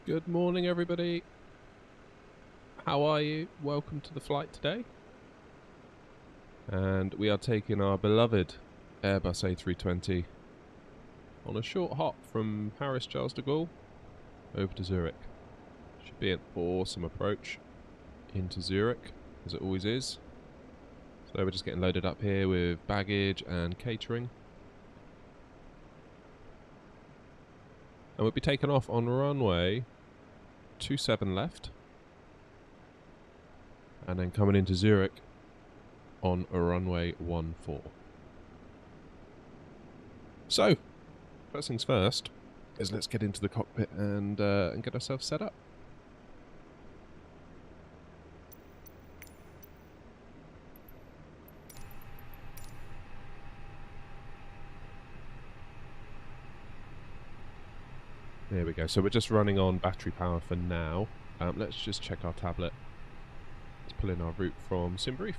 Good morning, everybody. How are you? Welcome to the flight today. And we are taking our beloved Airbus A320 on a short hop from Paris Charles de Gaulle over to Zurich. Should be an awesome approach into Zurich, as it always is. So we're just getting loaded up here with baggage and catering. And we'll be taking off on runway 27 left, and then coming into Zurich on a runway 14. So, first things first is let's get into the cockpit and get ourselves set up. There we go. So we're just running on battery power for now. Let's just check our tablet. Let's pull in our route from SimBrief.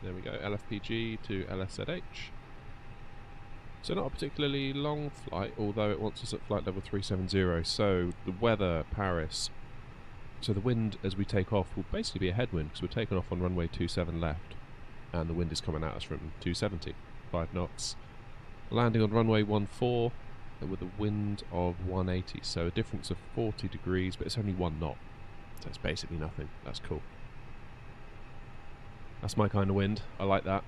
There we go, LFPG to LSZH. So not a particularly long flight, although it wants us at flight level 370. So the weather, Paris. So the wind as we take off will basically be a headwind because we're taking off on runway 27 left. And the wind is coming at us from 270, 5 knots. Landing on runway 14 with a wind of 180. So a difference of 40 degrees, but it's only 1 knot. So it's basically nothing. That's cool. That's my kind of wind. I like that.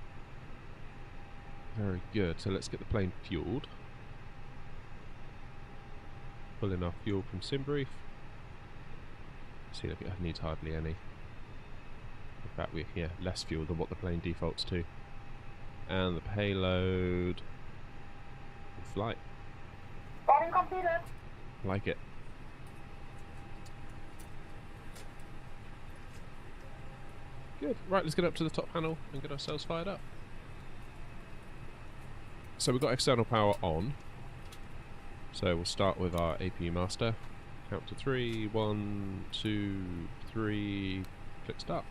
Very good. So let's get the plane fueled. Pull in our fuel from SimBrief. See, look, it needs hardly any. In fact, less fuel than what the plane defaults to. And the payload. Flight. Boarding completed. Like it. Good. Right, let's get up to the top panel and get ourselves fired up. So we've got external power on. So we'll start with our APU master. Count to 3. 1, 2, 3. Click start.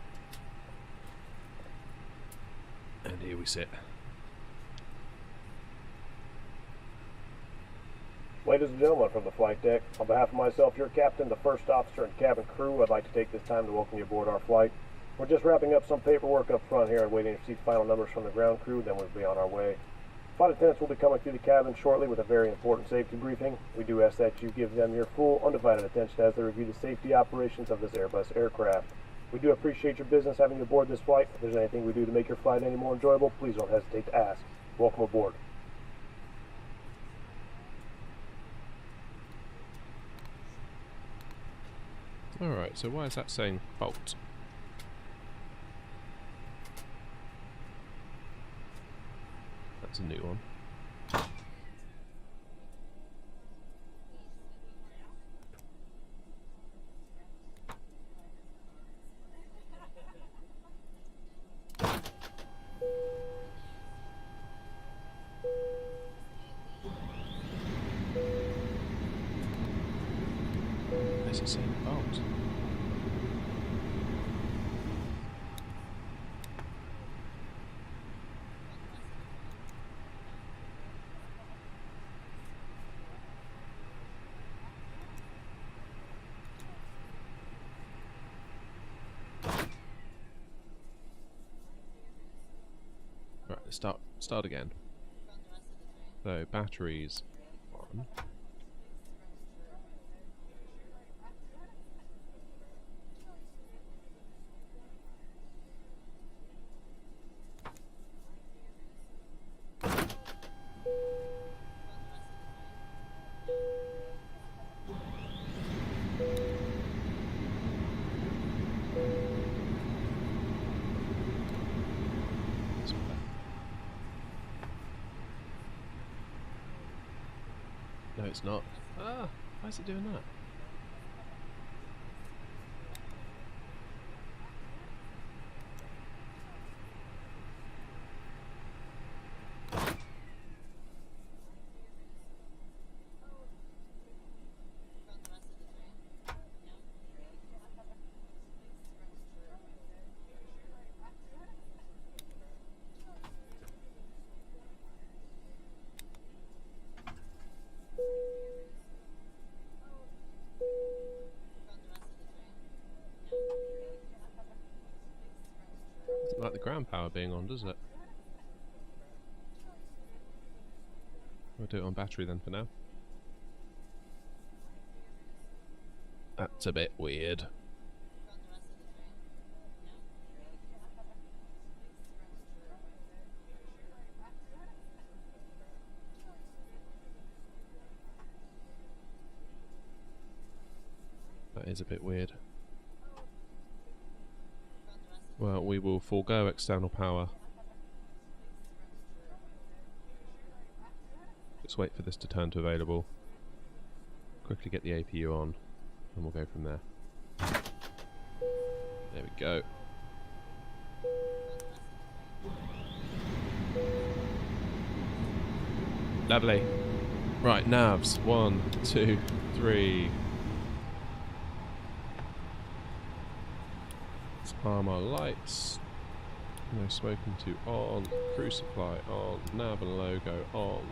And here we sit. Ladies and gentlemen from the flight deck, on behalf of myself, your captain, the first officer, and cabin crew, I'd like to take this time to welcome you aboard our flight. We're just wrapping up some paperwork up front here and waiting to receive final numbers from the ground crew, then we'll be on our way. Flight attendants will be coming through the cabin shortly with a very important safety briefing. We do ask that you give them your full, undivided attention as they review the safety operations of this Airbus aircraft. We do appreciate your business having you aboard this flight. If there's anything we do to make your flight any more enjoyable, please don't hesitate to ask. Welcome aboard. Alright, so why is that saying fault? That's a new one. Why is it saying fault? Right, let's start again. So batteries 1. No, it's not. Ah, why is it doing that? ground power being on, does it? We'll do it on battery then for now. That's a bit weird. That is a bit weird. Well, we will forego external power. Let's wait for this to turn to available. Quickly get the APU on, and we'll go from there. There we go. Lovely. Right, navs. 1, 2, 3. Let's arm our lights. No smoking to on. Crew supply on. Nav and logo on.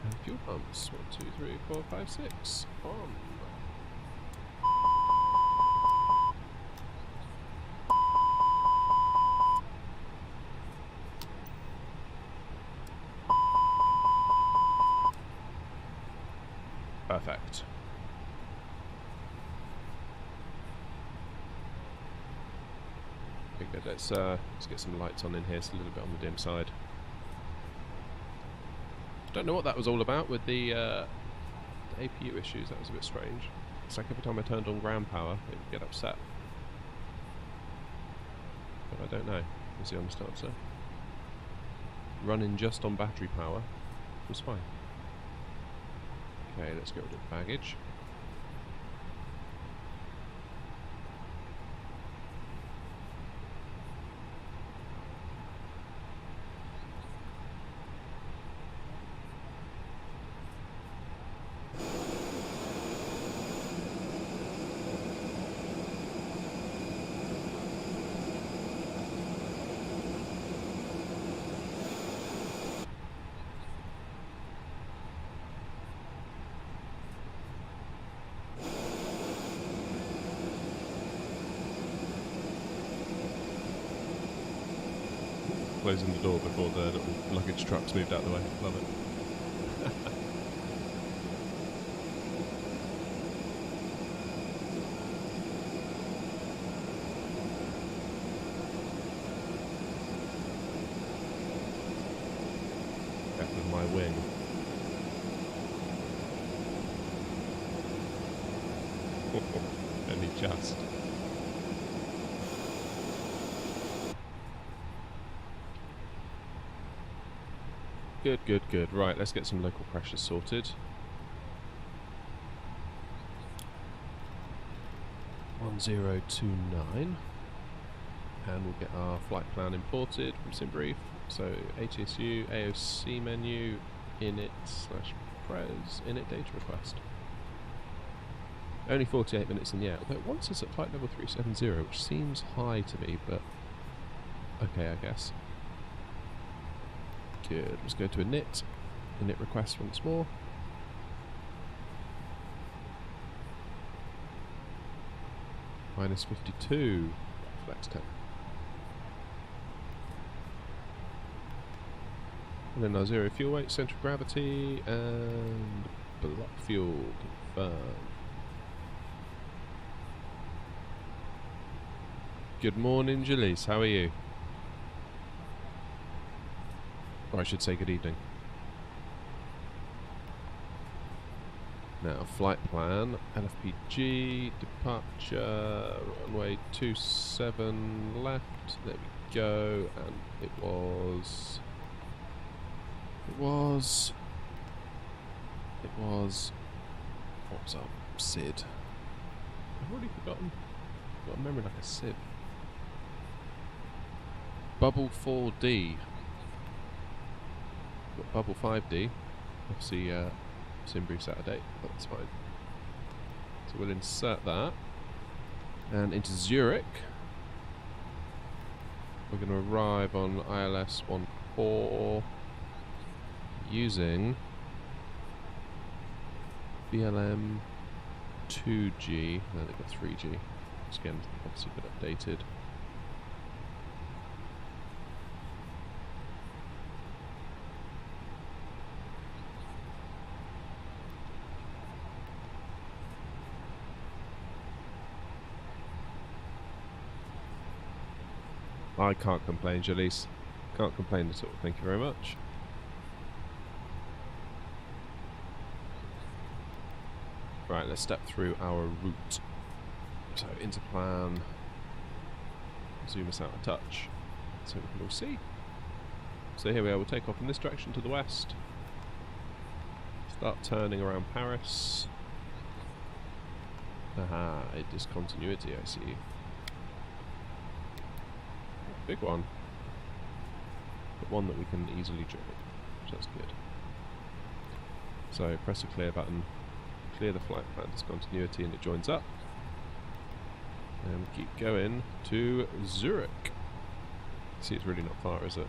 And fuel pumps. 1, 2, 3, 4, 5, 6. On. Perfect. Okay, good. Let's get some lights on in here. It's a little bit on the dim side. Don't know what that was all about with the APU issues. That was a bit strange. It's like every time I turned on ground power, it would get upset. But I don't know. Is the honest answer. Running just on battery power was fine. Okay, let's get rid of the baggage. Closing the door before the little luggage trucks moved out of the way. Love it. Back with my wing. Only just. Good, good, good. Right, let's get some local pressures sorted. 1029. And we'll get our flight plan imported from SimBrief. So ATSU, AOC menu, init/pres, init data request. Only 48 minutes in the air, although it wants us at flight level 370, which seems high to me, but okay, I guess. Good. Let's go to init request once more. -52 flex 10. And then our 0 fuel weight, central gravity, and block fuel confirmed. Good morning, Jalise. How are you? Or I should say good evening. Now, flight plan, LFPG, departure, runway 27 left, there we go, and it was, what was our SID? I've already forgotten. I've got a memory like a sieve. Bubble 4D. Got Bubble 5D, obviously SimBrief's out of date, but that's fine. So we'll insert that, and into Zurich. We're going to arrive on ILS 14 using BLM 2G, then they've got 3G. It's again, obviously been updated. I can't complain, Jalise. Can't complain at all. Thank you very much. Right, let's step through our route. So into plan. Zoom us out a touch so we can all see. So here we are. We'll take off in this direction to the west. Start turning around Paris. Aha, a discontinuity, I see. Big one, but one that we can easily juggle, which that's good. So press the clear button, clear the flight plan discontinuity, and it joins up. And we keep going to Zurich. See, it's really not far, is it?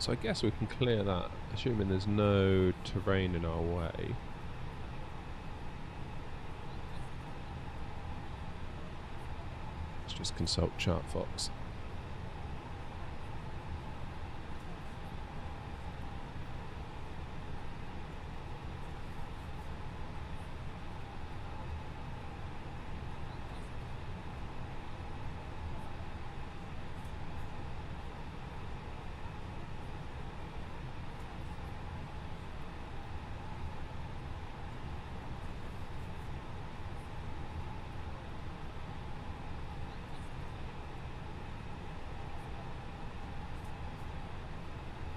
So I guess we can clear that, assuming there's no terrain in our way. Let's just consult ChartFox.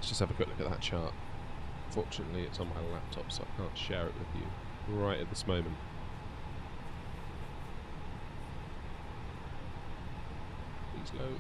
Let's just have a quick look at that chart. Fortunately, it's on my laptop, so I can't share it with you right at this moment. Please load.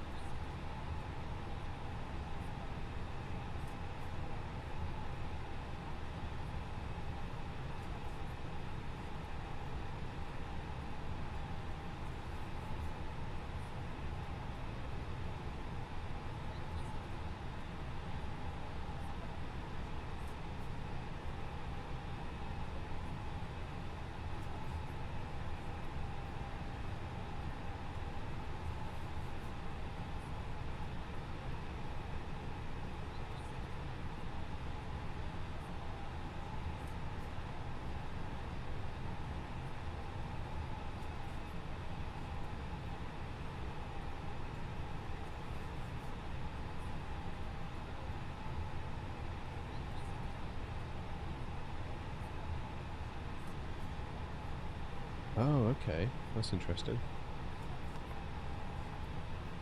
Oh, okay. That's interesting.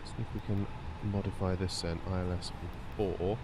See if we can modify this then. ILS 4.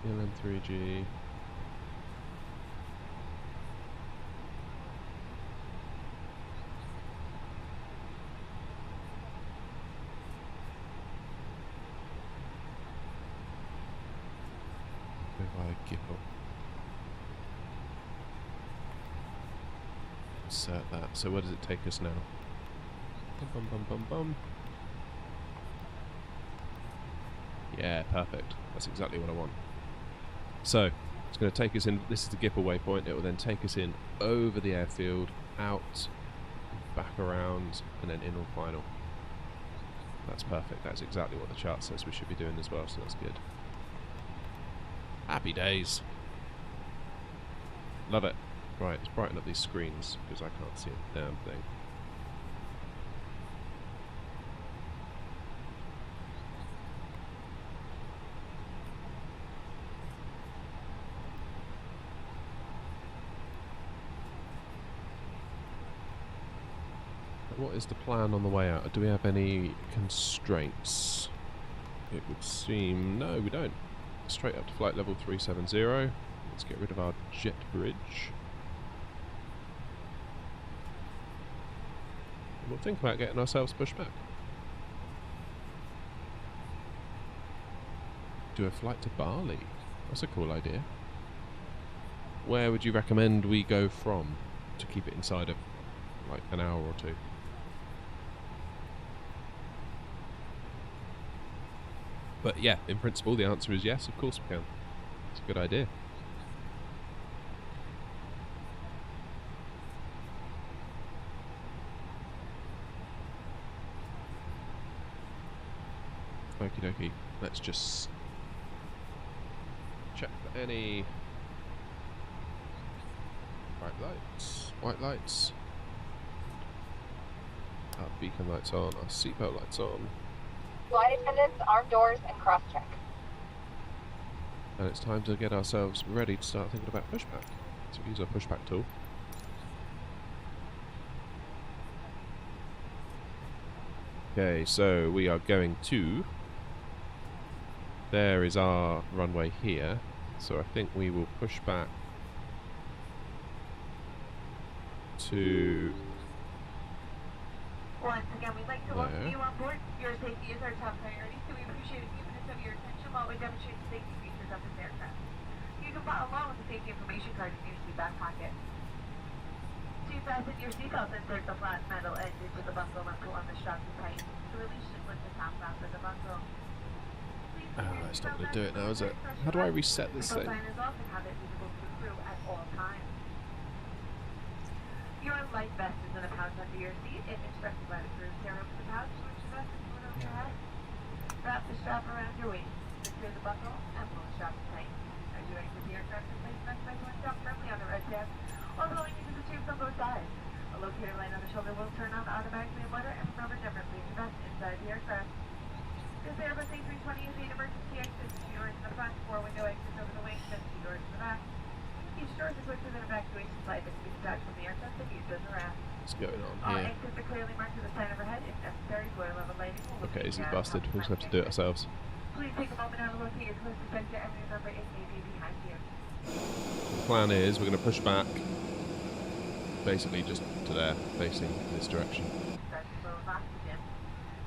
LM3G. Go via Gigabyte. Insert that. So where does it take us now? Bum bum bum bum bum. Yeah, perfect. That's exactly what I want. So, it's going to take us in, this is the Gipper waypoint, it will then take us in over the airfield, out, back around, and then in on final. That's perfect, that's exactly what the chart says we should be doing as well, so that's good. Happy days! Love it. Right, let's brighten up these screens, because I can't see a damn thing. What is the plan on the way out? Do we have any constraints? It would seem... no, we don't. Straight up to flight level 370. Let's get rid of our jet bridge. We'll think about getting ourselves pushed back. Do a flight to Bali. That's a cool idea. Where would you recommend we go from to keep it inside of like an hour or two? But yeah, in principle the answer is yes, of course we can. It's a good idea. Okie dokie, let's just check for any white lights, our beacon lights on, our seatbelt lights on. Flight attendants, arm doors, and cross-check. And it's time to get ourselves ready to start thinking about pushback. So we use our pushback tool. Okay, so we are going to... there is our runway here. So I think we will push back to... Once again, we'd like to welcome you on board. Your safety is our top priority, so we appreciate a few minutes of your attention while we demonstrate the safety features of this aircraft. You can follow along with the safety information card in your seat back pocket. To fasten your seatbelt, insert the flat metal edge into the buckle muscle on the strap to tighten. To release, just lift the top flap of the buckle. It's not going to do it now, is it? How do I reset this thing? Is also have it visible to the crew at all times. Your life vest is in a pouch under your seat. If instructed by the crew, tear open the pouch, switch the vest, and pull it over your head. Wrap the strap around your waist. Secure the buckle and pull the strap tight. As you exit the aircraft, place the vest one strap firmly on the red tab, while blowing into the tubes on both sides. A locator light on the shoulder will turn on automatically in water, and remember, never place your vest inside the aircraft. This Airbus A320 is 8 emergency exits, 2 doors in the front, 4 window exits over the wing, and 2 doors in the back. Each door is equipped with an evacuation slide that can be detached from the aircraft and used as a ramp. What's going on All here? exits are clearly marked with a sign overhead. If necessary, boiler level lighting will Okay, this is down. busted. We're just going to have to do it ourselves. Please take a moment now to locate your closest sector and remember it may be behind you. The plan is we're going to push back basically just to there, facing this direction. Start the flow of oxygen.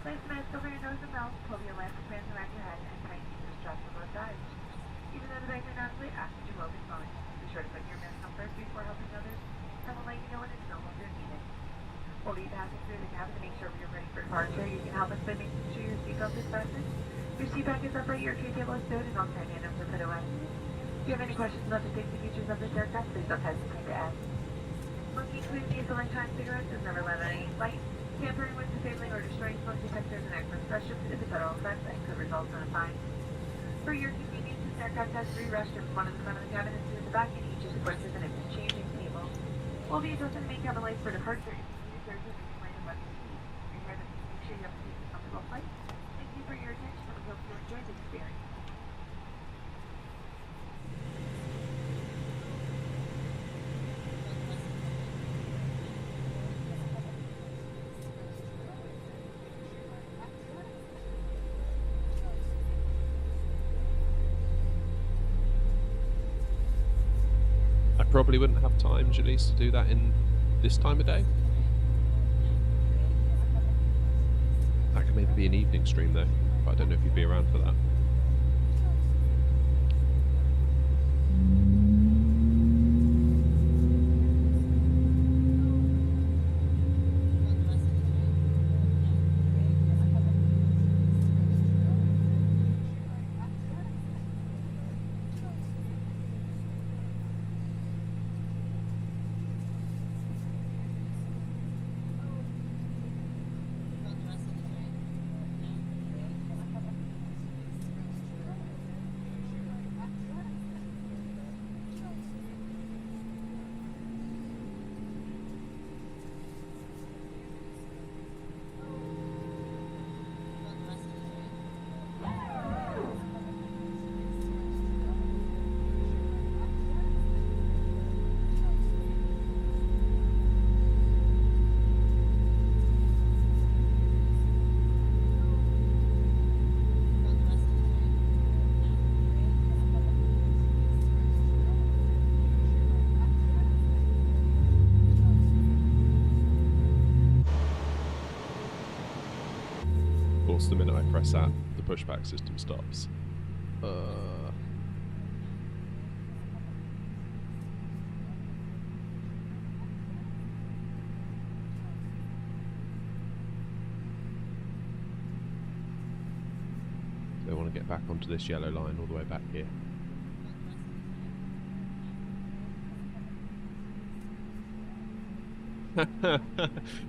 Place the mask over your nose and mouth, pull the elastic bands around your head, and tighten the straps on both sides. Even though the bags are not asleep, oxygen will be flowing. Be sure to put your mask on first before helping others, and we'll let you know when it's no longer needed. We'll be passing through the cabin to make sure you're ready for departure. You can help us by making sure your seatbelt is fastened. Your seat back is upright, your tray table is stowed, and all carry items are put away. If you have any questions about the safety features of this aircraft, please don't hesitate to ask. Smoking includes use electronic cigarettes is never allowed on any flight. Tampering with, disabling, or destroying smoke detectors and extra expressions is a federal offense and could result in a fine. For your convenience, this aircraft has 3 restrooms, one in the front of the cabin and 2 in the back, and each is equipped with an interchanging table. We'll be adjusting the main cabin lights for departure. If you need surgery, you can land in what you see. Remember that make sure you have a safe and comfortable flight. Thank you for your attention, and we hope you enjoyed the experience. Probably wouldn't have time, Jalise, to do that in this time of day. That could maybe be an evening stream though, but I don't know if you'd be around for that. course, the minute I press that, the pushback system stops. I want to get back onto this yellow line all the way back here.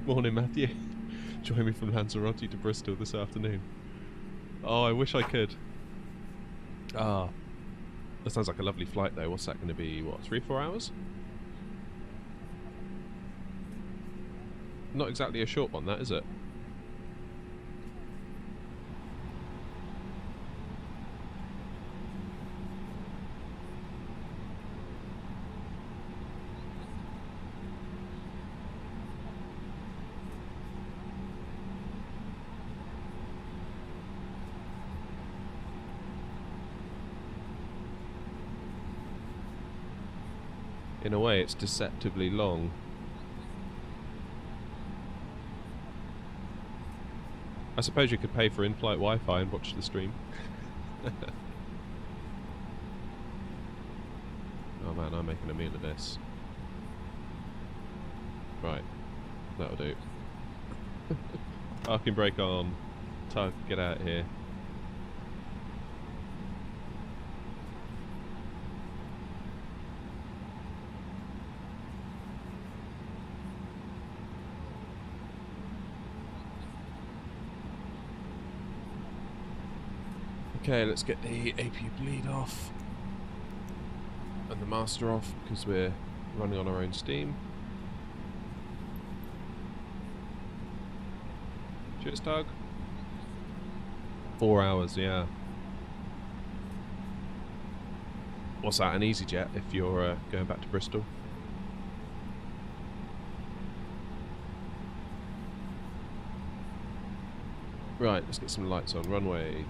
Morning, Matthew. Join me from Lanzarote to Bristol this afternoon. Oh, I wish I could. Ah, that sounds like a lovely flight though. What's that going to be? What, 3-4 hours? Not exactly a short one, that is it? In a way, it's deceptively long. I suppose you could pay for in-flight Wi-Fi and watch the stream. Oh man, I'm making a meal of this. Right, that'll do. Parking brake on. Tug, get out of here. Okay, let's get the APU bleed off and the master off because we're running on our own steam. Cheers, Doug. 4 hours, yeah. What's that, an EasyJet if you're going back to Bristol? Right, let's get some lights on. Runway.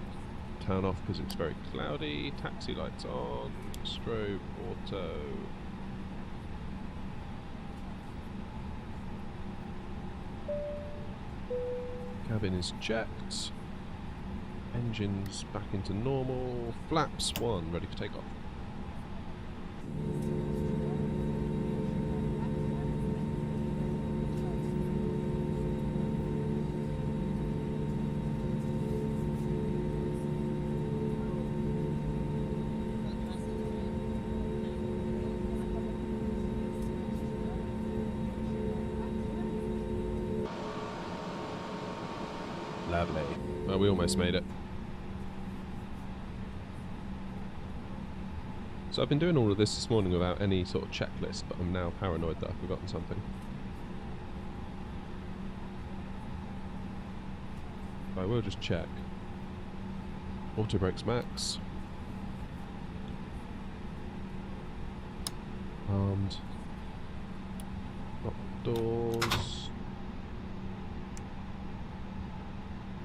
Turn off because it's very cloudy. Taxi lights on. Strobe auto. Cabin is checked. Engines back into normal. Flaps 1, ready for takeoff. Lovely. Well, we almost made it. So I've been doing all of this morning without any sort of checklist, but I'm now paranoid that I've forgotten something. I will just check. Auto brakes max. Armed. Lock doors.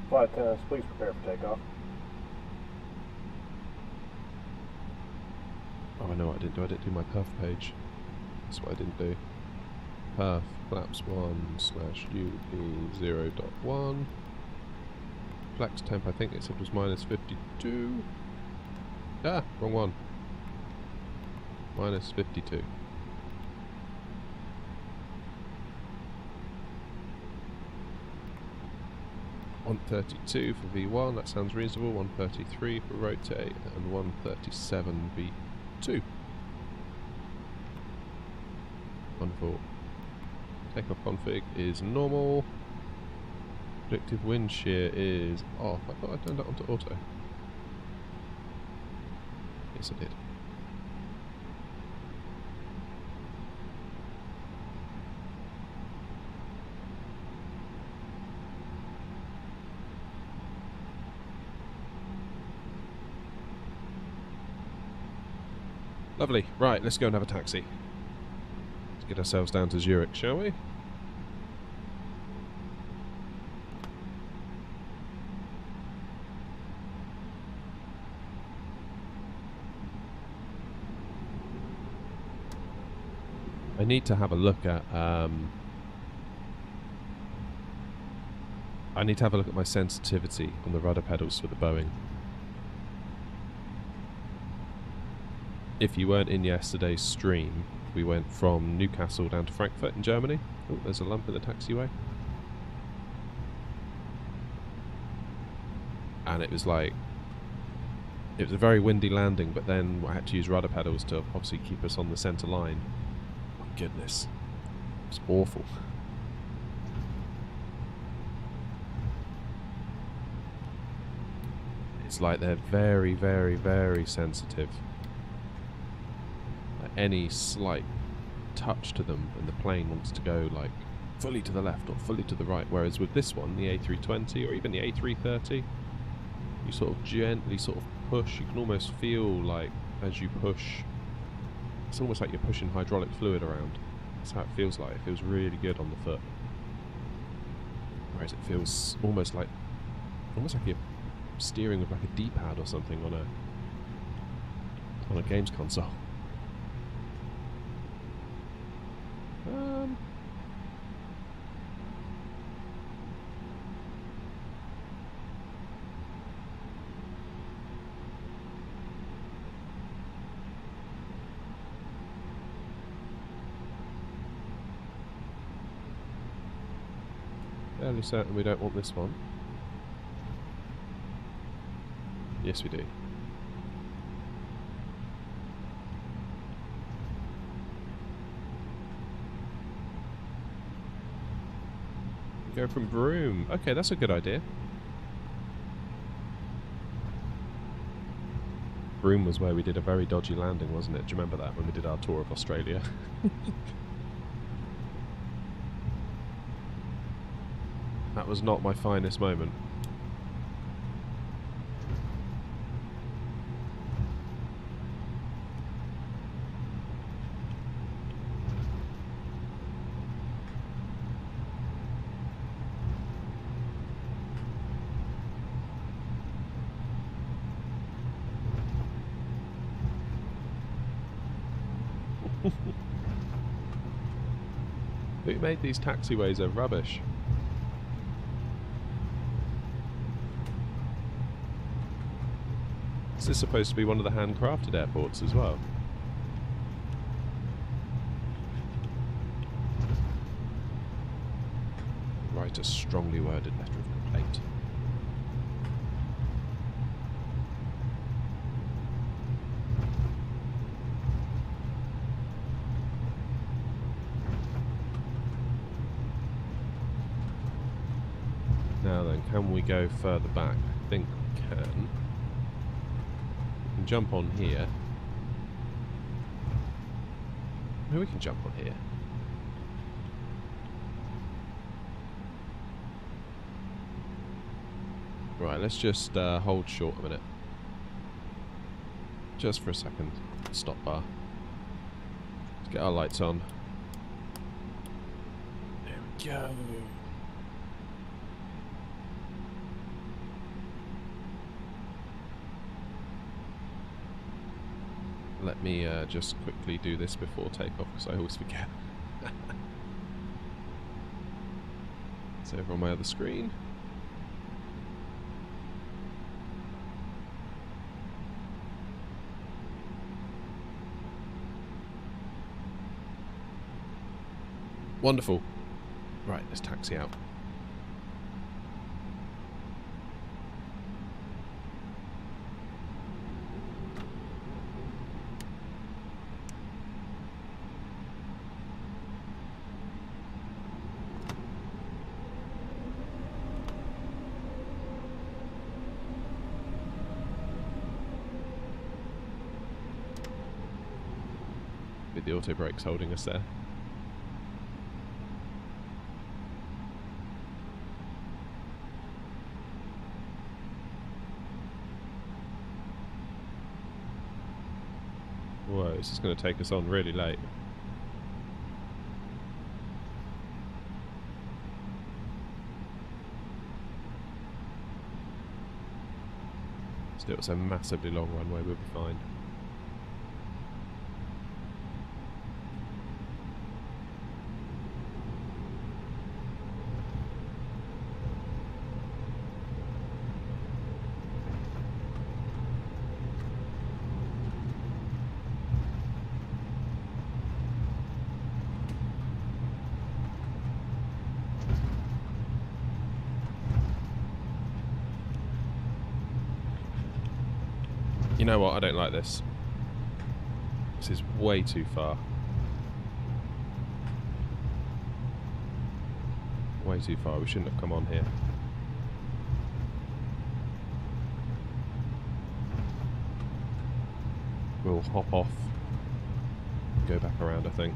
Flight attendants, please prepare for takeoff. Oh, I know what I didn't do. I didn't do my perf page. That's what I didn't do. Perf, flaps 1/UP 0.1. Flex temp, I think it said was -52. Ah, wrong one. -52. $132 for V1, that sounds reasonable. 133 for rotate, and 137 V2. Wonderful. Takeoff config is normal. Predictive wind shear is off. I thought I turned that onto auto. Yes, I did. Lovely. Right, let's go and have a taxi. Let's get ourselves down to Zurich, shall we? I need to have a look at I need to have a look at my sensitivity on the rudder pedals for the Boeing. If you weren't in yesterday's stream, we went from Newcastle down to Frankfurt in Germany. Oh, there's a lump in the taxiway. And it was like, it was a very windy landing, but then I had to use rudder pedals to obviously keep us on the centre line. My goodness. It's awful. It's like they're very, very, very sensitive. Like any slight touch to them and the plane wants to go like fully to the left or fully to the right. Whereas with this one, the A320 or even the A330, you sort of gently sort of push. You can almost feel like as you push, it's almost like you're pushing hydraulic fluid around. That's how it feels like. It feels really good on the foot. Whereas it feels almost like you're steering with like a D-pad or something on a games console. Fairly certain we don't want this one. Yes, we do. Go from Broome. Okay, that's a good idea. Broome was where we did a very dodgy landing, wasn't it? Do you remember that when we did our tour of Australia? That was not my finest moment. Who made these taxiways are rubbish. This is supposed to be one of the handcrafted airports as well. Write a strongly worded letter of complaint. Now then, can we go further back? I think we can. We can jump on here. Maybe we can jump on here. Right, let's just hold short a minute. Just for a second. Stop bar. Let's get our lights on. There we go. Let me just quickly do this before takeoff because I always forget. It's over on my other screen. Wonderful. Right, let's taxi out. With the auto brakes holding us there. Whoa, this is going to take us on really late. Still, it's a massively long runway, we'll be fine. You know what? I don't like this. This is way too far. Way too far. We shouldn't have come on here. We'll hop off. Go back around, I think.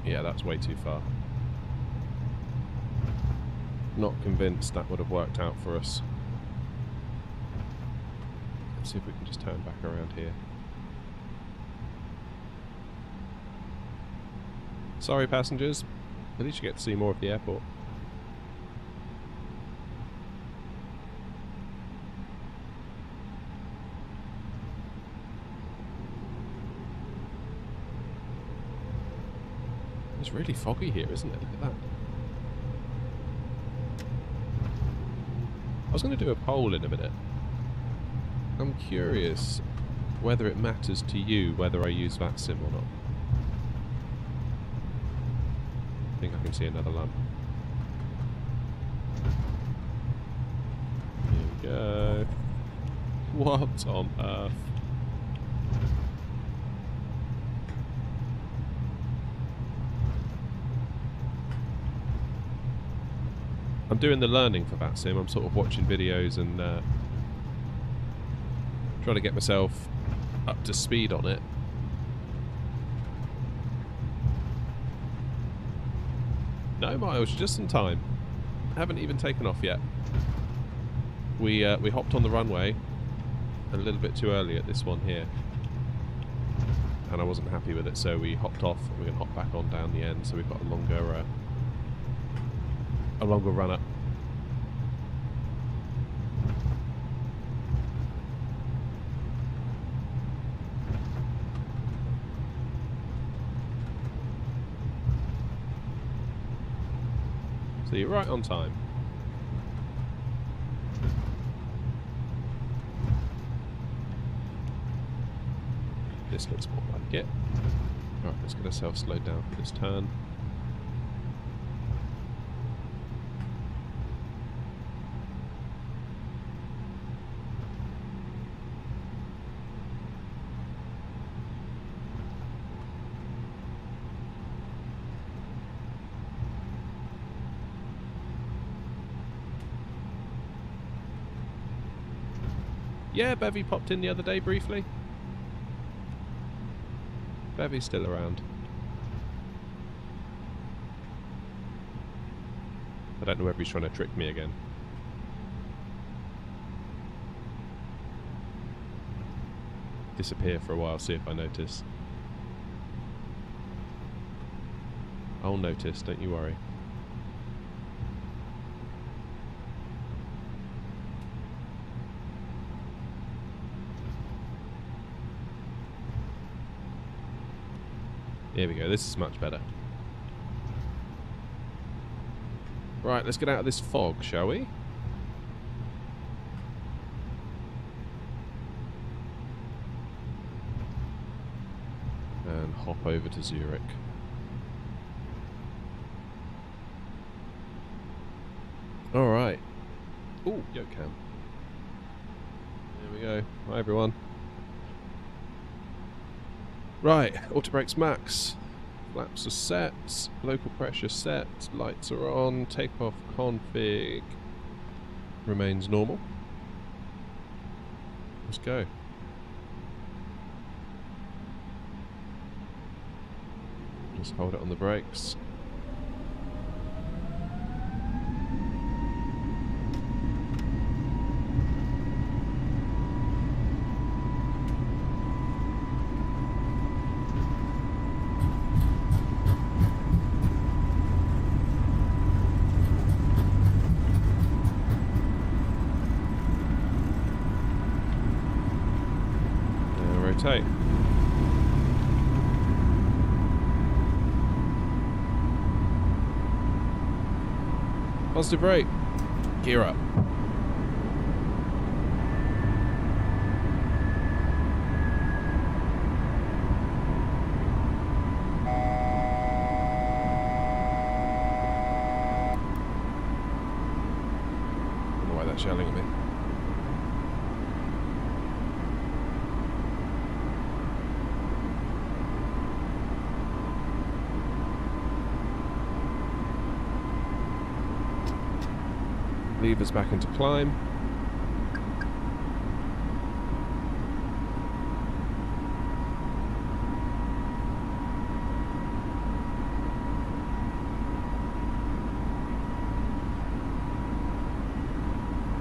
Yeah, that's way too far. Not convinced that would have worked out for us. Let's see if we can just turn back around here. Sorry, passengers. At least you get to see more of the airport. It's really foggy here, isn't it? Look at that. I was going to do a poll in a minute. I'm curious whether it matters to you whether I use VATSIM or not. I think I can see another lamp. Here we go. What on earth? I'm doing the learning for VATSIM. I'm sort of watching videos and trying to get myself up to speed on it. No miles, just in time. Haven't even taken off yet. We hopped on the runway a little bit too early at this one here, and I wasn't happy with it, so we hopped off. And we're gonna hop back on down the end, so we've got a longer run up. So you're right on time. This looks more like it. Alright, let's get ourselves slowed down for this turn. Yeah, Bevy popped in the other day briefly. Bevy's still around. I don't know whether he's trying to trick me again. Disappear for a while, see if I notice. I'll notice, don't you worry. Here we go, this is much better. Right, let's get out of this fog, shall we? And hop over to Zurich. Alright. Ooh, yoke cam. There we go. Hi everyone. Right, auto brakes max, flaps are set, local pressure set, lights are on, takeoff config remains normal. Let's go. Just hold it on the brakes. Rotate. Positive brake. Gear up. That's yelling at me. Levers back into climb.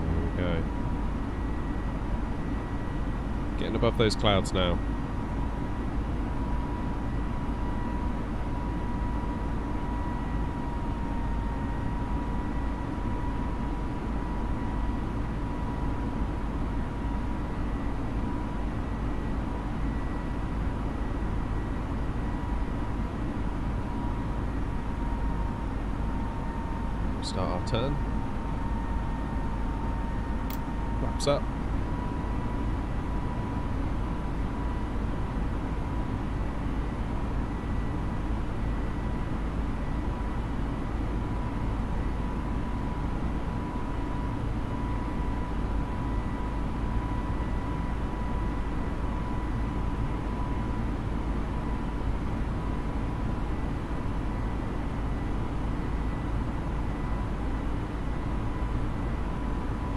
There we go. Getting above those clouds now. Start our turn. Flaps up.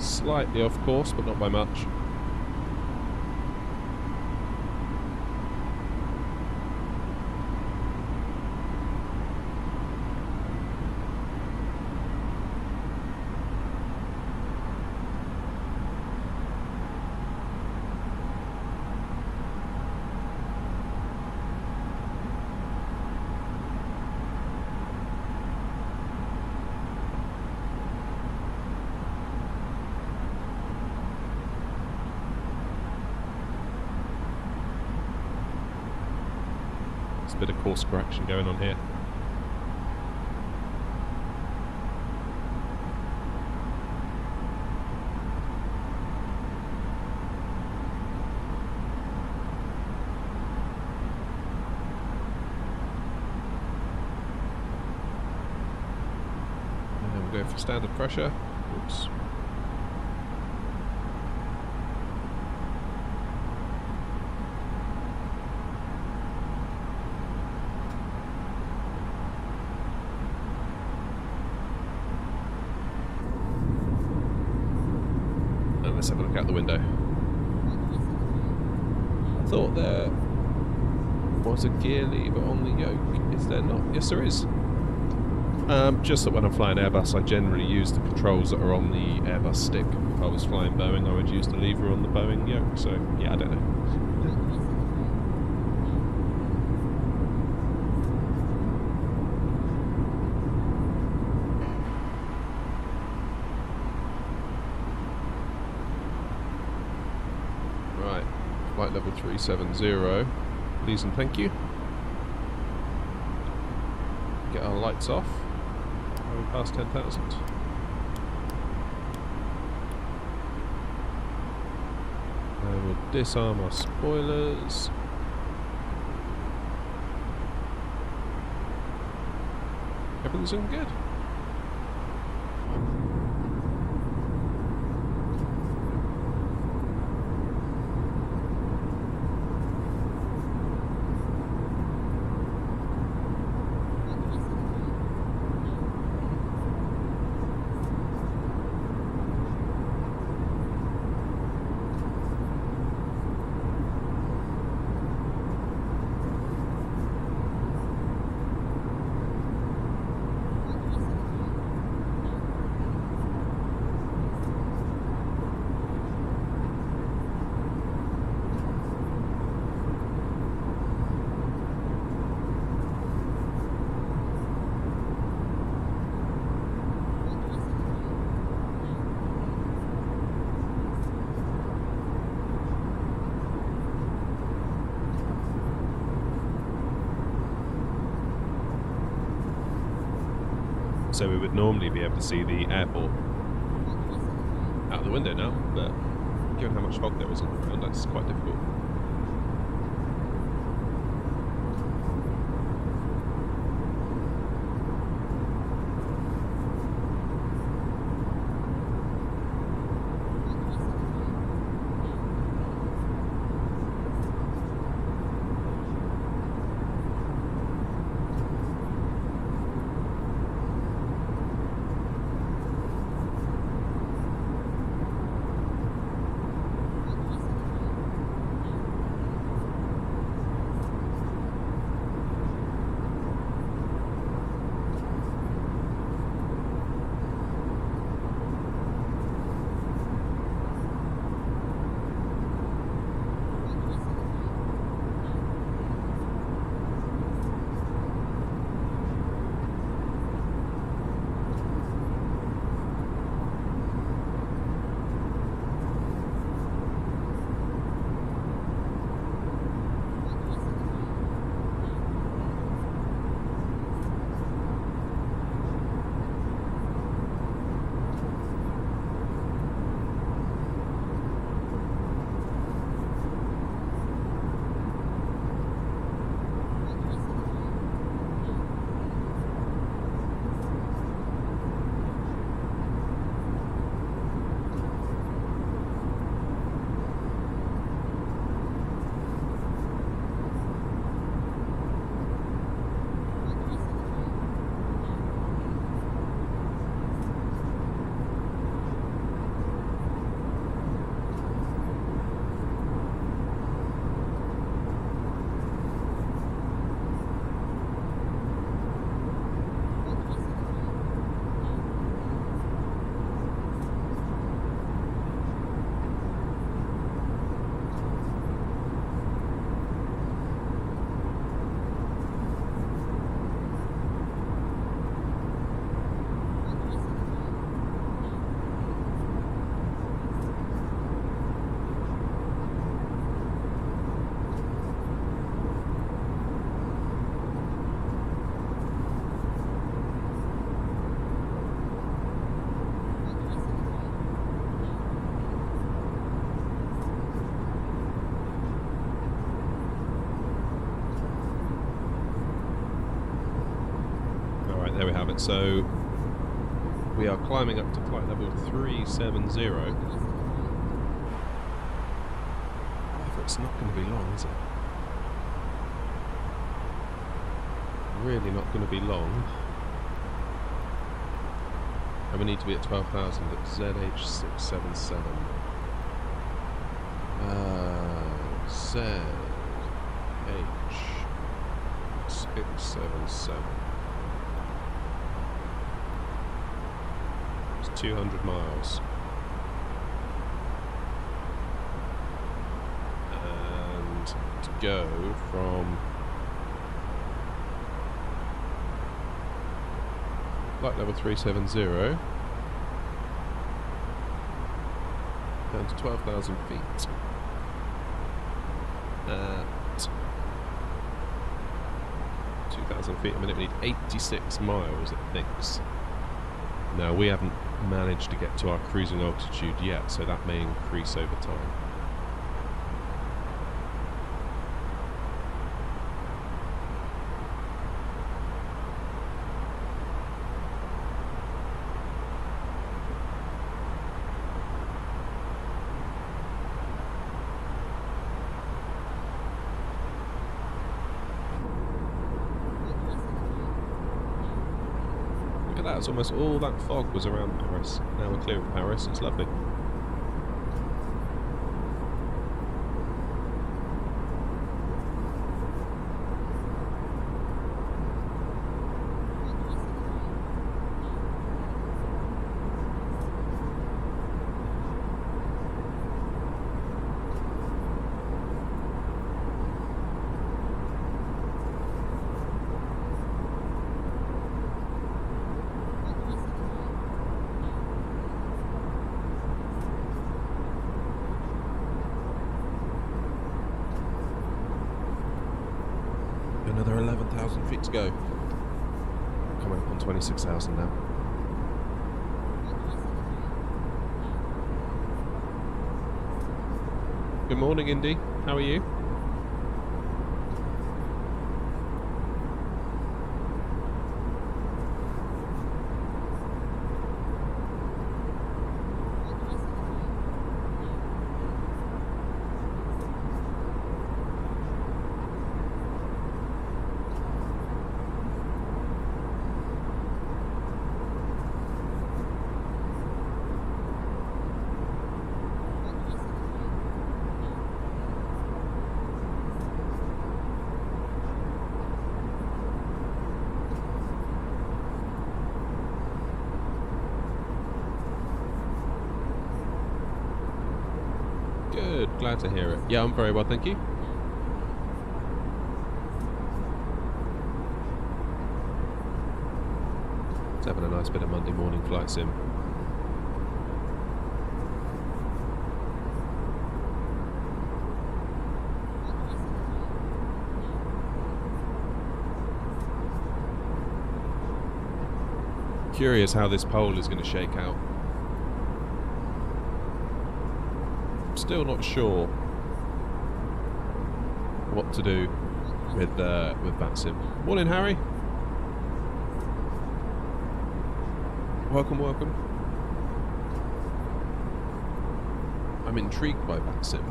Slightly off course, but not by much. A bit of course correction going on here. And then we'll go for standard pressure. Oops. Let's have a look out the window. I thought there was a gear lever on the yoke. Is there not? Yes, there is. Just that when I'm flying Airbus, I generally use the controls that are on the Airbus stick. If I was flying Boeing, I would use the lever on the Boeing yoke. So, yeah, I don't know. Flight level 370, please and thank you. Get our lights off. Are we past 10,000? And we'll disarm our spoilers. Everything's looking good. So we would normally be able to see the airport out the window now, but given how much fog there is on the ground, that's quite difficult. There we have it. So we are climbing up to flight level 370. However, it's not going to be long, is it? Really not going to be long. And we need to be at 12,000 at ZH677. ZH677. It's 200 miles. And to go from flight level 370 down to 12,000 feet at 2,000 feet a minute. We need 86 miles, it thinks. Now, we haven't managed to get to our cruising altitude yet, so that may increase over time. That's almost all that fog was around Paris. Now we're clear of Paris, it's lovely. Another 11,000 feet to go. Coming up on 26,000 now. Good morning, Indy. How are you? Good, glad to hear it. Yeah, I'm very well, thank you. Just having a nice bit of Monday morning flight sim. Curious how this poll is going to shake out. Still not sure what to do with that sim. Morning, Harry. Welcome, welcome. I'm intrigued by that sim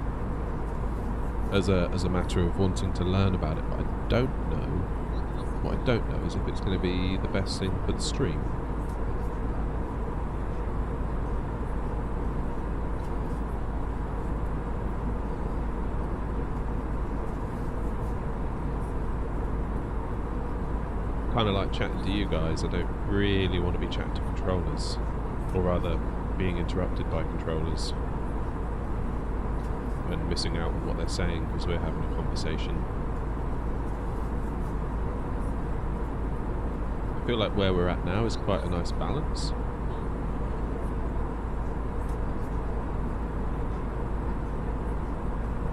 as a matter of wanting to learn about it, but I don't know. What I don't know is if it's going to be the best thing for the stream. Kind of like chatting to you guys. I don't really want to be chatting to controllers, or rather being interrupted by controllers and missing out on what they're saying because we're having a conversation. I feel like where we're at now is quite a nice balance.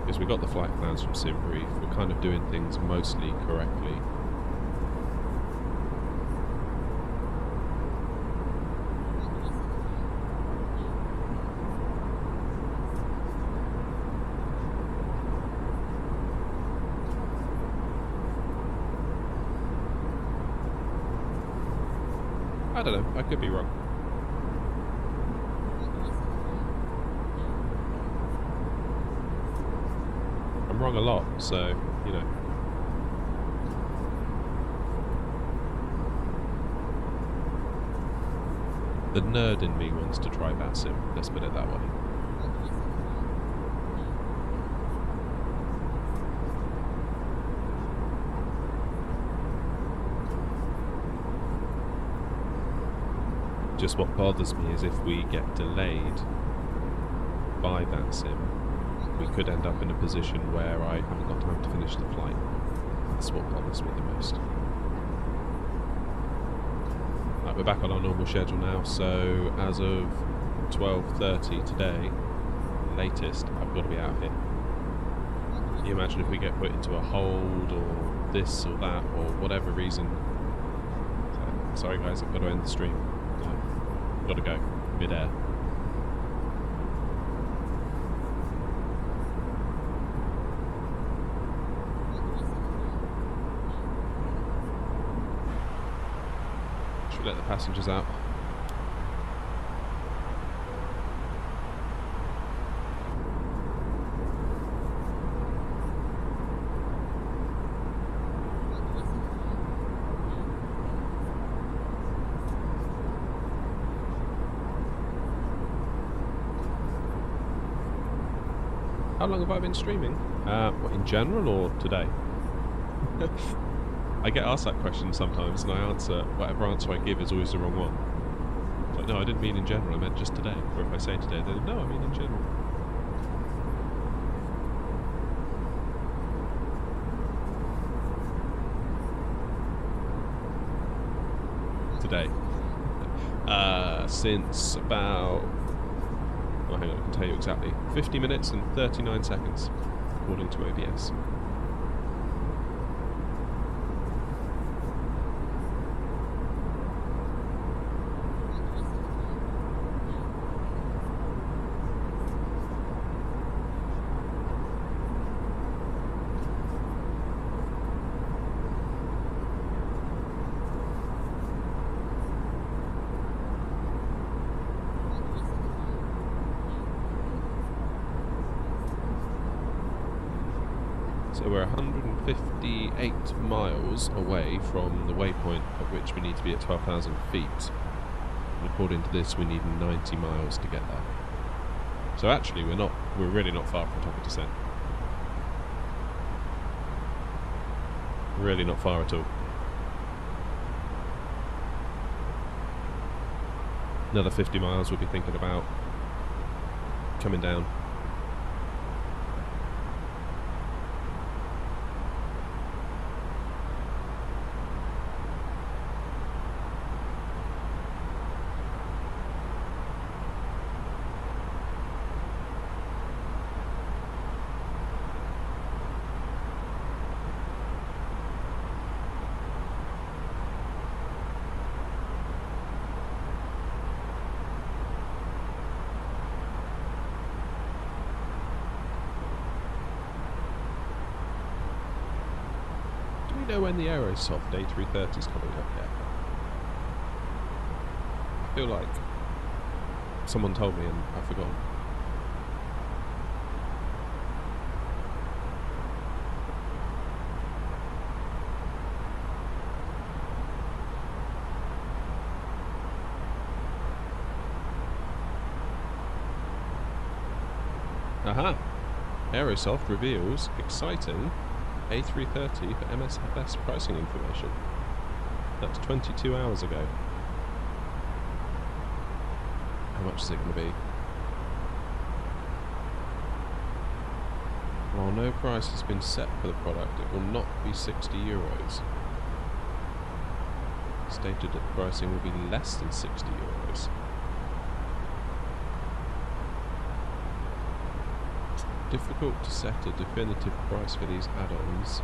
Because we got the flight plans from SimBrief, we're kind of doing things mostly correctly. I don't know, I could be wrong. I'm wrong a lot, so, you know. The nerd in me wants to try VATSIM, let's put it that way. Just what bothers me is if we get delayed by VATSIM, we could end up in a position where I haven't got time to finish the flight. That's what bothers me the most. Right, we're back on our normal schedule now, so as of 12:30 today, latest, I've got to be out of here. Can you imagine if we get put into a hold or this or that or whatever reason? So, sorry guys, I've got to end the stream. Gotta go, mid-air. Should we let the passengers out? How long have I been streaming? What, in general or today? I get asked that question sometimes and I answer, whatever answer I give is always the wrong one. It's like, no, I didn't mean in general, I meant just today. Or if I say today, then no, I mean in general. Today. Since about... Oh, hang on, I can tell you exactly. 50 minutes and 39 seconds, according to OBS. So we're 158 miles away from the waypoint at which we need to be at 12,000 feet. And according to this, we need 90 miles to get there. So actually, we're really not far from top of descent. Really not far at all. Another 50 miles we'll be thinking about coming down. Know when the Aerosoft A330 is coming up yet? I feel like someone told me and I've forgotten. Aha! Aerosoft reveals exciting A330 for MSFS pricing information. That's 22 hours ago. How much is it going to be? While no price has been set for the product, it will not be 60 euros. Stated that the pricing will be less than 60 euros. Difficult to set a definitive price for these add-ons,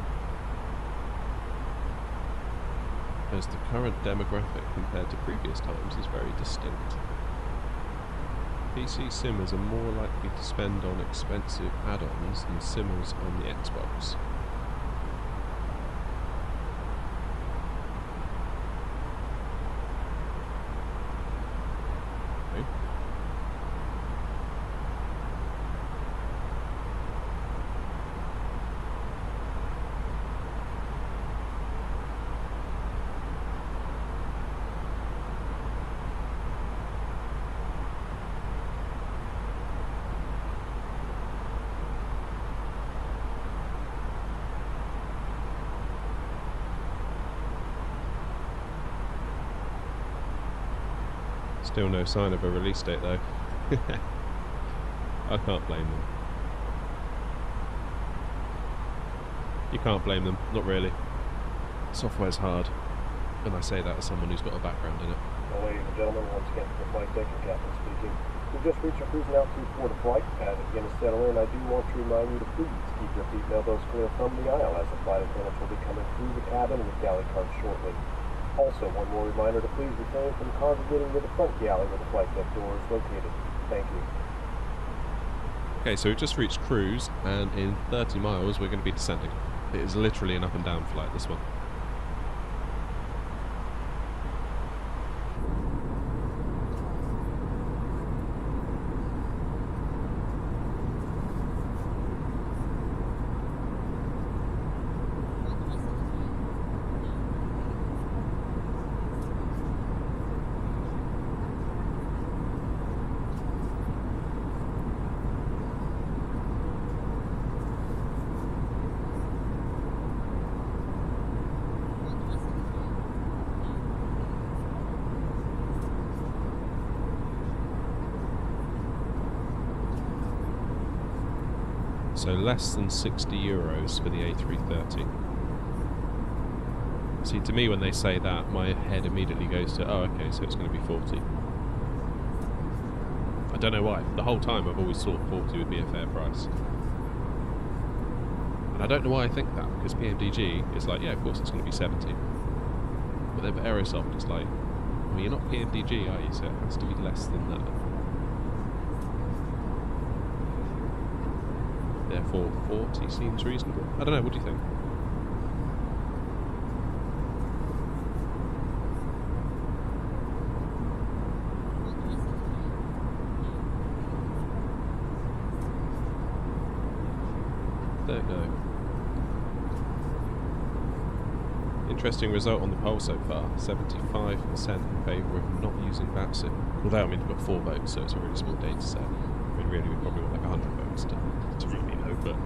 as the current demographic compared to previous times is very distinct. PC simmers are more likely to spend on expensive add-ons than simmers on the Xbox. Still no sign of a release date though. I can't blame them. You can't blame them, not really. Software's hard, and I say that as someone who's got a background in it. Well, ladies and gentlemen, once again from the flight deck and captain speaking. We've just reached our cruising altitude port of flight. As it begins to settle in, I do want to remind you to please keep your seat elbows clear from the aisle, as the flight attendants will be coming through the cabin with galley cards shortly. Also, one more reminder to please refrain from congregating with the front galley where the flight deck door is located. Thank you. Okay, so we've just reached cruise, and in 30 miles we're going to be descending. It is literally an up and down flight, this one. So less than €60 for the A330. See, to me when they say that, my head immediately goes to, oh okay, so it's going to be 40. I don't know why. The whole time I've always thought 40 would be a fair price. And I don't know why I think that, because PMDG is like, yeah, of course it's going to be 70. But then for Aerosoft it's like, well, you're not PMDG, are you? So it has to be less than that. Therefore, 40 seems reasonable. I don't know, what do you think? There you go. Interesting result on the poll so far. 75% in favour of not using VATSIM. Although, I mean, we've got 4 votes, so it's a really small data set. I mean, really, we probably want like 100 votes to really know, but...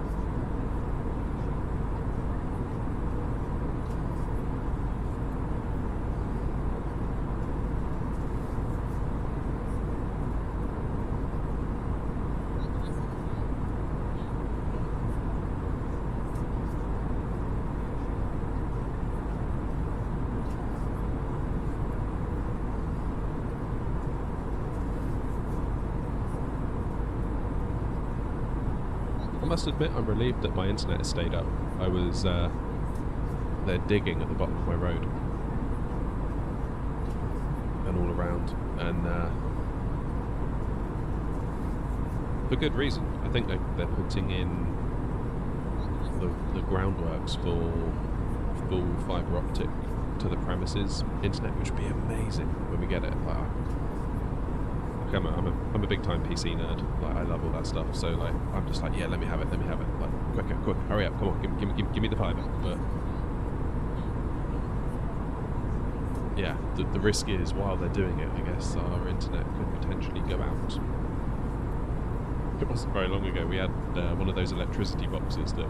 I must admit, I'm relieved that my internet has stayed up. I was there digging at the bottom of my road and all around, and for good reason. I think they're putting in the groundworks for full fibre optic to the premises internet, which would be amazing when we get it. Like, I'm a big time PC nerd. Like, I love all that stuff. So like, I'm just like, yeah, let me have it. Like, quick, hurry up, come on, give me the fibre. But yeah, the risk is while they're doing it, I guess our internet could potentially go out. It wasn't very long ago we had one of those electricity boxes that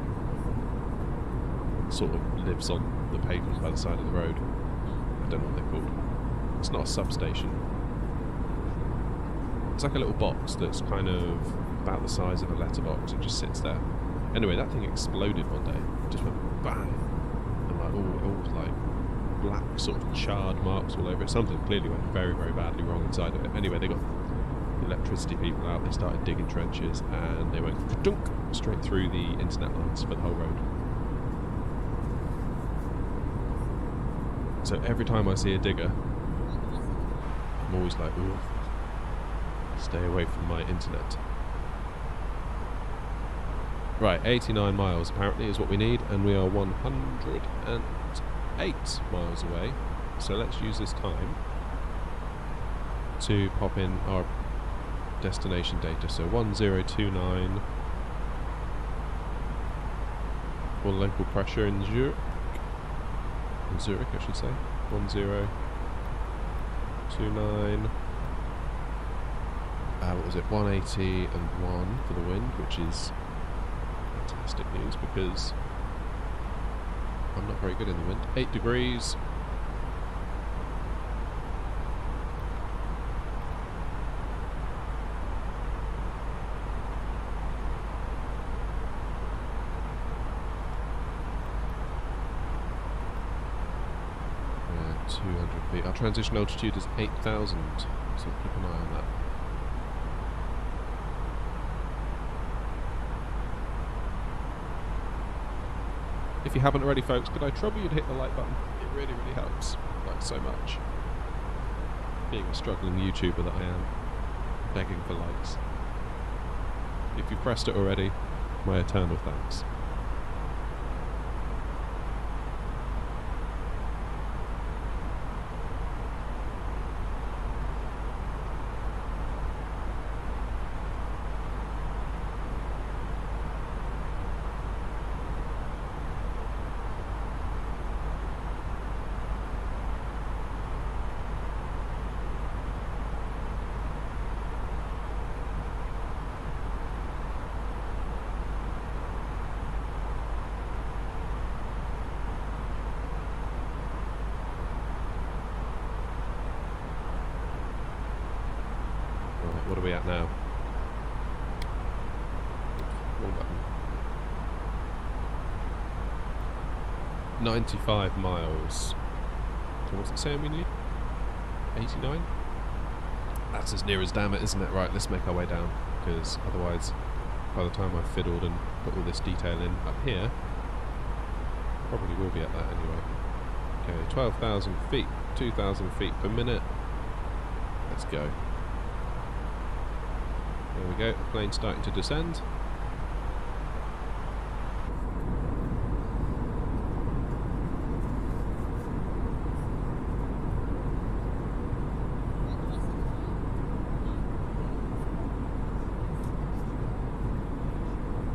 sort of lives on the pavement by the side of the road. I don't know what they're called. It's not a substation. It's like a little box that's kind of about the size of a letterbox. It just sits there. Anyway, that thing exploded one day. It just went bang, and like all like black sort of charred marks all over it. Something clearly went very, very badly wrong inside of it. Anyway, they got the electricity people out. They started digging trenches, and they went dunk straight through the internet lines for the whole road. So every time I see a digger, I'm always like, ooh, stay away from my internet. Right, 89 miles apparently is what we need, and we are 108 miles away. So let's use this time to pop in our destination data. So 1029 for local pressure in Zurich. In Zurich, I should say. 1029. What was it? 180 and 1 for the wind, which is fantastic news because I'm not very good in the wind. 8 degrees. 200 feet. Our transition altitude is 8,000, so keep an eye on that. If you haven't already, folks, could I trouble you to hit the like button? It really, really helps, like so much. Being a struggling YouTuber that I am, begging for likes. If you've pressed it already, my eternal thanks. What are we at now? Wrong button. 95 miles. So what's it saying we need? 89? That's as near as damn it, isn't it? Right, let's make our way down, because otherwise, by the time I've fiddled and put all this detail in up here, probably will be at that anyway. Okay, 12,000 feet, 2,000 feet per minute. Let's go. There we go, the plane's starting to descend.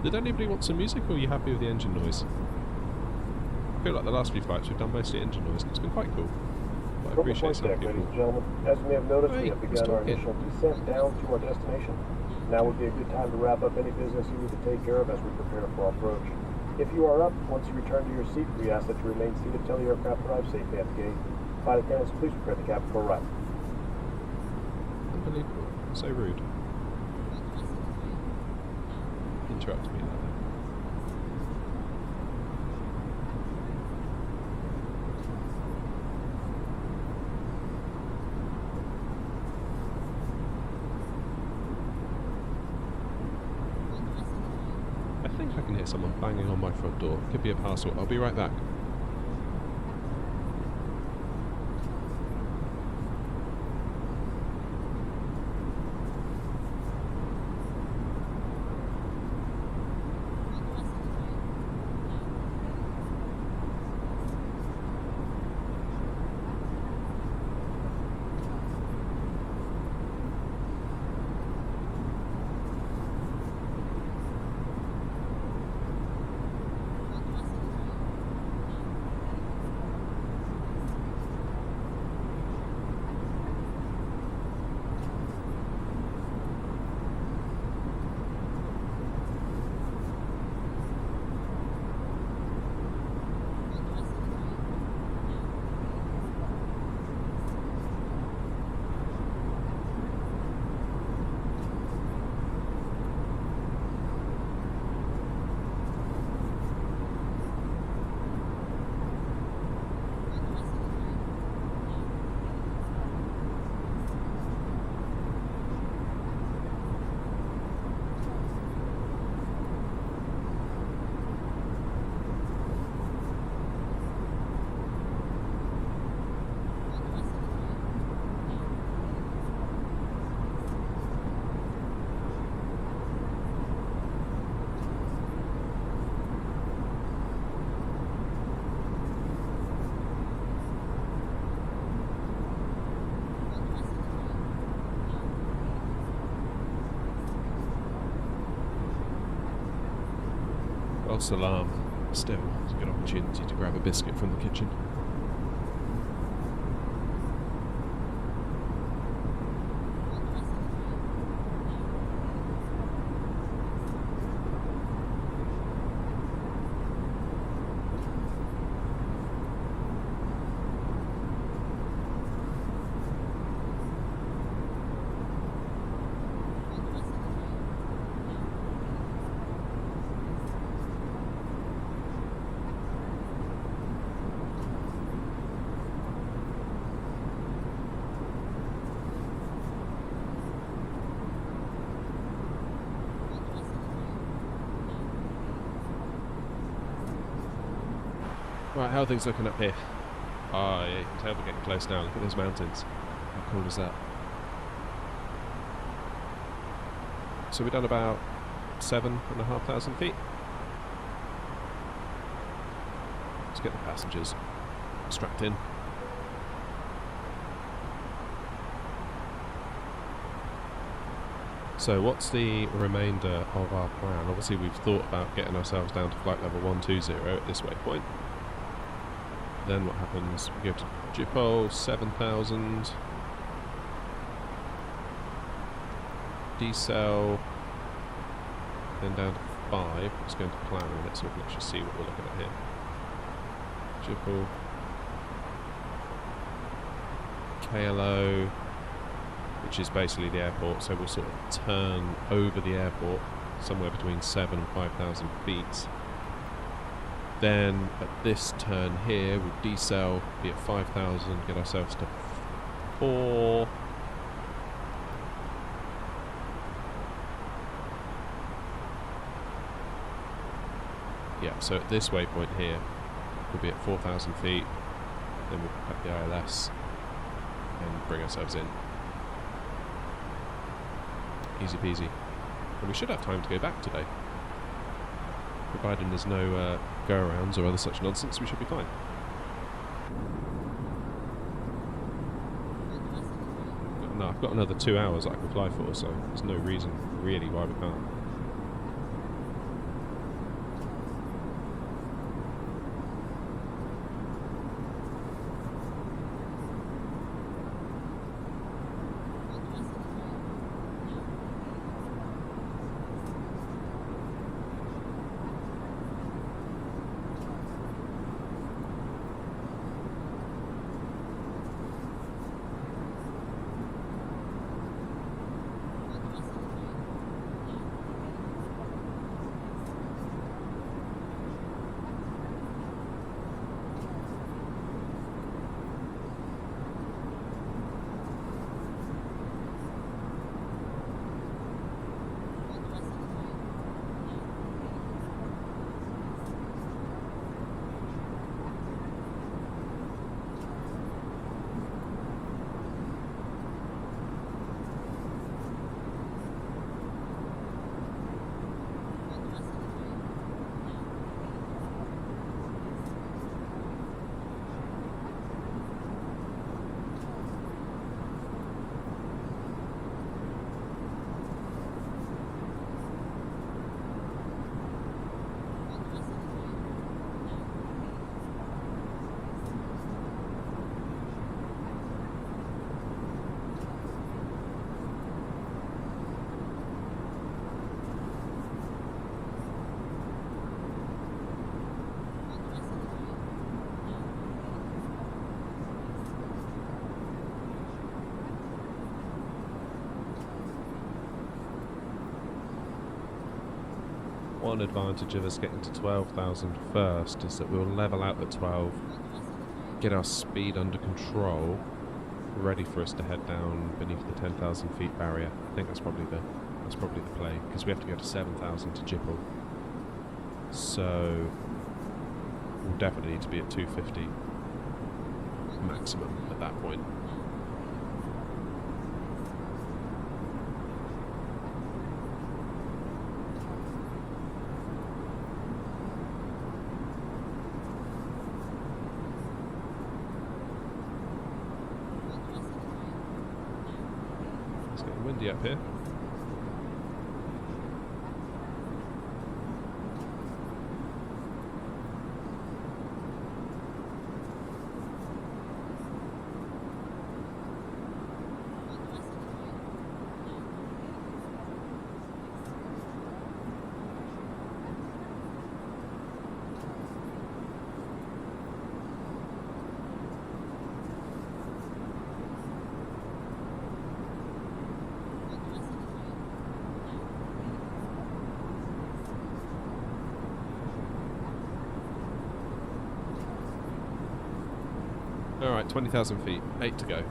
Did anybody want some music, or are you happy with the engine noise? I feel like the last few flights we've done mostly engine noise, and it's been quite cool. But I appreciate some people. Ladies and gentlemen, as you may have noticed, we have Hey, begun our Mr. Kid. initial descent down to our destination. Now would be a good time to wrap up any business you need to take care of as we prepare for our approach. If you are up, once you return to your seat, we ask that you remain seated till the aircraft arrives safely at the gate. Flight attendants, please prepare the cabin for arrival. Unbelievable. So rude. Interrupt me like that. I think I can hear someone banging on my front door. Could be a parcel. I'll be right back. False alarm. Still, it's a good opportunity to grab a biscuit from the kitchen. Right, how are things looking up here? Ah, yeah, you can tell we're getting close now. Look at those mountains. How cool is that? So we've done about 7,500 feet. Let's get the passengers strapped in. So what's the remainder of our plan? Obviously we've thought about getting ourselves down to flight level 120 at this waypoint. Then what happens? We go to Jupol, 7,000. Decel. Then down to 5. Let's go into plan a minute so we can actually see what we're looking at here. Jupol. KLO, which is basically the airport, so we'll sort of turn over the airport somewhere between 7,000 and 5,000 feet. Then at this turn here we'll decel, be at 5,000, get ourselves to 4. Yeah, so at this waypoint here we'll be at 4,000 feet, then we'll cut the ILS and bring ourselves in. Easy peasy. And we should have time to go back today. Providing there's no go-arounds or other such nonsense, we should be fine. No, I've got another 2 hours that I can fly for, so there's no reason really why we can't. One advantage of us getting to 12,000 first is that we'll level out at 12, get our speed under control, ready for us to head down beneath the 10,000 feet barrier. I think that's probably the play, because we have to go to 7,000 to Jipple. So we'll definitely need to be at 250 maximum at that point. It's getting windy up here. Alright, 20,000 feet, 8 to go.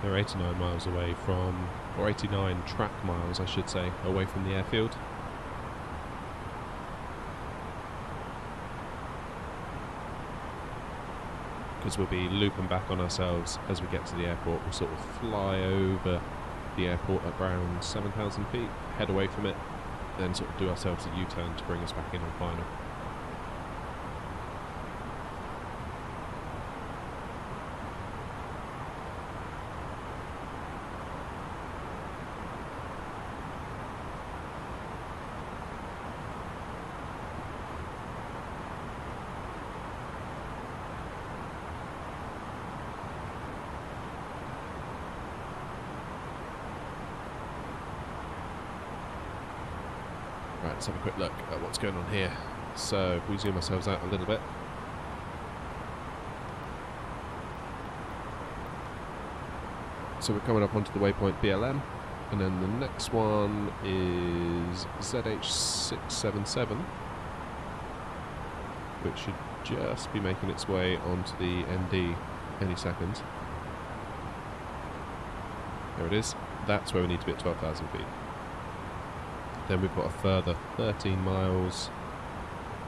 They're 89 miles away from, or 89 track miles I should say, away from the airfield. Because we'll be looping back on ourselves as we get to the airport. We'll sort of fly over the airport at around 7,000 feet, head away from it, then sort of do ourselves a U-turn to bring us back in on final. Right, let's have a quick look at what's going on here. So, if we zoom ourselves out a little bit. So we're coming up onto the waypoint BLM, and then the next one is ZH677, which should just be making its way onto the ND any second. There it is. That's where we need to be at 12,000 feet. Then we've got a further 13 miles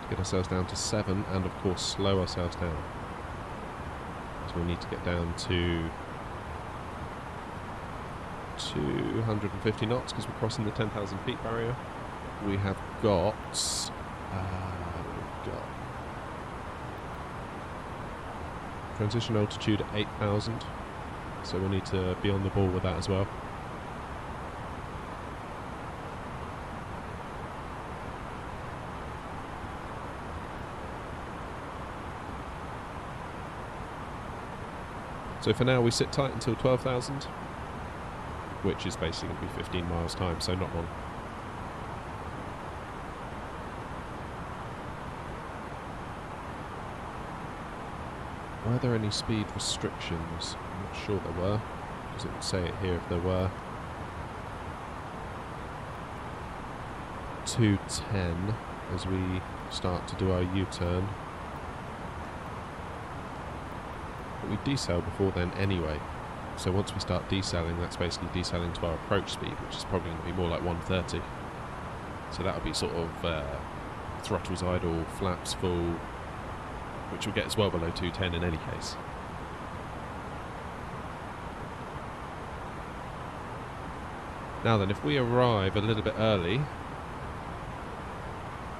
to get ourselves down to 7, and of course slow ourselves down. So we need to get down to 250 knots because we're crossing the 10,000 feet barrier. We have got, transition altitude at 8,000, so we'll need to be on the ball with that as well. So for now we sit tight until 12,000, which is basically going to be 15 miles time, so not long. Were there any speed restrictions? I'm not sure there were, because it would say it here if there were. 210 as we start to do our U-turn. But we decel before then anyway, so once we start decelling, that's basically decelling to our approach speed, which is probably going to be more like 130. So that would be sort of throttles idle, flaps full, which will get us well below 210 in any case. Now then, if we arrive a little bit early,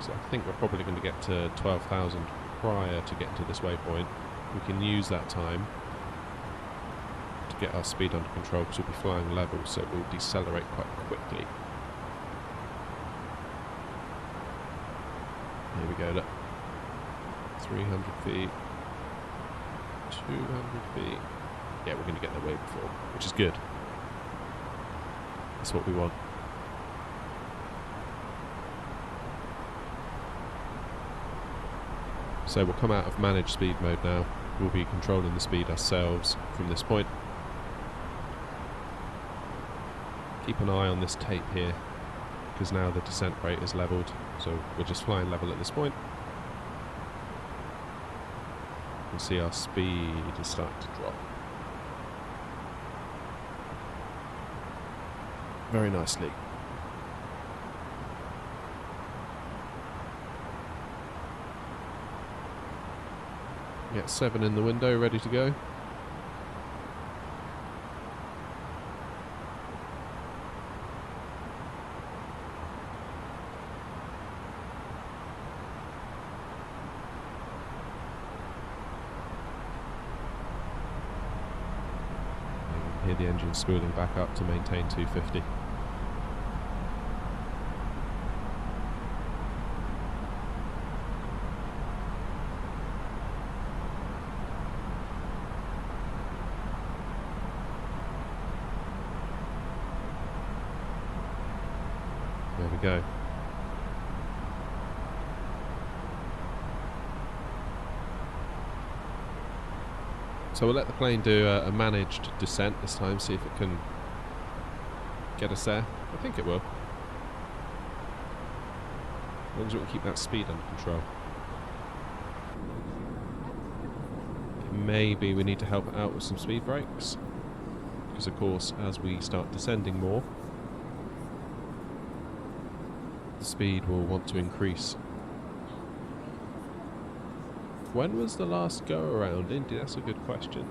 so I think we're probably going to get to 12,000 prior to getting to this waypoint, we can use that time to get our speed under control because we'll be flying level, so it will decelerate quite quickly. Here we go, look. 300 feet, 200 feet. Yeah, we're going to get there way before, which is good. That's what we want. So we'll come out of managed speed mode now. We'll be controlling the speed ourselves from this point. Keep an eye on this tape here, because now the descent rate is leveled, so we're just flying level at this point. You can see our speed is starting to drop. Very nicely. Get 7 in the window, ready to go. Hear the engine spooling back up to maintain 250. There we go. So we'll let the plane do a managed descent this time, see if it can get us there. I think it will. As long as we can keep that speed under control. Maybe we need to help it out with some speed brakes. because of course as we start descending more, the speed will want to increase. When was the last go around, Indy? That's a good question.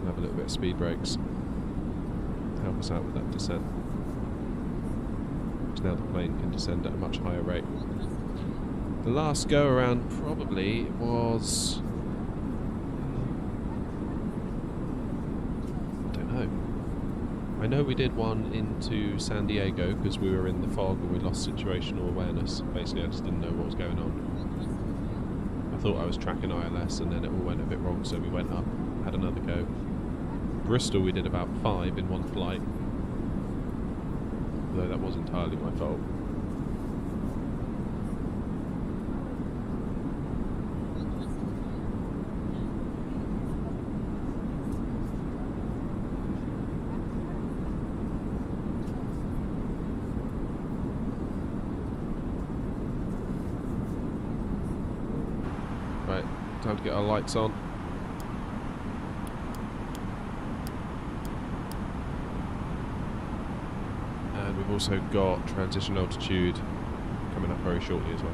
Have a little bit of speed brakes to help us out with that descent. So now the plane can descend at a much higher rate. The last go around probably was, I don't know. I know we did one into San Diego because we were in the fog and we lost situational awareness. Basically I just didn't know what was going on. I thought I was tracking ILS and then it all went a bit wrong, so we went up, had another go. Bristol we did about 5 in one flight, though that was entirely my fault. Right, time to get our lights on. We've also got transition altitude coming up very shortly as well.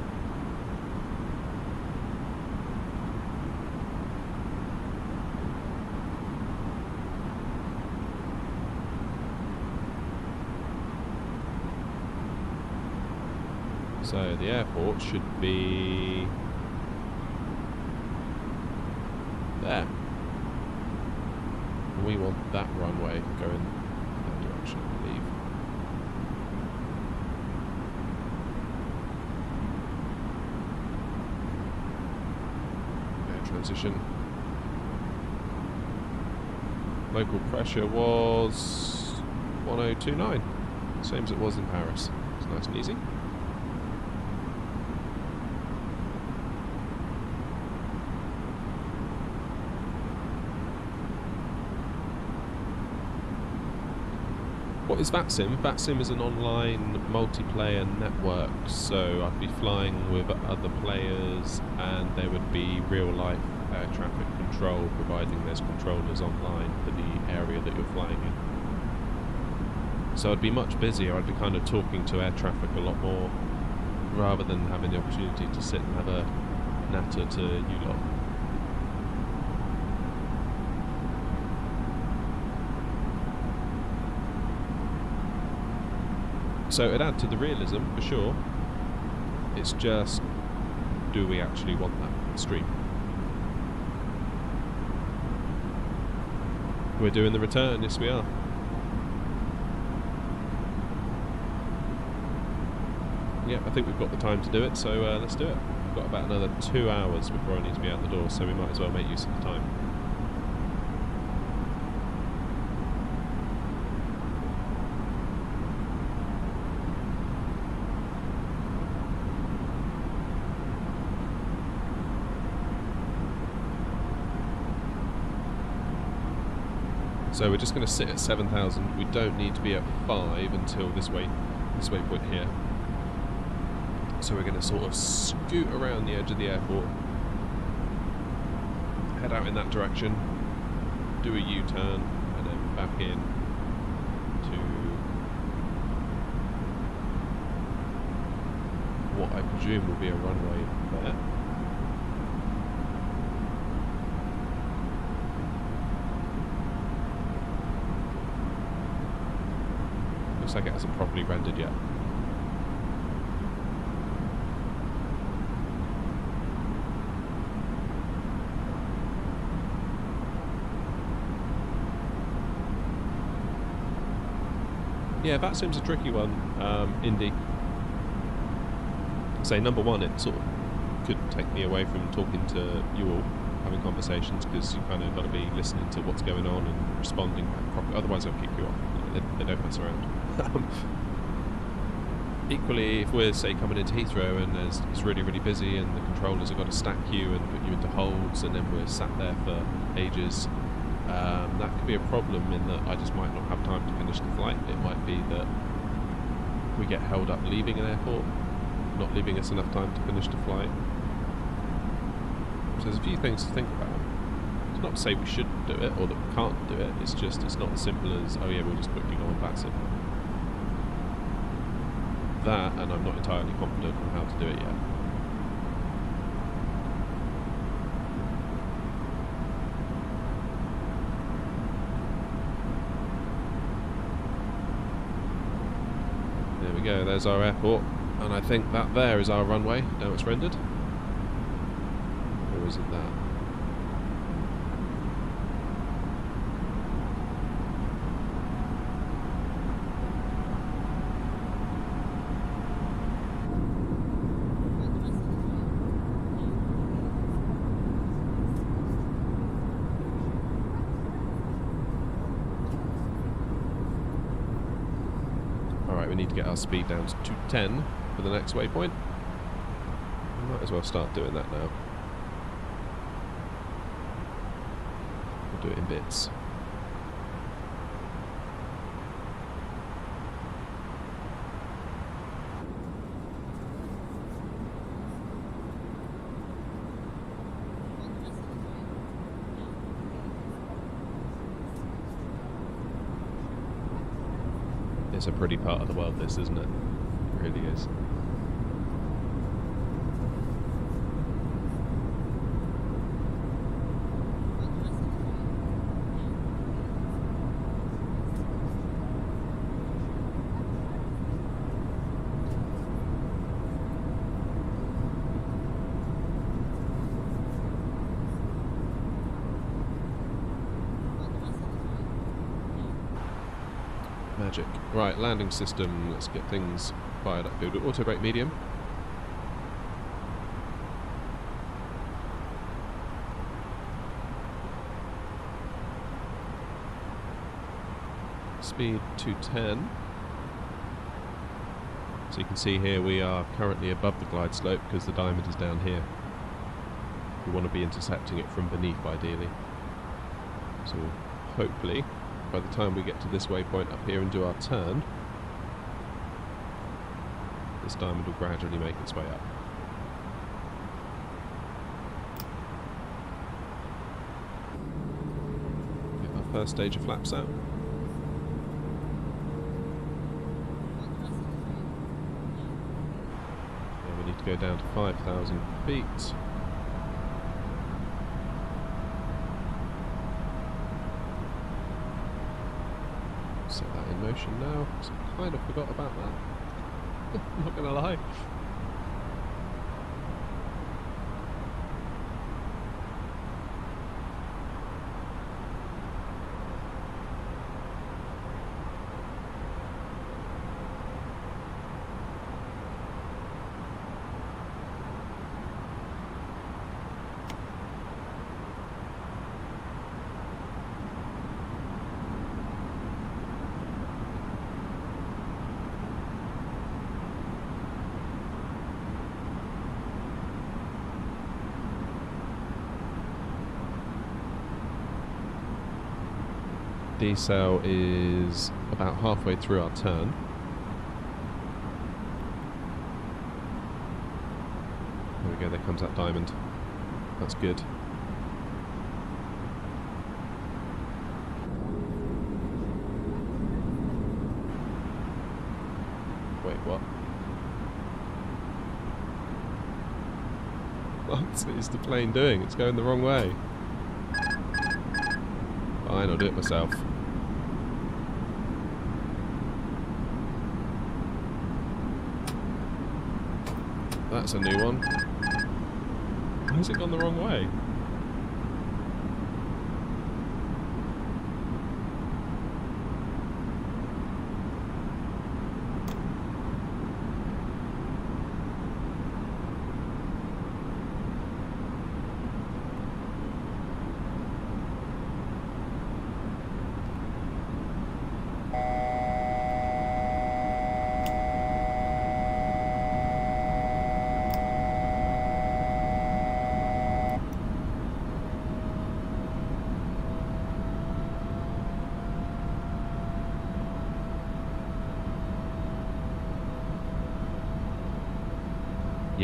So the airport should be there. We want that runway going that direction, I believe. Transition. Local pressure was 1029, same as it was in Paris. It's nice and easy. What is VATSIM? VATSIM is an online multiplayer network, so I'd be flying with other players and there would be real-life air traffic control, providing there's controllers online for the area that you're flying in. So I'd be much busier, I'd be kind of talking to air traffic a lot more, rather than having the opportunity to sit and have a natter to you lot. So it'd add to the realism, for sure. It's just, do we actually want that stream? We're doing the return, yes we are. Yeah, I think we've got the time to do it, so let's do it. We've got about another 2 hours before I need to be out the door, so we might as well make use of the time. So we're just going to sit at 7,000. We don't need to be at 5 until this waypoint here. So we're going to sort of scoot around the edge of the airport, head out in that direction, do a U-turn, and then back in to what I presume will be a runway there. Looks like it hasn't properly rendered yet. Yeah, VATSIM's a tricky one, Indy. Say, number one, it sort of could take me away from talking to you all, having conversations, because you kind of got to be listening to what's going on and responding back properly. Otherwise, they'll kick you off. They don't mess around. Equally, if we're, say, coming into Heathrow and it's really, really busy and the controllers have got to stack you and put you into holds and then we're sat there for ages, that could be a problem in that I just might not have time to finish the flight. It might be that we get held up leaving an airport, not leaving us enough time to finish the flight. So there's a few things to think about. It's not to say we shouldn't do it or that we can't do it, it's just it's not as simple as, oh yeah, we'll just quickly go on passive. That, and I'm not entirely confident on how to do it yet. There we go, there's our airport, and I think that there is our runway. Now it's rendered. Or is it that? We need to get our speed down to 210 for the next waypoint. We might as well start doing that now. We'll do it in bits. It's a pretty part of the world, this, isn't it? It really is. Magic. Right, landing system. Let's get things fired up. We'll do auto brake medium. Speed 210. So you can see here we are currently above the glide slope because the diamond is down here. We want to be intercepting it from beneath ideally. So hopefully by the time we get to this waypoint up here and do our turn, this diamond will gradually make its way up. Get our first stage of flaps out. And we need to go down to 5,000 feet. Set that in motion now, because I kind of forgot about that. I'm not going to lie. Decel is about halfway through our turn. There we go, there comes that diamond. That's good. Wait, what? What is the plane doing? It's going the wrong way. Fine, I'll do it myself. That's a new one. Why has it gone the wrong way?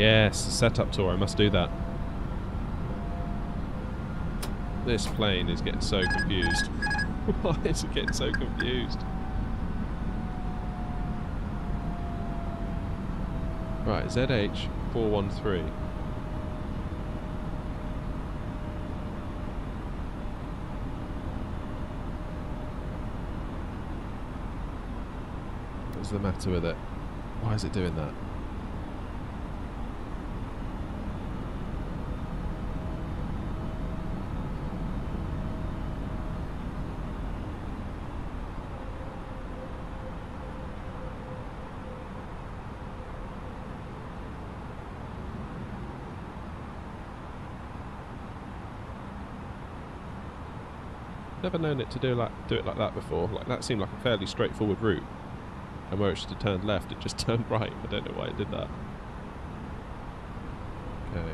Yes, setup tour, I must do that. This plane is getting so confused. Why is it getting so confused? Right, ZH 413. What's the matter with it? Why is it doing that? Never known it to do it like that before. Like that seemed like a fairly straightforward route, and where it should have turned left, it just turned right. I don't know why it did that. Okay.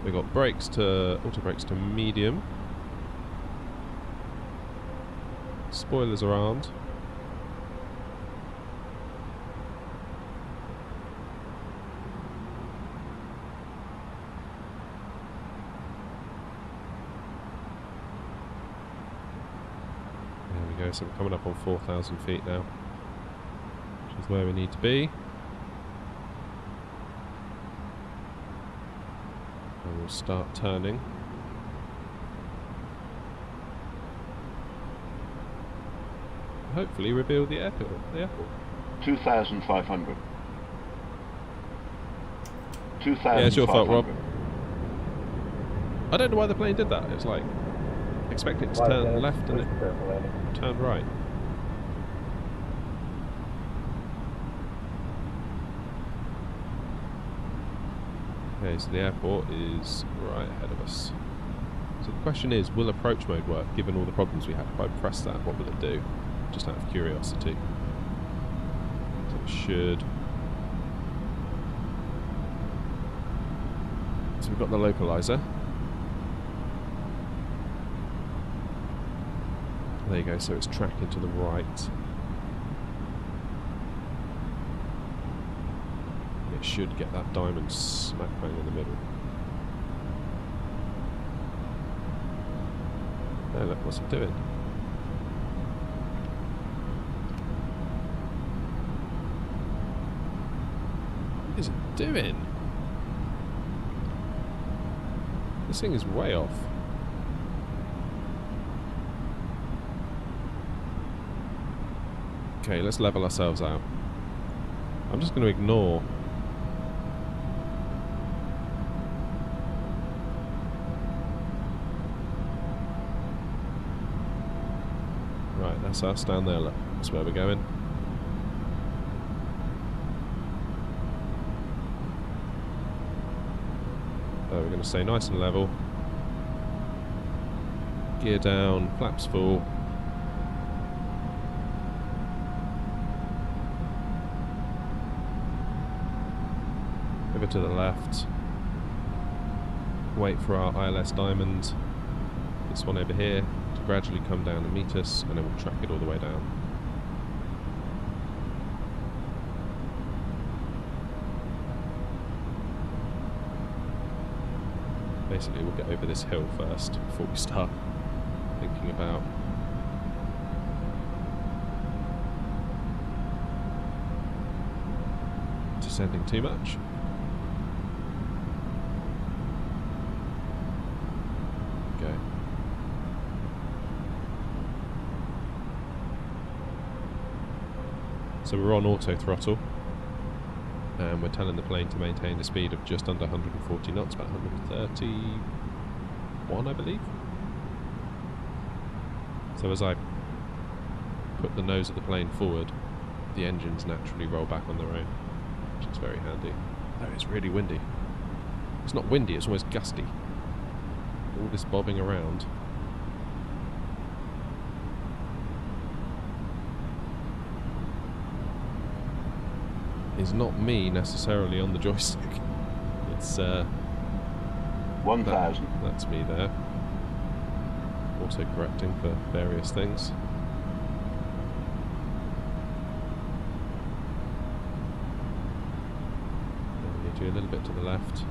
We got brakes to auto brakes to medium. Spoilers are armed. So we're coming up on 4,000 feet now, which is where we need to be. And we'll start turning. Hopefully reveal the airport. 2,500. 2,500. Yeah, it's your fault, Rob. I don't know why the plane did that. It's like expect it to turn left and it turned right. Okay, so the airport is right ahead of us. So the question is, will approach mode work given all the problems we had? If I press that, what will it do? Just out of curiosity. So it should. So we've got the localizer. There you go, so it's tracking to the right. It should get that diamond smack bang in the middle. Oh look, what's it doing? What is it doing? This thing is way off. Okay, let's level ourselves out. I'm just going to ignore. Right, that's us down there, look. That's where we're going. So we're going to stay nice and level. Gear down, flaps full. Over to the left. Wait for our ILS diamond, this one over here, to gradually come down and meet us, and then we'll track it all the way down. Basically, we'll get over this hill first before we start thinking about descending too much. Okay. So we're on auto throttle, and we're telling the plane to maintain a speed of just under 140 knots, about 131 I believe. So as I put the nose of the plane forward, the engines naturally roll back on their own, which is very handy. Oh, it's really windy. It's not windy, it's almost gusty. All this bobbing around. Is not me necessarily on the joystick. It's 1,000. That's me there. Auto correcting for various things. you a little bit to the left.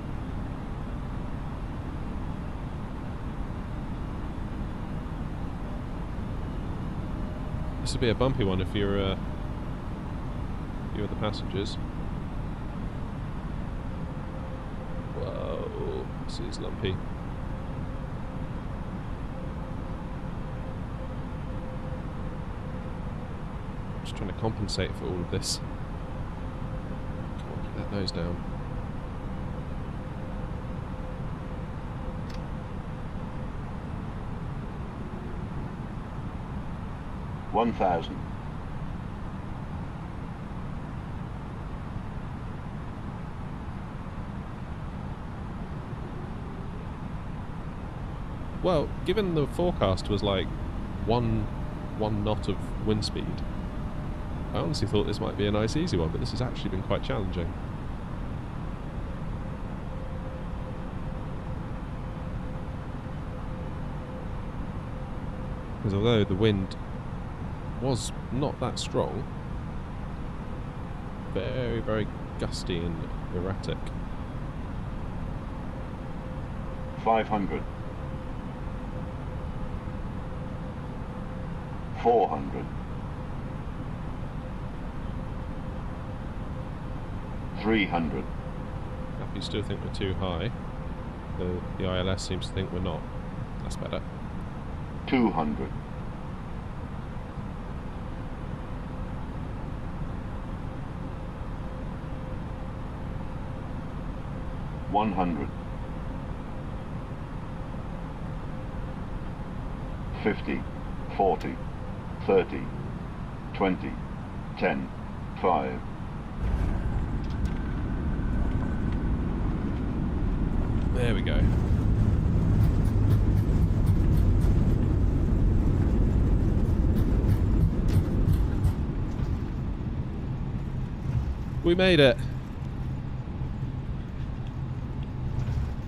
This will be a bumpy one if you're the passengers. Whoa, this is lumpy. Just trying to compensate for all of this. Come on, get that nose down. $1,000. Well, given the forecast was like one knot of wind speed, I honestly thought this might be a nice easy one, but this has actually been quite challenging. Because although the wind was not that strong, very, very gusty and erratic. 500. 400. 300. You still think we're too high. The ILS seems to think we're not. That's better. 200. 100. 50. 40. 30. 20. 10. 5. There we go. We made it.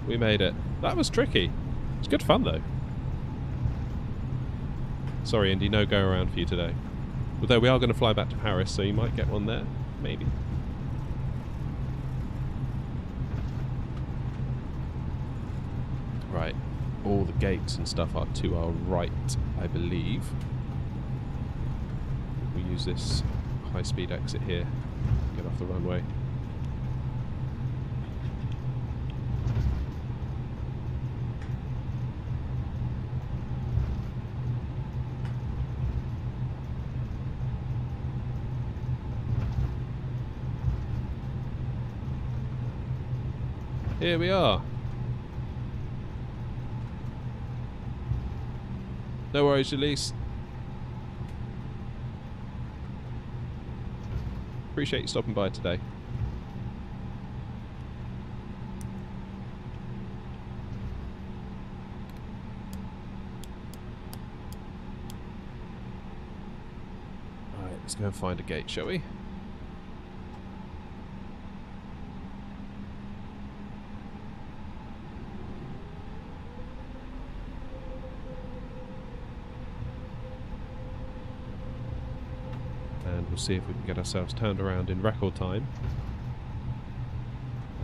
We made it. That was tricky. It's good fun though. Sorry, Indy, no go around for you today. Although we are going to fly back to Paris, so you might get one there. Maybe. Right. All the gates and stuff are to our right, I believe. We use this high-speed exit here. Get off the runway. Here we are. No worries, Elise. Appreciate you stopping by today. Alright, let's go and find a gate, shall we? And we'll see if we can get ourselves turned around in record time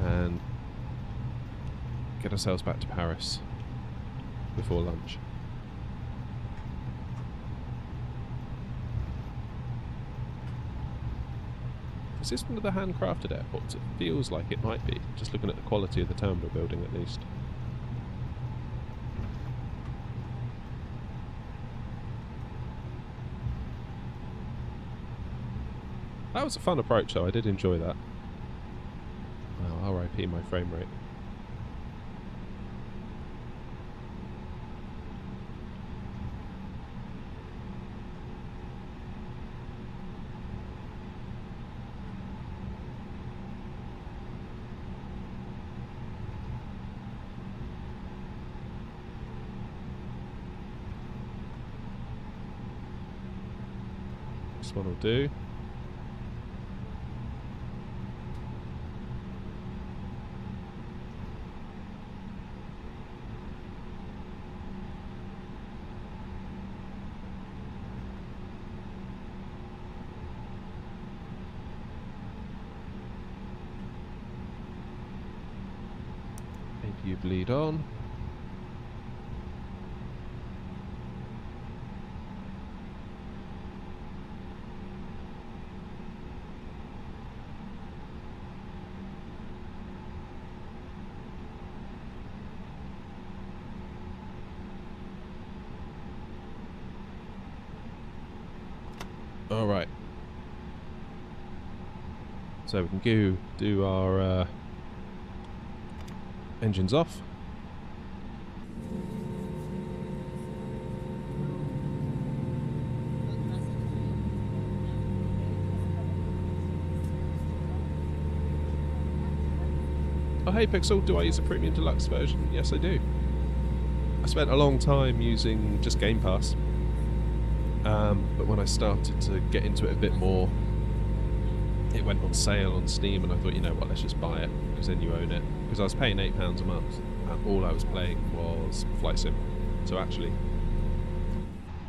and get ourselves back to Paris before lunch. Is this one of the handcrafted airports? It feels like it might be, just looking at the quality of the terminal building at least. That was a fun approach though, I did enjoy that. Wow, RIP my frame rate. This one will do. You bleed on. Alright. So we can do our engines off. Oh hey Pixel, do I use a premium deluxe version? Yes I do. I spent a long time using just Game Pass. But when I started to get into it a bit more, it went on sale on Steam and I thought, you know what, let's just buy it, because then you own it. Because I was paying £8 a month and all I was playing was Flight Sim. So actually,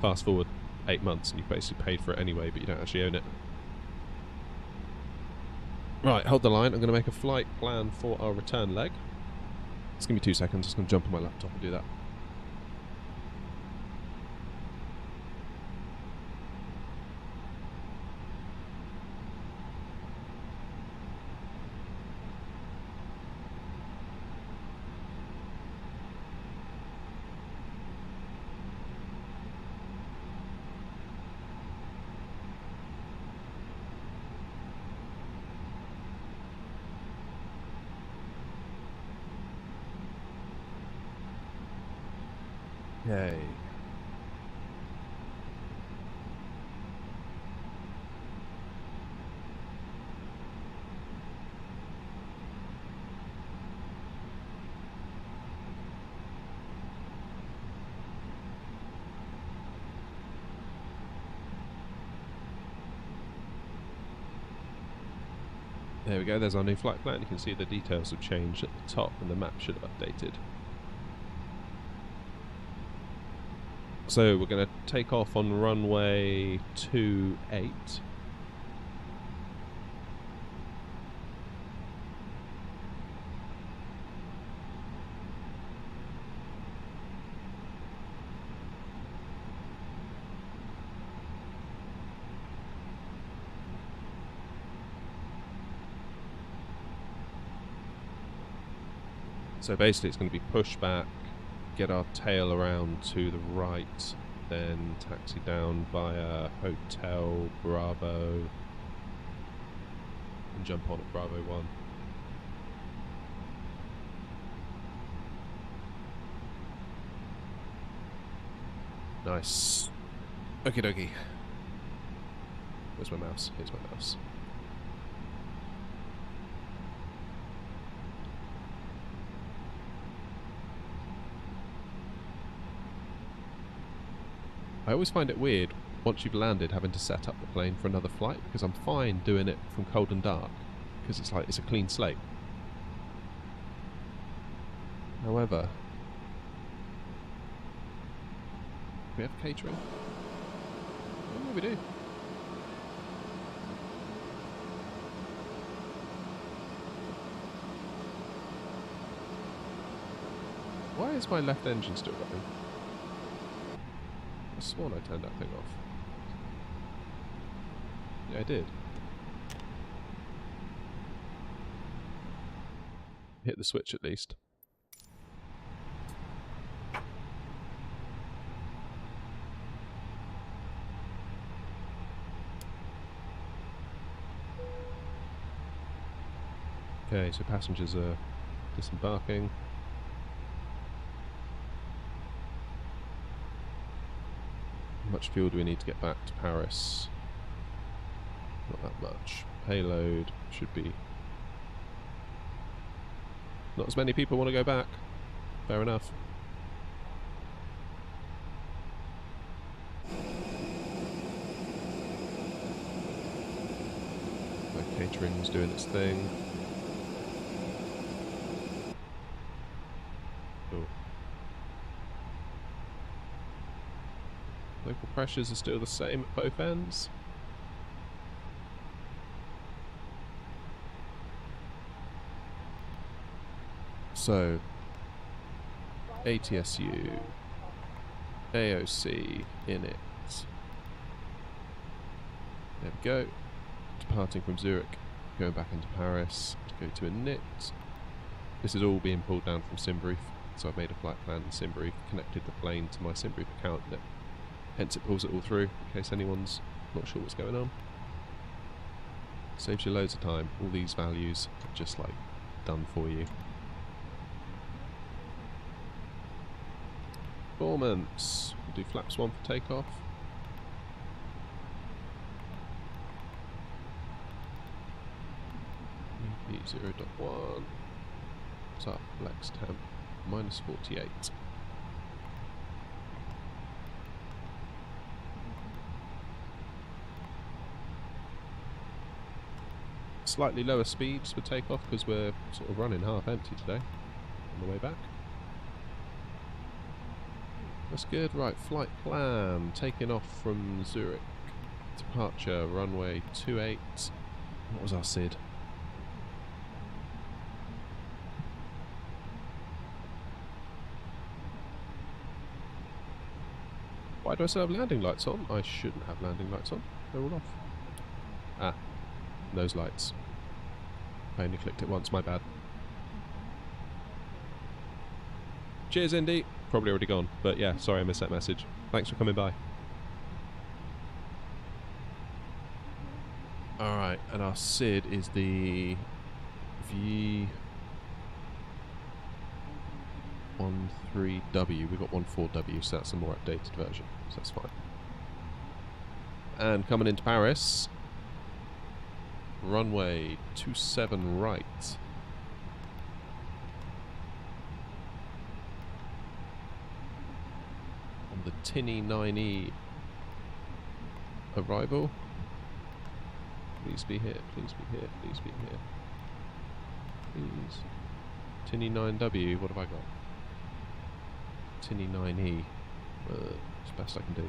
fast forward 8 months and you basically paid for it anyway, but you don't actually own it. Right, hold the line. I'm going to make a flight plan for our return leg. Just give me 2 seconds. I'm just going to jump on my laptop and do that. Okay. There we go, there's our new flight plan. You can see the details have changed at the top and the map should have updated. So we're going to take off on runway 28. So basically it's going to be pushback, get our tail around to the right, then taxi down via Hotel Bravo and jump on at Bravo 1. Nice. Okie dokie. Where's my mouse? Here's my mouse. I always find it weird, once you've landed, having to set up the plane for another flight, because I'm fine doing it from cold and dark, because it's like, it's a clean slate. However, do we have catering? Oh, yeah, we do. Why is my left engine still running? I sworn I turned that thing off. Yeah, I did. Hit the switch at least. Okay, so passengers are disembarking. How much fuel do we need to get back to Paris? Not that much. Payload should be... Not as many people want to go back. Fair enough. The catering's doing its thing. Cool. Local pressures are still the same at both ends. So, ATSU, AOC, init. There we go. Departing from Zurich, going back into Paris, go to init. This is all being pulled down from SimBrief, so I've made a flight plan in SimBrief, connected the plane to my SimBrief account, and hence it pulls it all through, in case anyone's not sure what's going on. Saves you loads of time. All these values are just like done for you. Performance. We'll do flaps 1 for takeoff. EP 0.1. Start flex temp -48. Slightly lower speeds for takeoff because we're sort of running half empty today on the way back. That's good. Right, flight plan. Taking off from Zurich. Departure runway 28. What was our SID? Why do I still have landing lights on? I shouldn't have landing lights on. They're all off. Ah, those lights. I only clicked it once, my bad. Cheers, Indy. Probably already gone, but yeah, sorry I missed that message. Thanks for coming by. Alright, and our SID is the V13W. We've got 14W, so that's a more updated version, so that's fine. And coming into Paris, runway 27 right. On the Tinny 9E arrival. Please be here, please be here, please be here. Please. Tinny 9W, what have I got? Tinny 9E. It's the best I can do.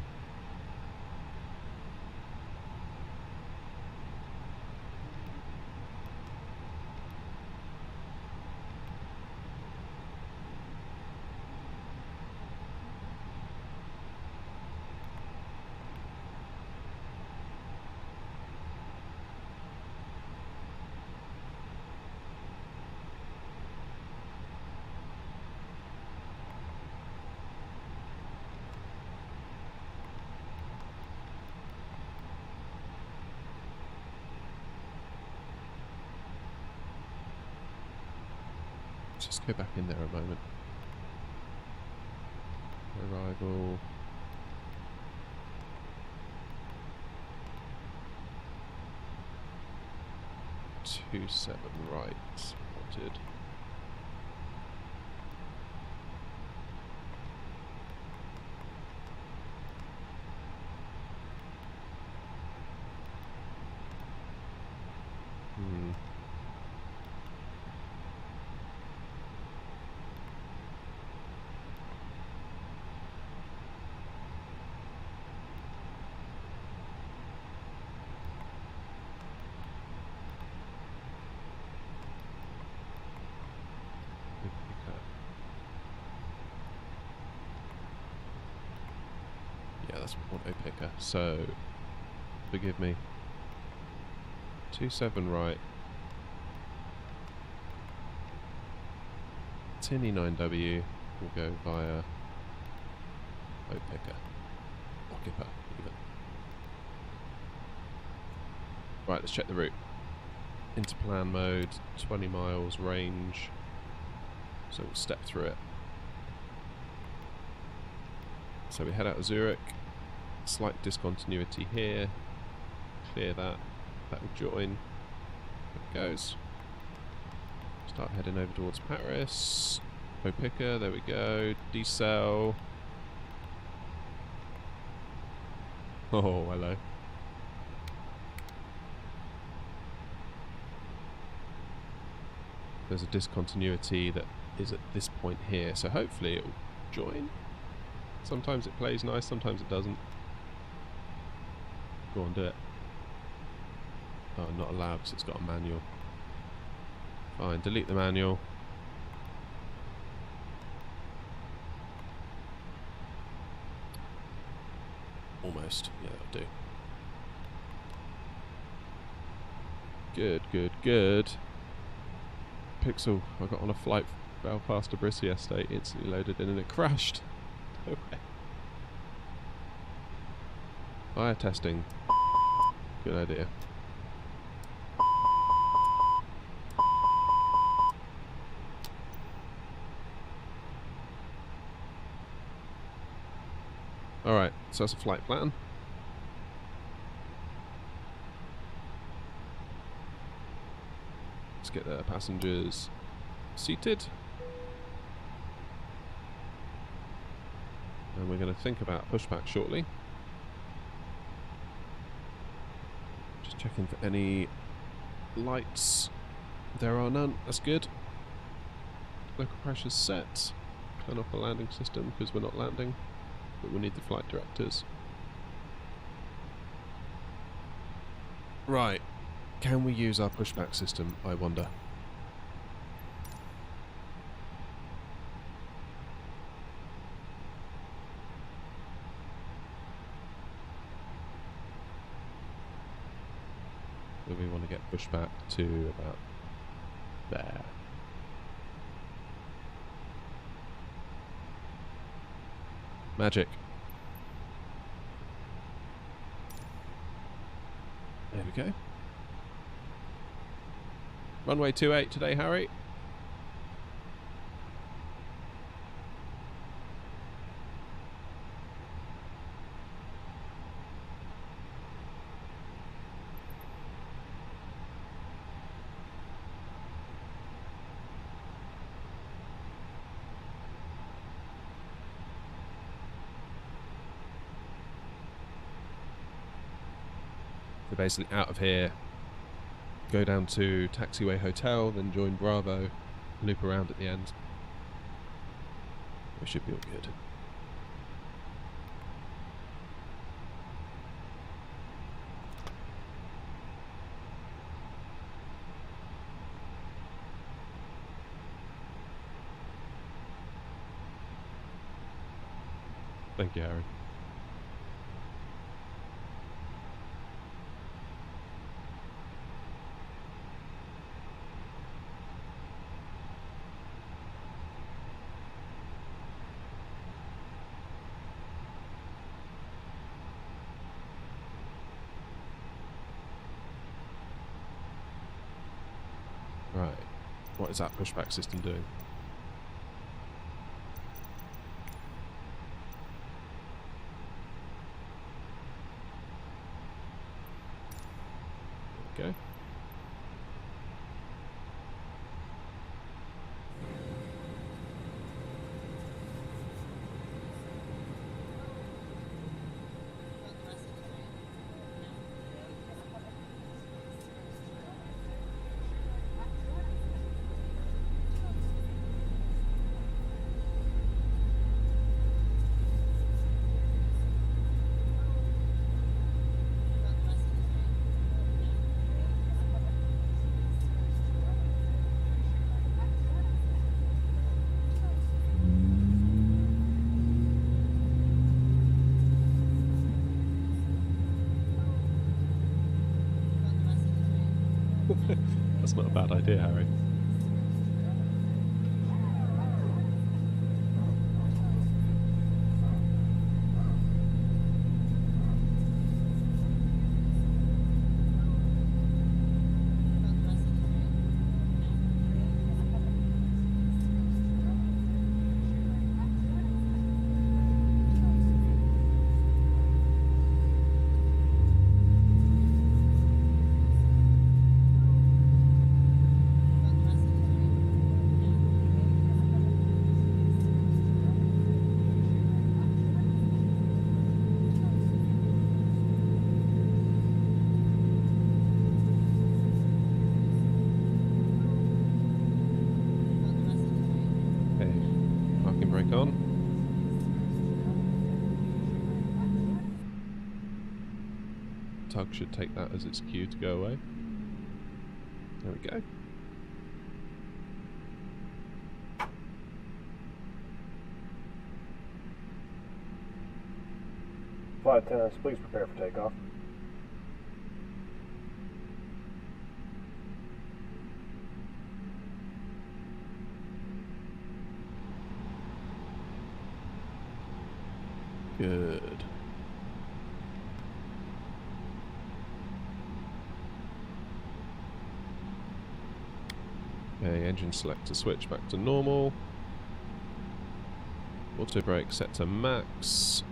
Just go back in there a moment. Arrival. Two 7 right. Spotted. Yeah, that's auto picker. So, forgive me. 27 right. Tinny 9W will go via auto picker. Occuper, even. Right, let's check the route. Into plan mode, 20 miles range. So we'll step through it. So we head out of Zurich. Slight discontinuity here. Clear that. That will join. There it goes. Start heading over towards Paris. Picker, there we go. Decel. Oh, hello. There's a discontinuity that is at this point here, so hopefully it will join. Sometimes it plays nice, sometimes it doesn't. Go on, do it. Oh, not allowed because it's got a manual. Fine, delete the manual. almost. Yeah, that'll do. Good, good, good. Pixel, I got on a flight Belfast to Bristol yesterday, instantly loaded in and it crashed. No way. Fire testing. Good idea. Alright, so that's a flight plan. Let's get the passengers seated. And we're going to think about pushback shortly. Just checking for any lights. There are none, that's good. Local pressure's set. Turn off the landing system because we're not landing, but we need the flight directors. Right, can we use our pushback system, I wonder? Do we want to get pushback to about there? Magic. There we go. Runway 28 today, Harry. So basically out of here, go down to Taxiway Hotel, then join Bravo, loop around at the end. We should be all good. Thank you, Harry. Right, what is that pushback system doing? There we go. That's not a bad idea, Harry. On. Tug should take that as its cue to go away. There we go. flight attendants, please prepare for takeoff. Good. Okay, engine selector switch back to normal. Auto brake set to max.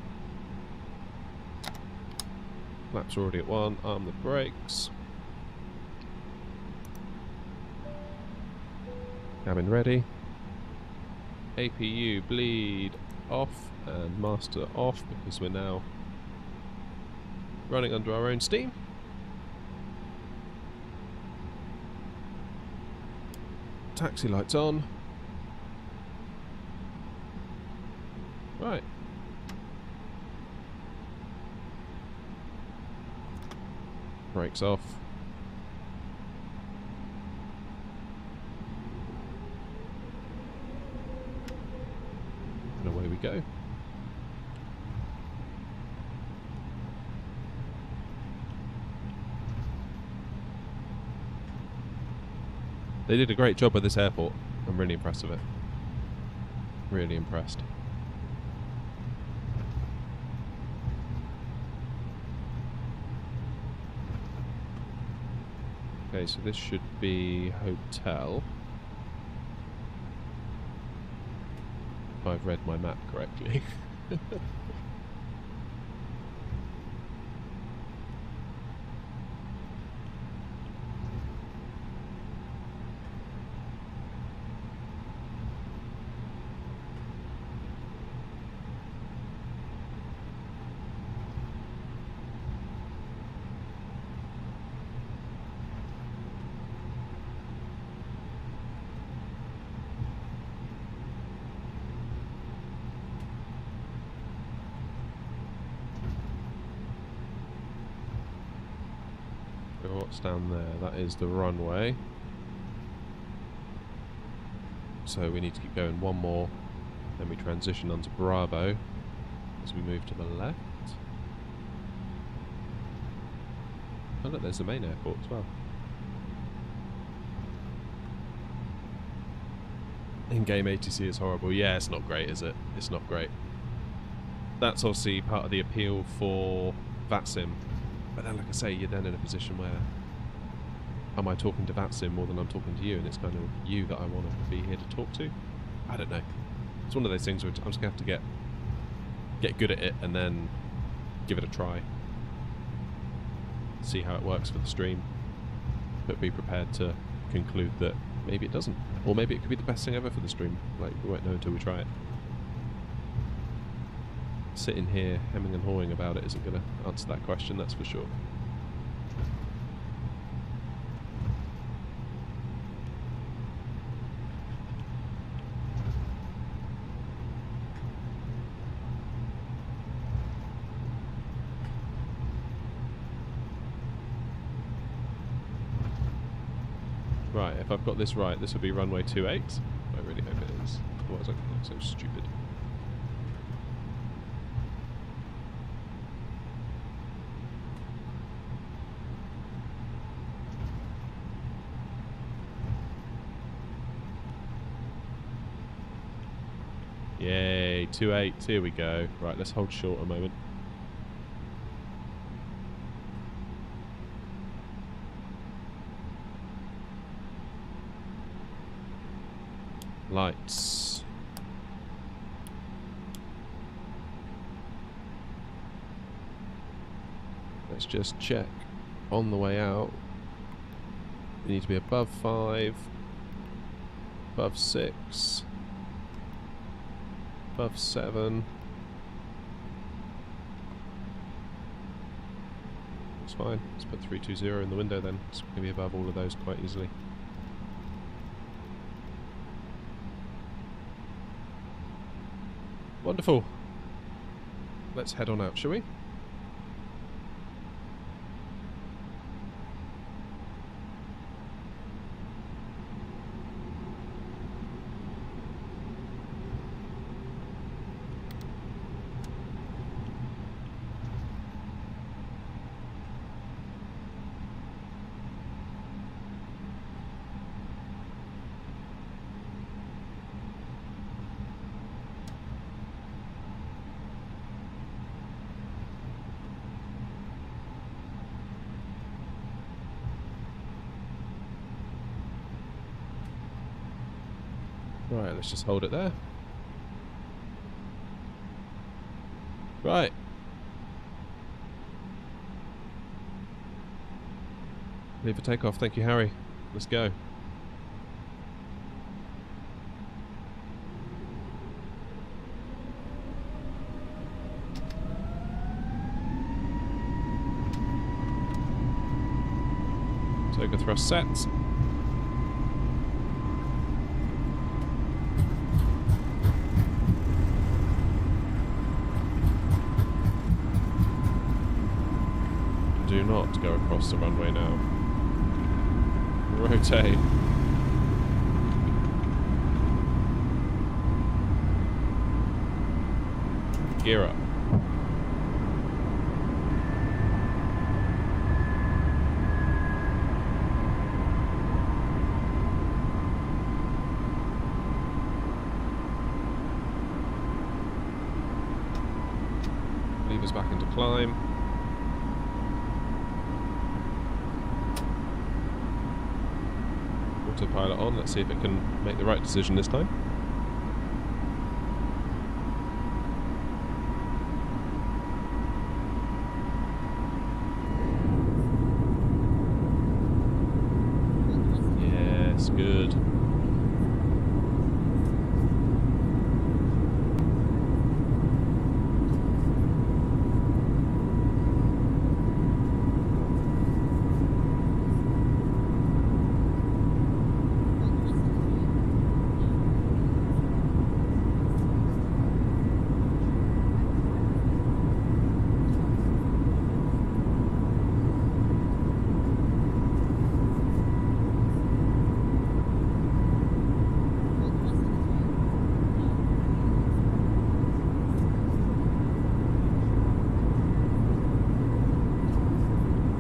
Flaps are already at 1, arm the brakes. Cabin ready. APU bleed off and master off because we're now running under our own steam. Taxi lights on. Right. Brakes off. And away we go. They did a great job at this airport. I'm really impressed with it. Really impressed. Okay, so this should be hotel. If I've read my map correctly. What's down there? That is the runway. So we need to keep going one more, then we transition onto Bravo as we move to the left. Oh look, there's the main airport as well. In-game ATC is horrible. Yeah, it's not great, is it? It's not great. That's obviously part of the appeal for VATSIM. But then, like I say, you're then in a position where am I talking to VATSIM more than I'm talking to you, and it's kind of you that I want to be here to talk to? I don't know. It's one of those things where I'm just going to have to get good at it and then give it a try. See how it works for the stream. But be prepared to conclude that maybe it doesn't. Or maybe it could be the best thing ever for the stream. Like, we won't know until we try it. Sitting here hemming and hawing about it isn't going to answer that question, that's for sure. Right, if I've got this right, this will be runway 28. I really hope it is. Otherwise I look so stupid. Yay, 28, here we go. Right, let's hold short a moment. Lights. Let's just check on the way out. We need to be above 5, above 6. Above 7. That's fine. Let's put 320 in the window then. It's going to be above all of those quite easily. Wonderful. Let's head on out, shall we? Right, let's just hold it there. Right. Leave for takeoff. Thank you, Harry. Let's go. Toga thrust set. Do not go across the runway now. Rotate. Gear up. Levers back into climb. Autopilot on, let's see if it can make the right decision this time. Yes, good.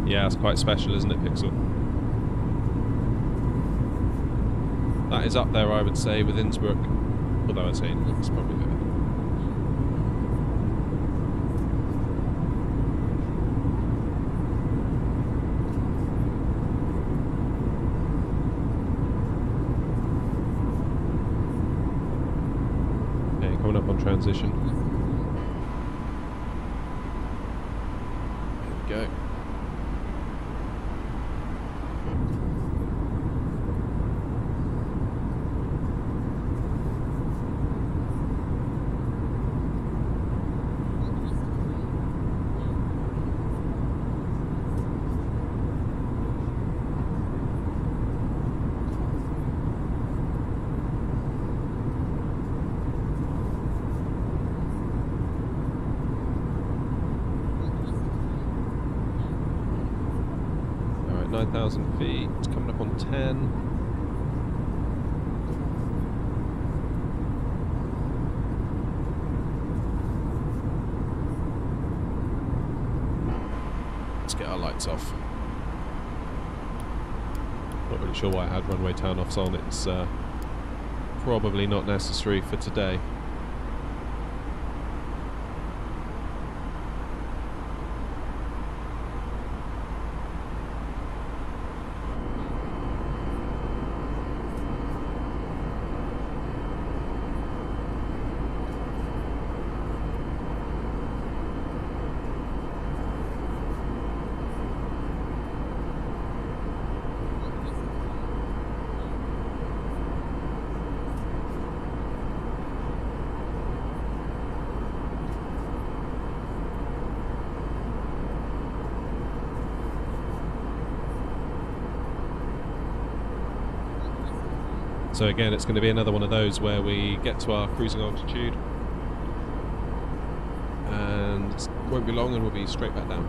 Yeah, it's quite special, isn't it, Pixel? That is up there, I would say, with Innsbruck. Although I'd say it's probably better. Okay, coming up on transition. There we go. Alright, 9,000 feet, it's coming up on 10. Let's get our lights off. Not really sure why I had runway turn-offs on, it's probably not necessary for today. So again, it's going to be another one of those where we get to our cruising altitude and it won't be long and we'll be straight back down.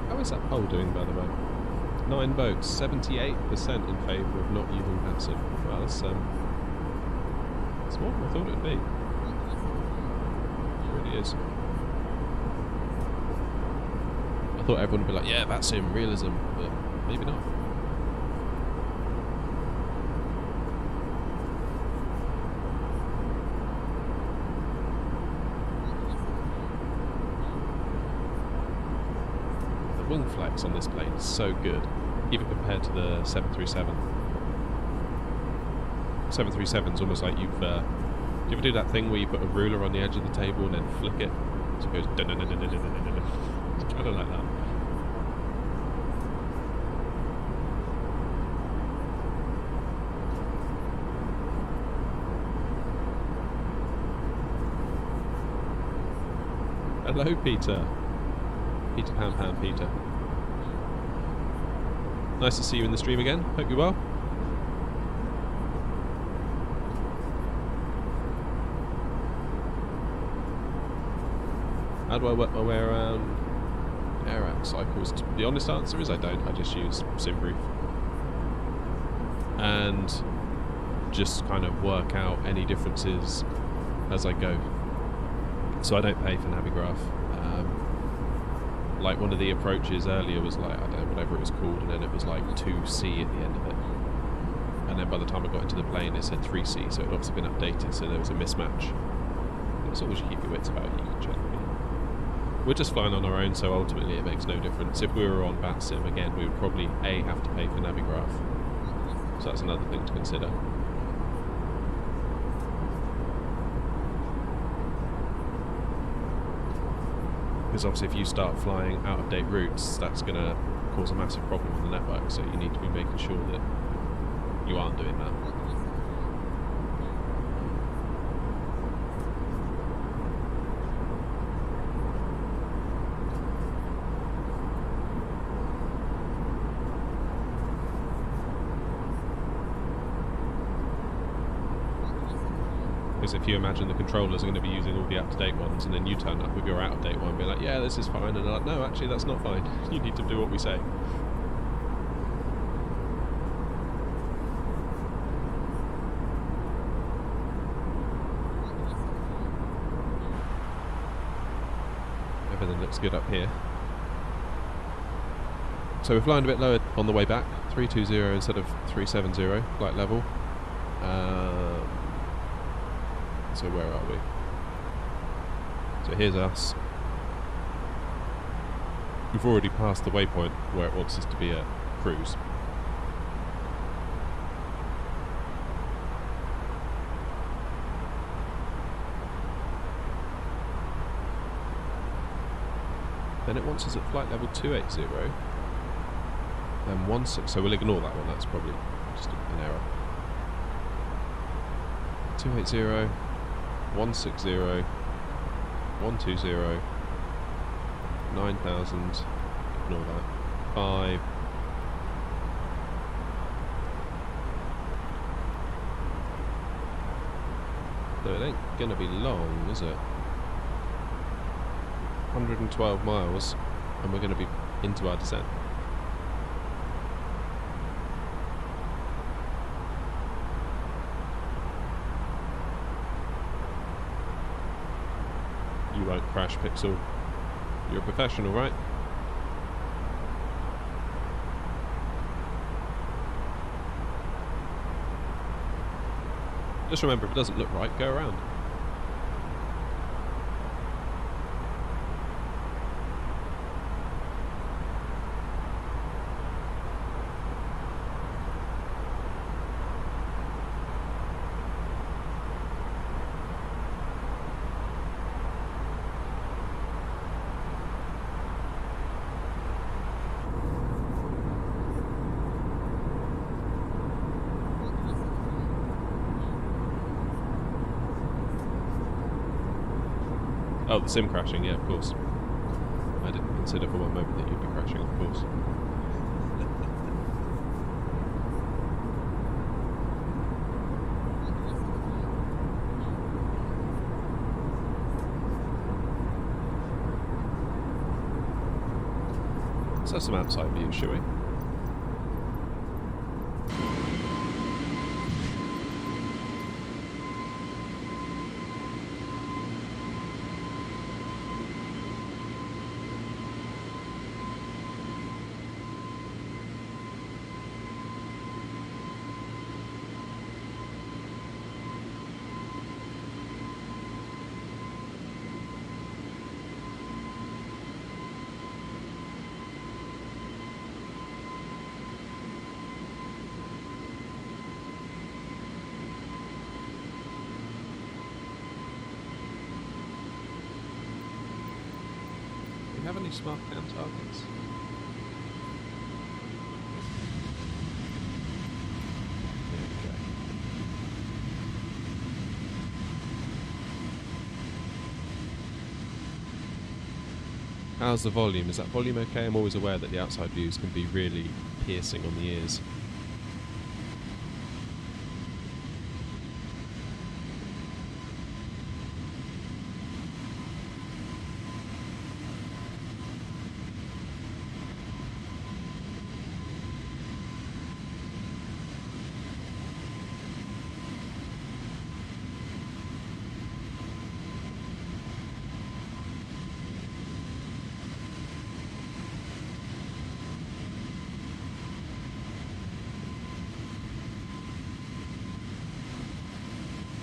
How's that poll doing, by the way? 9 votes, 78% in favour of not using passive. Well, It's more than I thought it would be. It really is. I thought everyone would be like, yeah, that's sim, realism, but maybe not. The wing flex on this plane is so good, even compared to the 737. 737's almost like do you ever do that thing where you put a ruler on the edge of the table and then flick it? So it goes it's kind of like that. Hello, Peter. Peter Pan Peter. Nice to see you in the stream again. Hope you're well. How do I work my way around AirAct cycles? The honest answer is I don't. I just use SimBrief. And just kind of work out any differences as I go. So I don't pay for Navigraph. Like one of the approaches earlier was like, I don't know, whatever it was called, and then it was like 2C at the end of it. And then by the time I got into the plane it said 3C, so it had obviously been updated, so there was a mismatch. As long as you keep your wits about you, you can check me. We're just flying on our own, so ultimately it makes no difference. If we were on BATSIM, again, we would probably A, have to pay for Navigraph. So that's another thing to consider. Because obviously if you start flying out-of-date routes, that's going to cause a massive problem on the network, so you need to be making sure that you aren't doing that. Because if you imagine the controllers are going to be using all the up-to-date ones, and then you turn up with your out-of-date one and be like, yeah, this is fine, and they're like, no, actually that's not fine. You need to do what we say. Everything looks good up here. So we're flying a bit lower on the way back, 320 instead of 370 flight level. So where are we? So here's us. We've already passed the waypoint where it wants us to be at cruise. Then it wants us at flight level 280 and 16, so we'll ignore that one, that's probably just an error. 280, 160, 120, 9,000, ignore that, 5, so it ain't gonna be long, is it? 112 miles, and we're gonna be into our descent. You won't crash, Pixel. You're a professional, right? Just remember, if it doesn't look right, go around. Oh, the sim crashing, yeah, of course. I didn't consider for one moment that you'd be crashing, of course. Let's have some outside views, shall we? we have any smart cam targets? There we go. How's the volume? Is that volume okay? I'm always aware that the outside views can be really piercing on the ears.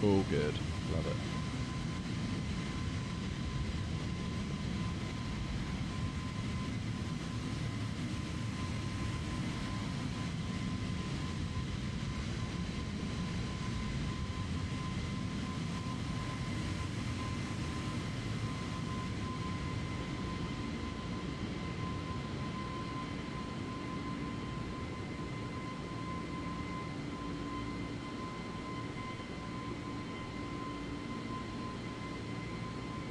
All good. Love it.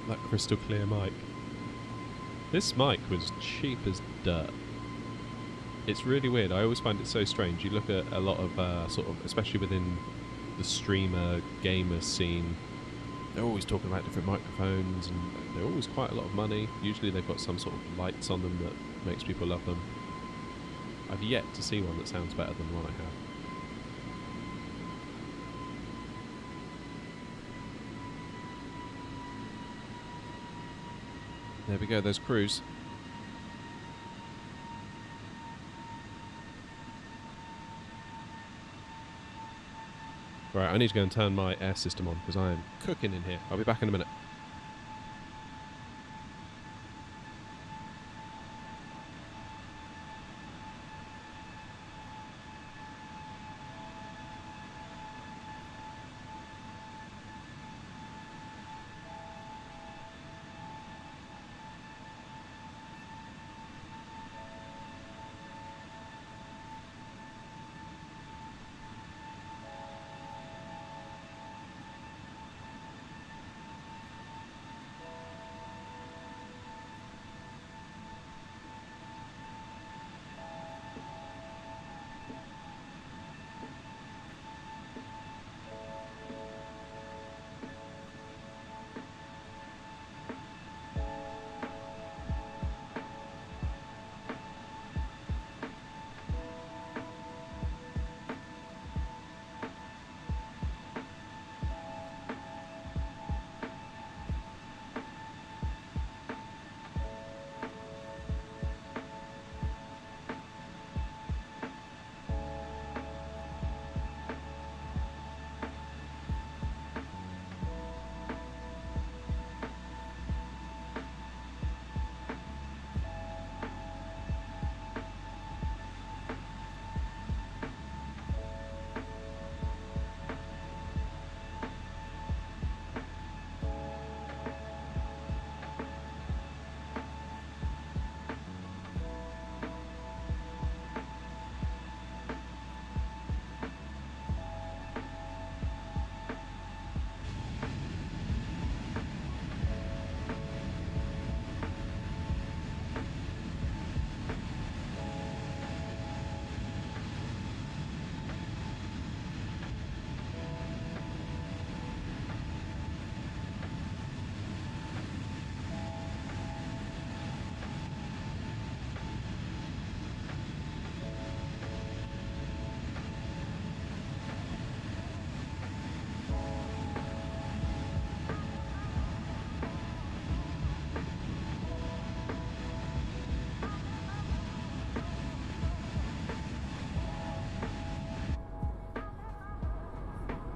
That crystal clear mic. This mic was cheap as dirt. It's really weird. I always find it so strange. You look at a lot of sort of, especially within the streamer gamer scene, they're always talking about different microphones, and they're always quite a lot of money. Usually they've got some sort of lights on them that makes people love them. I've yet to see one that sounds better than the one I have. There we go, there's cruise. Right, I need to go and turn my air system on because I am cooking in here. I'll be back in a minute.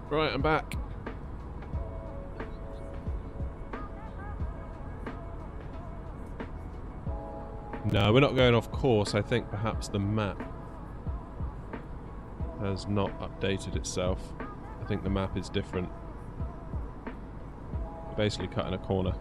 Right, I'm back. No, we're not going off course. I think perhaps the map has not updated itself. I think the map is different. We're basically cutting a corner.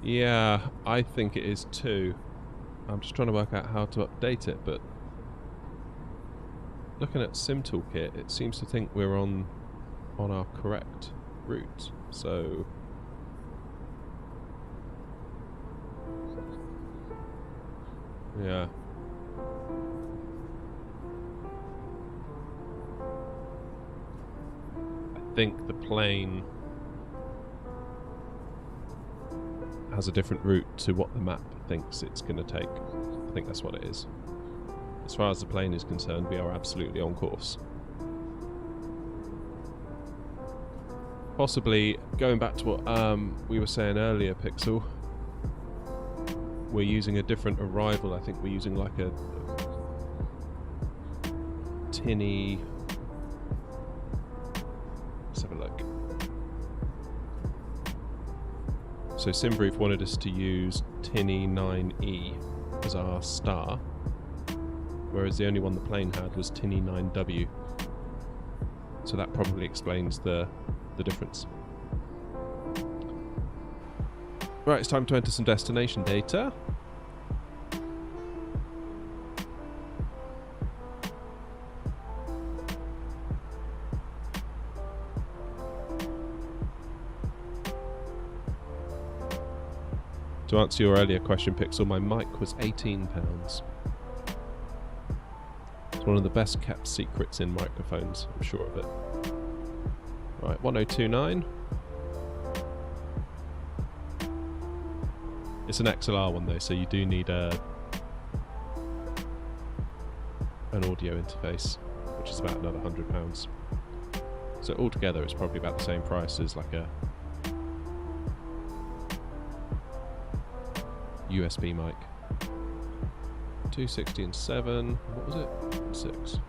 Yeah, I think it is too. I'm just trying to work out how to update it, but looking at Sim Toolkit, it seems to think we're on our correct route. So yeah. I think the plane has a different route to what the map thinks it's going to take. I think that's what it is. As far as the plane is concerned, we are absolutely on course. Possibly, going back to what we were saying earlier, Pixel, we're using a different arrival. I think we're using like a tinny... Let's have a look. So Simbrief wanted us to use Tinny 9E as our star, whereas the only one the plane had was Tinny 9W. So that probably explains the difference. Right, it's time to enter some destination data. To answer your earlier question, Pixel, my mic was £18. It's one of the best kept secrets in microphones, I'm sure of it. Right, 1029. It's an XLR one though, so you do need an audio interface, which is about another £100. So altogether it's probably about the same price as like a USB mic. 260 and 7. What was it?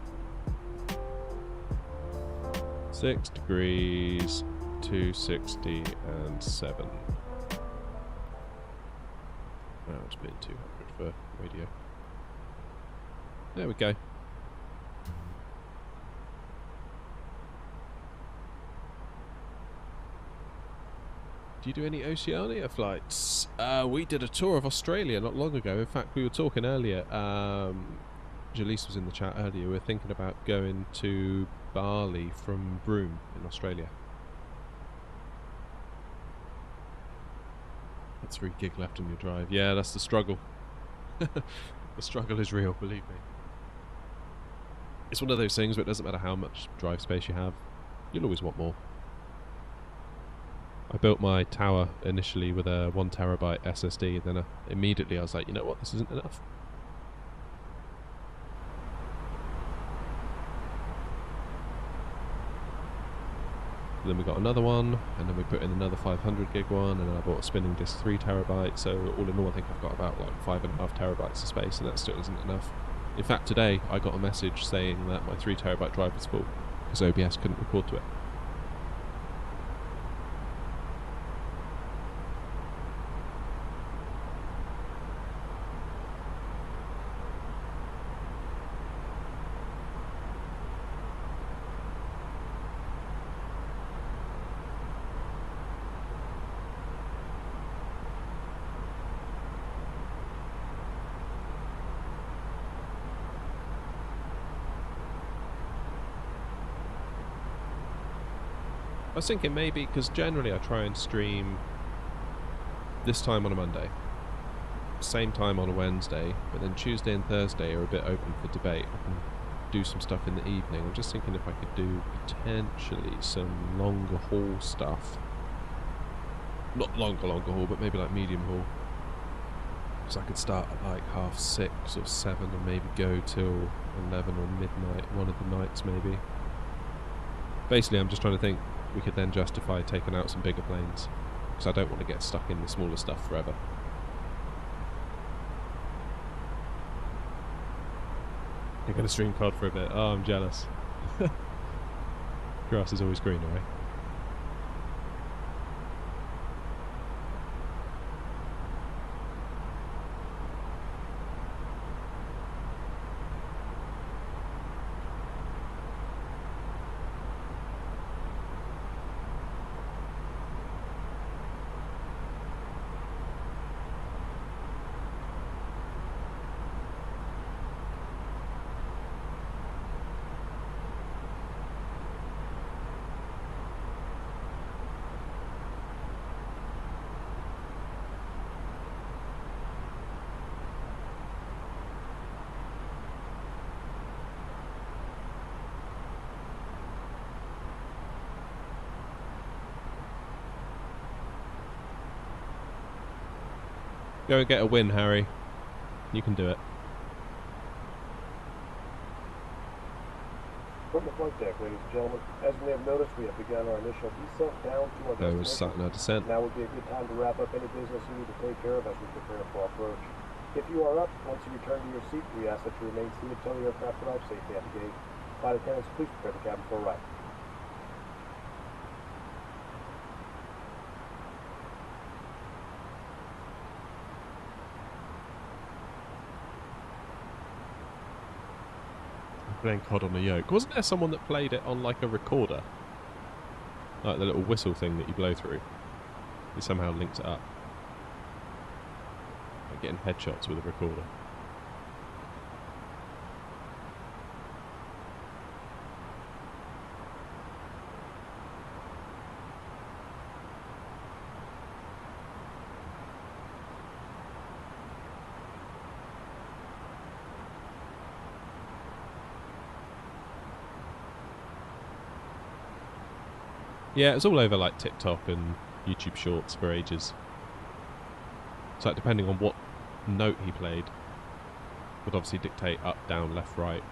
6 degrees, 260 and 7. Oh, it's been 200 for radio. There we go. Do you do any Oceania flights? We did a tour of Australia not long ago. In fact, we were talking earlier. Jaleese was in the chat earlier. We were thinking about going to Bali from Broome in Australia. That's 3 gig left on your drive. Yeah, that's the struggle. The struggle is real, believe me. It's one of those things where it doesn't matter how much drive space you have, you'll always want more. I built my tower initially with a 1 terabyte SSD, then immediately I was like, you know what, this isn't enough. Then we got another one, and then we put in another 500 gig one, and then I bought a spinning disk 3 terabytes, so all in all I think I've got about like 5.5 terabytes of space, and that still isn't enough. In fact, today I got a message saying that my 3 terabyte drive was full, because OBS couldn't record to it. I was thinking maybe, because generally I try and stream this time on a Monday, same time on a Wednesday, but then Tuesday and Thursday are a bit open for debate. I can do some stuff in the evening. I'm just thinking if I could do potentially some longer haul stuff. Not longer haul, but maybe like medium haul. So I could start at like 6:30 or 7 and maybe go till 11 or midnight, one of the nights maybe. Basically I'm just trying to think we could then justify taking out some bigger planes, because I don't want to get stuck in the smaller stuff forever. You're going to stream COD for a bit. Oh, I'm jealous. Grass is always greener, right? Go and get a win, Harry. You can do it. From the flight deck, ladies and gentlemen, as you may have noticed, we have begun our initial descent down to our There was destination. starting our descent. Now would be a good time to wrap up any business you need to take care of as we prepare for our approach. If you are up, once you return to your seat, we ask that you remain seated until the aircraft arrives safely at the gate. Flight attendants, please prepare the cabin for a ride. Playing COD on a yoke. Wasn't there someone that played it on like a recorder? Like the little whistle thing that you blow through. He somehow links it up. Like getting headshots with a recorder. Yeah, it was all over like TikTok and YouTube Shorts for ages. So like, depending on what note he played, would obviously dictate up, down, left, right.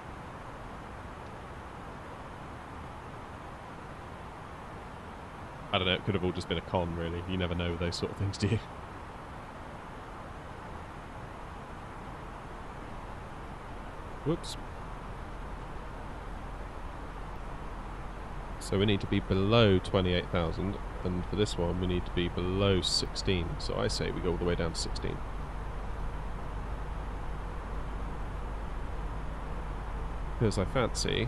I don't know, it could have all just been a con, really. You never know those sort of things, do you? Whoops. So we need to be below 28,000, and for this one we need to be below 16. So I say we go all the way down to 16. Because I fancy,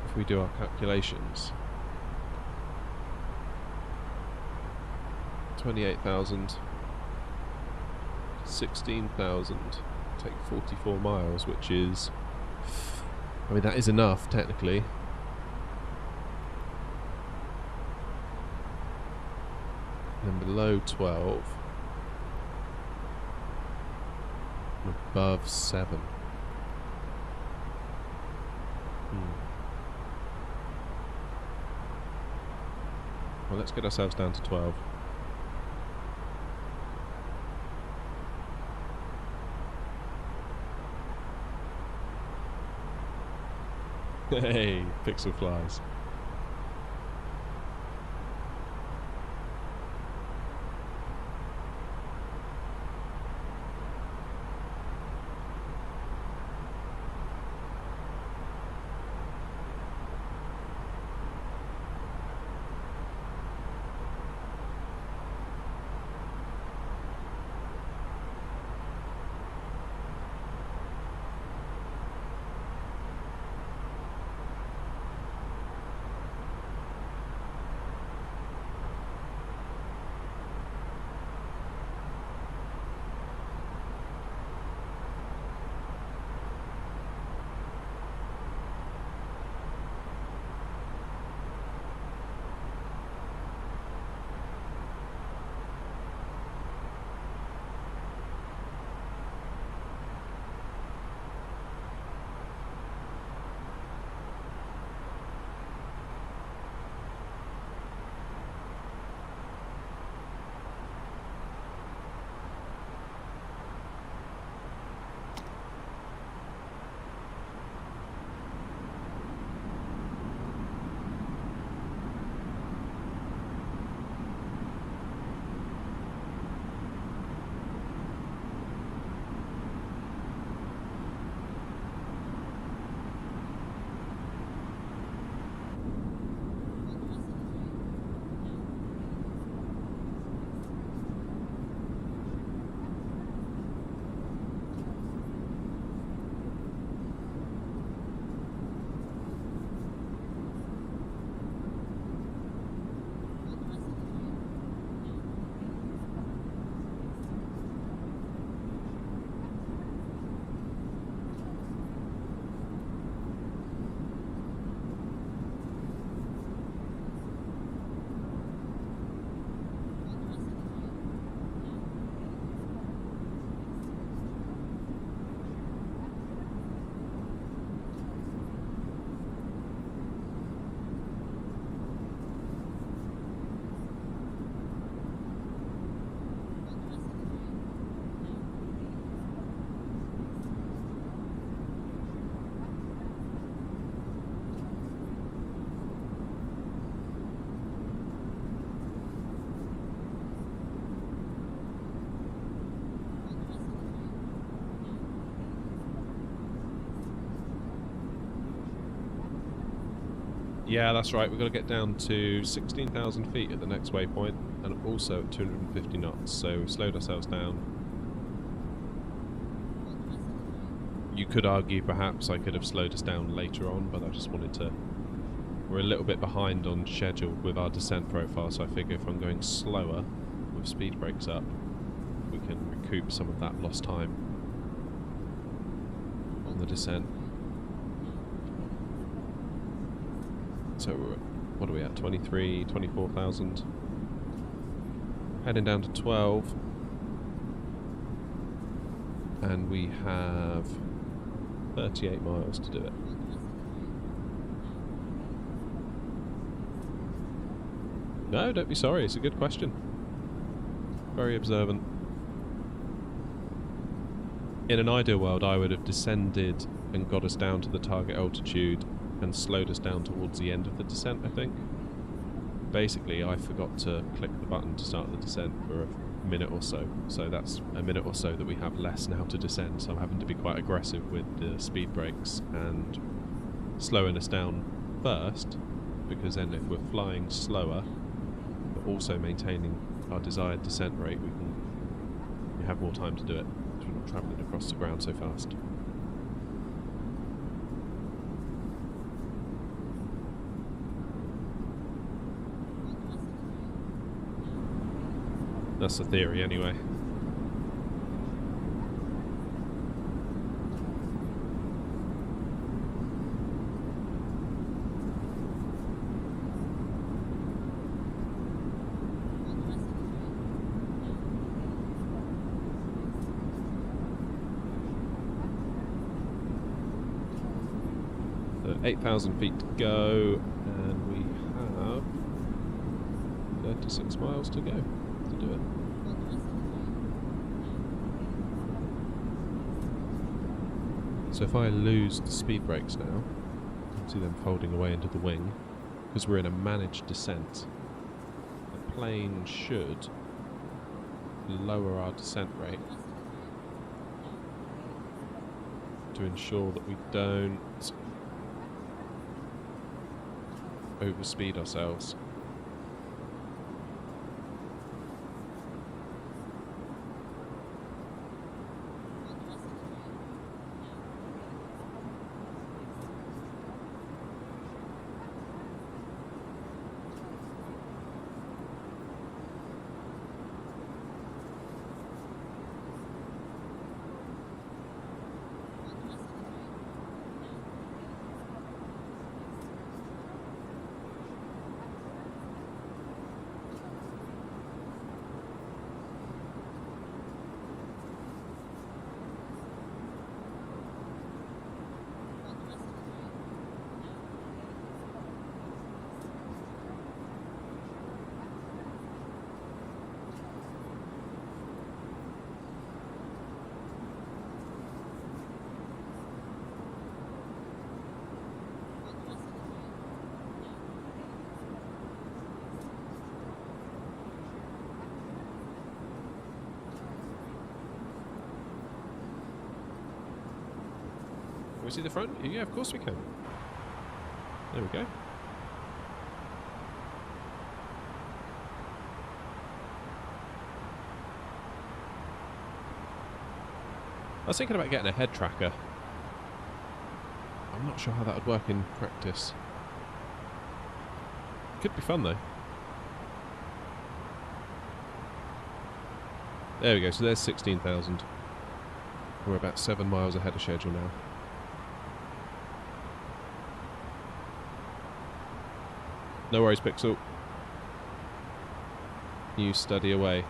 if we do our calculations, 28,000, 16,000, take 44 miles, which is, I mean, that is enough technically. And then below 12, and above 7. Well, let's get ourselves down to 12. Hey, pixel flies. Yeah, that's right. We've got to get down to 16,000 feet at the next waypoint, and also at 250 knots. So we've slowed ourselves down. You could argue perhaps I could have slowed us down later on, but I just wanted to... We're a little bit behind on schedule with our descent profile, so I figure if I'm going slower with speed brakes up, we can recoup some of that lost time on the descent. So what are we at? 23, 24,000. Heading down to 12. And we have 38 miles to do it. No, don't be sorry. It's a good question. Very observant. In an ideal world, I would have descended and got us down to the target altitude and slowed us down towards the end of the descent, I think. Basically, I forgot to click the button to start the descent for a minute or so. So that's a minute or so that we have less now to descend. So I'm having to be quite aggressive with the speed brakes and slowing us down first, because then if we're flying slower, but also maintaining our desired descent rate, we have more time to do it, because we're not travelling across the ground so fast. That's the theory, anyway. So 8,000 feet to go, and we have 36 miles to go to do it. So if I lose the speed brakes now, you can see them folding away into the wing, because we're in a managed descent, the plane should lower our descent rate to ensure that we don't overspeed ourselves. Can we see the front? Yeah, of course we can. There we go. I was thinking about getting a head tracker. I'm not sure how that would work in practice. Could be fun though. There we go, so there's 16,000. We're about 7 miles ahead of schedule now. No worries, Pixel. You study away.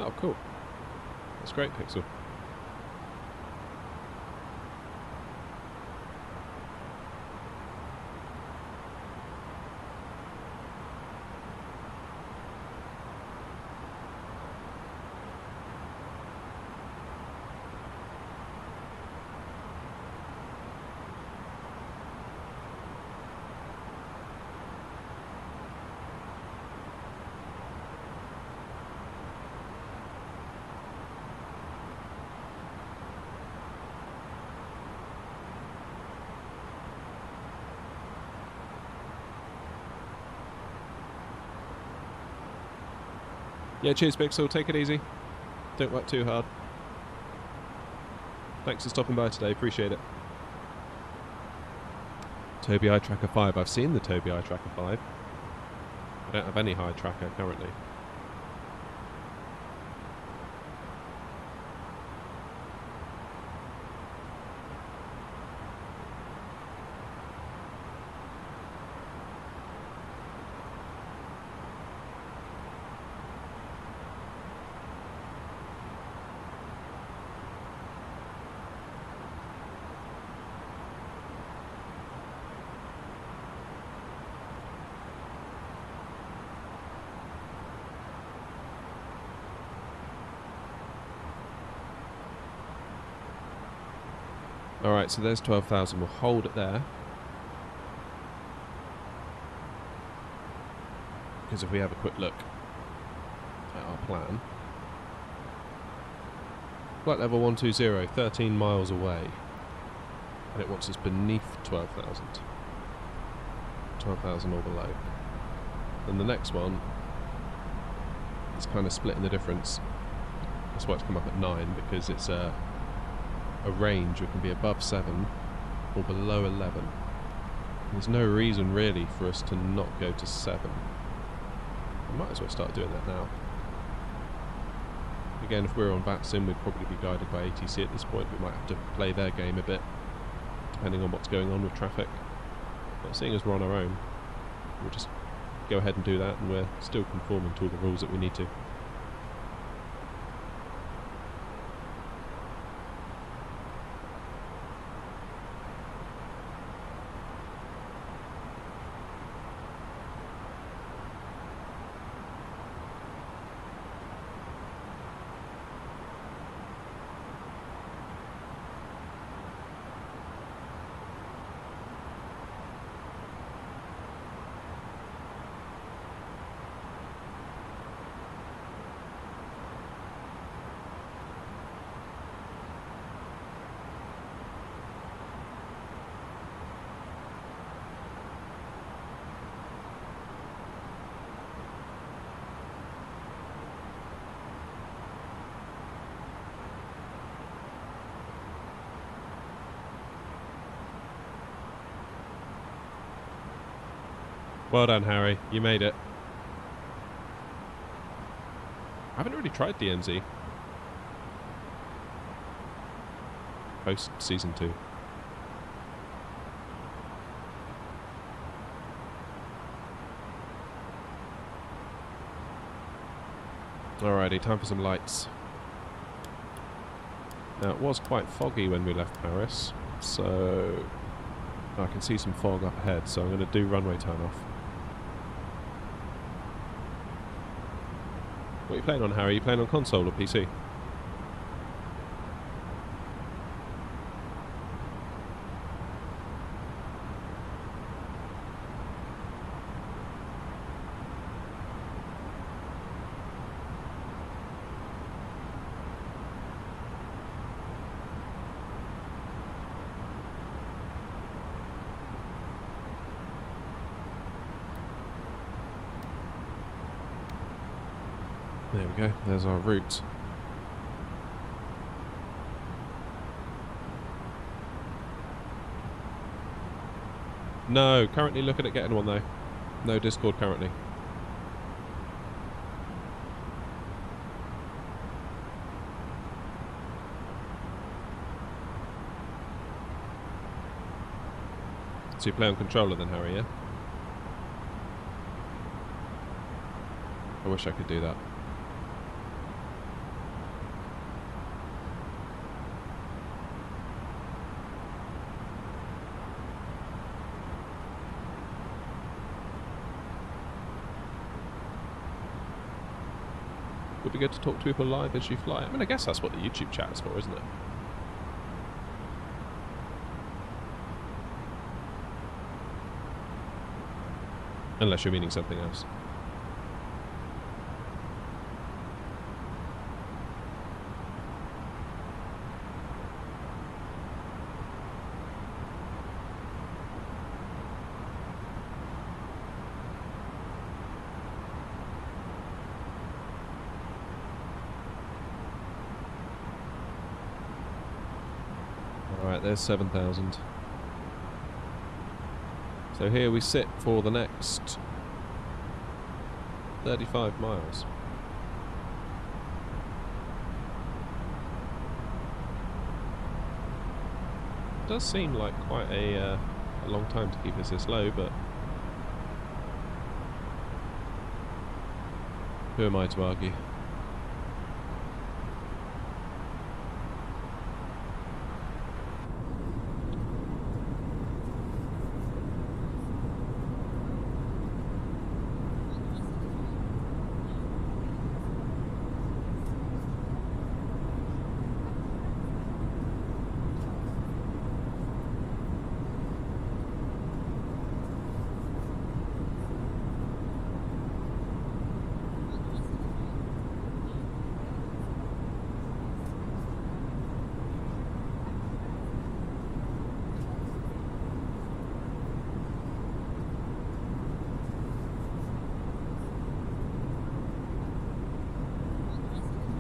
Oh, cool. That's great, Pixel. Yeah, cheers, Pixel. Take it easy. Don't work too hard. Thanks for stopping by today. Appreciate it. Tobii Eye Tracker 5. I've seen the Tobii Eye Tracker 5. I don't have any high tracker currently. Alright, so there's 12,000. We'll hold it there. Because if we have a quick look at our plan. Flight level 120, 13 miles away. And it wants us beneath 12,000. 12,000 or below. And the next one is kind of splitting the difference. That's why it's come up at 9, because it's a range that can be above 7 or below 11. There's no reason really for us to not go to 7. We might as well start doing that now. Again, if we're on VATSIM, we'd probably be guided by ATC at this point. We might have to play their game a bit, depending on what's going on with traffic. But seeing as we're on our own, we'll just go ahead and do that, and we're still conforming to all the rules that we need to. Well done, Harry. You made it. I haven't really tried the MZ. Post Season 2. Alrighty, time for some lights. Now, it was quite foggy when we left Paris, so I can see some fog up ahead, so I'm going to do runway turn off. What are you playing on, Harry? Are you playing on console or PC? There we go, there's our route. No, currently looking at getting one though. No Discord currently. So you play on controller then, Harry, yeah? I wish I could do that. Would be good to talk to people live as you fly. I mean, I guess that's what the YouTube chat is for, isn't it? Unless you're meaning something else. Alright, there's 7,000. So here we sit for the next 35 miles. It does seem like quite a long time to keep us this low, but who am I to argue?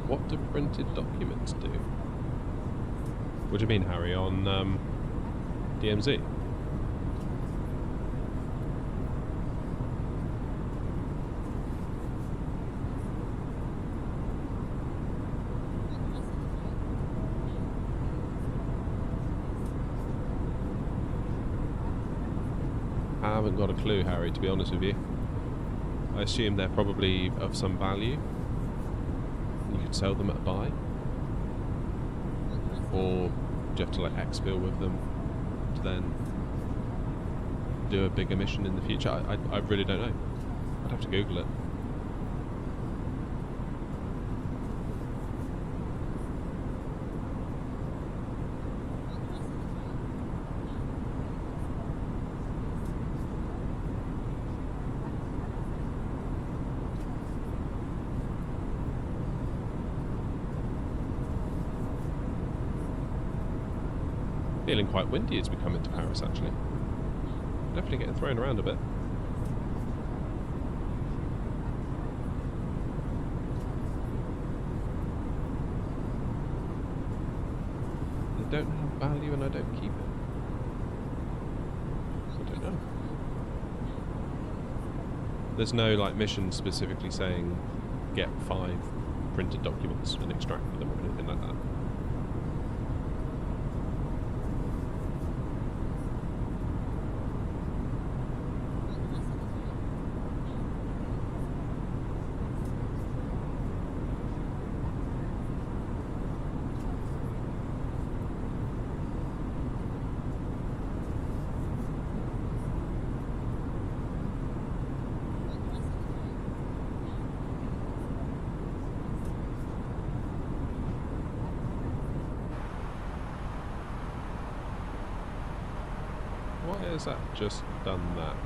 What do printed documents do? What do you mean, Harry, on DMZ? I haven't got a clue, Harry, to be honest with you. I assume they're probably of some value. You could sell them at a buy, or do you have to like exfil with them to then do a bigger mission in the future? I really don't know. I'd have to Google it. Feeling quite windy as we come into Paris, actually. Definitely getting thrown around a bit. I don't have value and I don't keep it. I don't know. There's no like mission specifically saying get 5 printed documents and extract them or anything like that. Why has that just done that?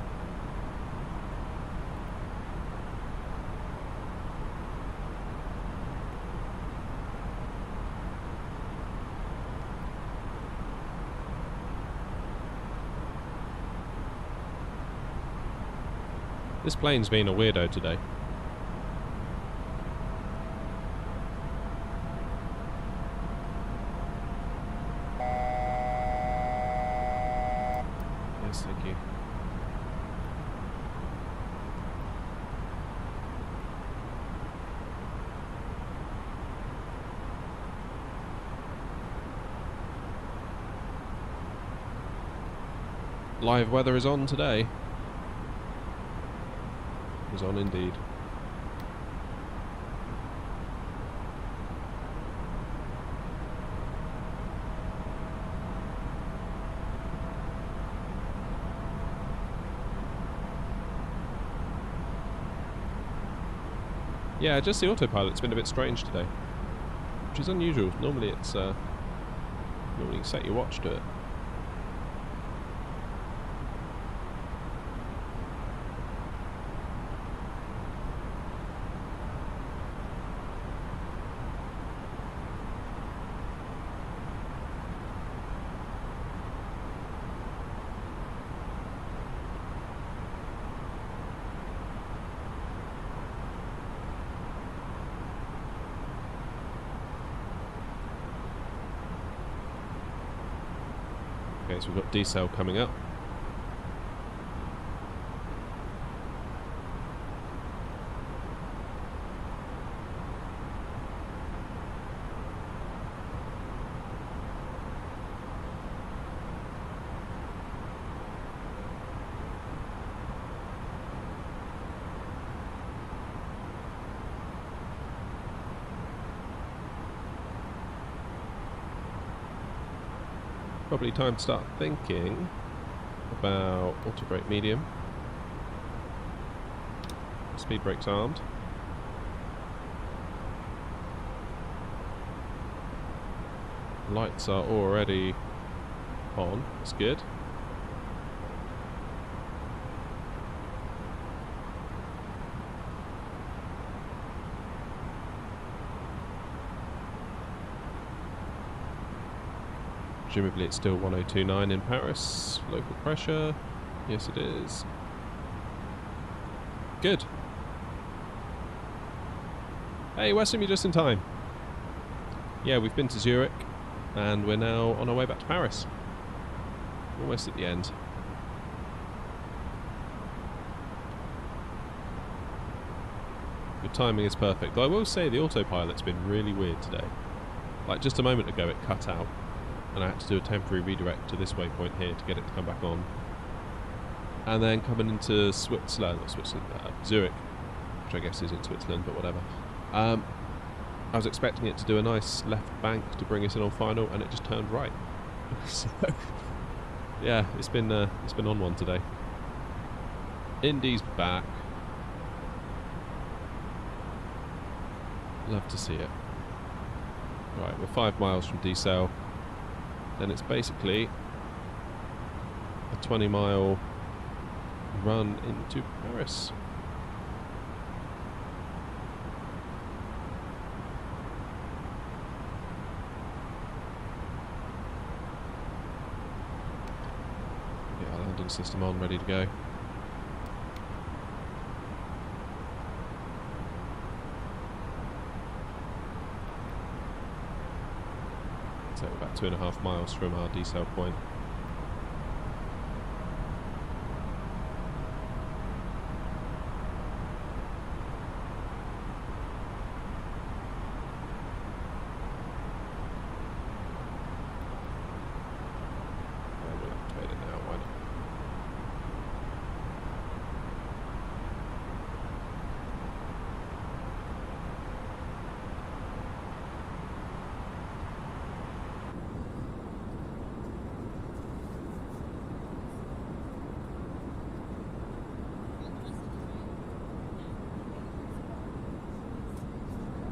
This plane's been a weirdo today. Yes, thank you. Live weather is on today. Is on indeed. Yeah, just the autopilot's been a bit strange today, which is unusual. Normally it's normally you set your watch to it. Okay, so we've got decel coming up. Probably time to start thinking about auto brake medium. Speed brakes armed. Lights are already on, that's good. Presumably it's still 1029 in Paris. Local pressure. Yes, it is. Good. Hey, Weston, you're just in time. Yeah, we've been to Zurich, and we're now on our way back to Paris. Almost at the end. Your timing is perfect. Though I will say the autopilot's been really weird today. Like just a moment ago it cut out, and I had to do a temporary redirect to this waypoint here to get it to come back on. And then coming into Switzerland, Zurich, which I guess is in Switzerland, but whatever. I was expecting it to do a nice left bank to bring us in on final, and it just turned right. So, yeah, it's been on one today. Indy's back. Love to see it. Right, we're 5 miles from decel. Then it's basically a 20-mile run into Paris. Get our landing system on, ready to go. So we're about 2.5 miles from our decel point. And we'll activate it now, why not?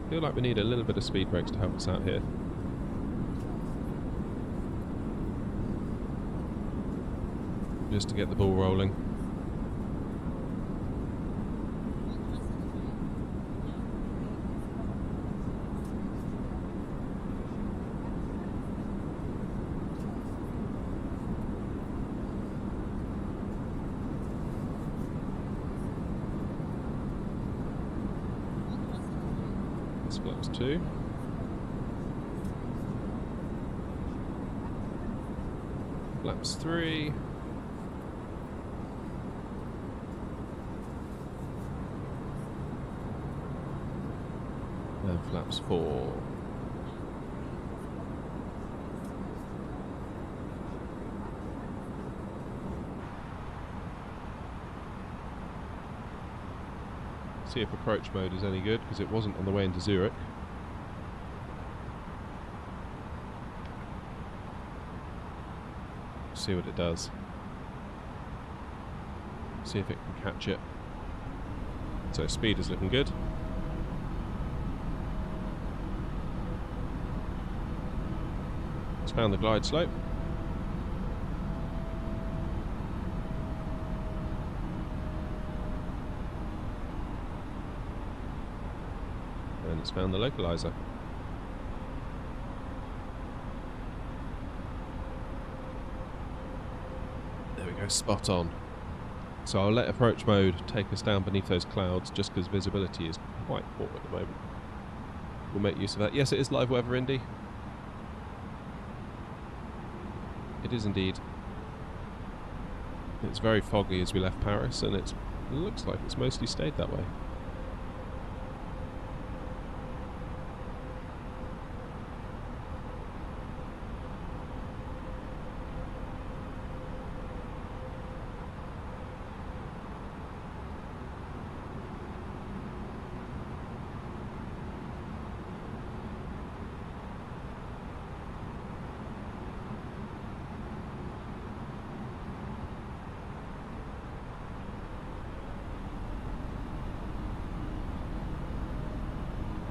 I feel like we need a little bit of speed brakes to help us out here. Just to get the ball rolling. Flaps 2. Flaps 3. And flaps 4. See if approach mode is any good, because it wasn't on the way into Zurich. See what it does. See if it can catch it. So speed is looking good. It's found the glide slope. And it's found the localizer. There we go, spot on. So I'll let approach mode take us down beneath those clouds, just because visibility is quite poor at the moment. We'll make use of that. Yes, it is live weather, Indy. It is indeed. It's very foggy as we left Paris, and it looks like it's mostly stayed that way.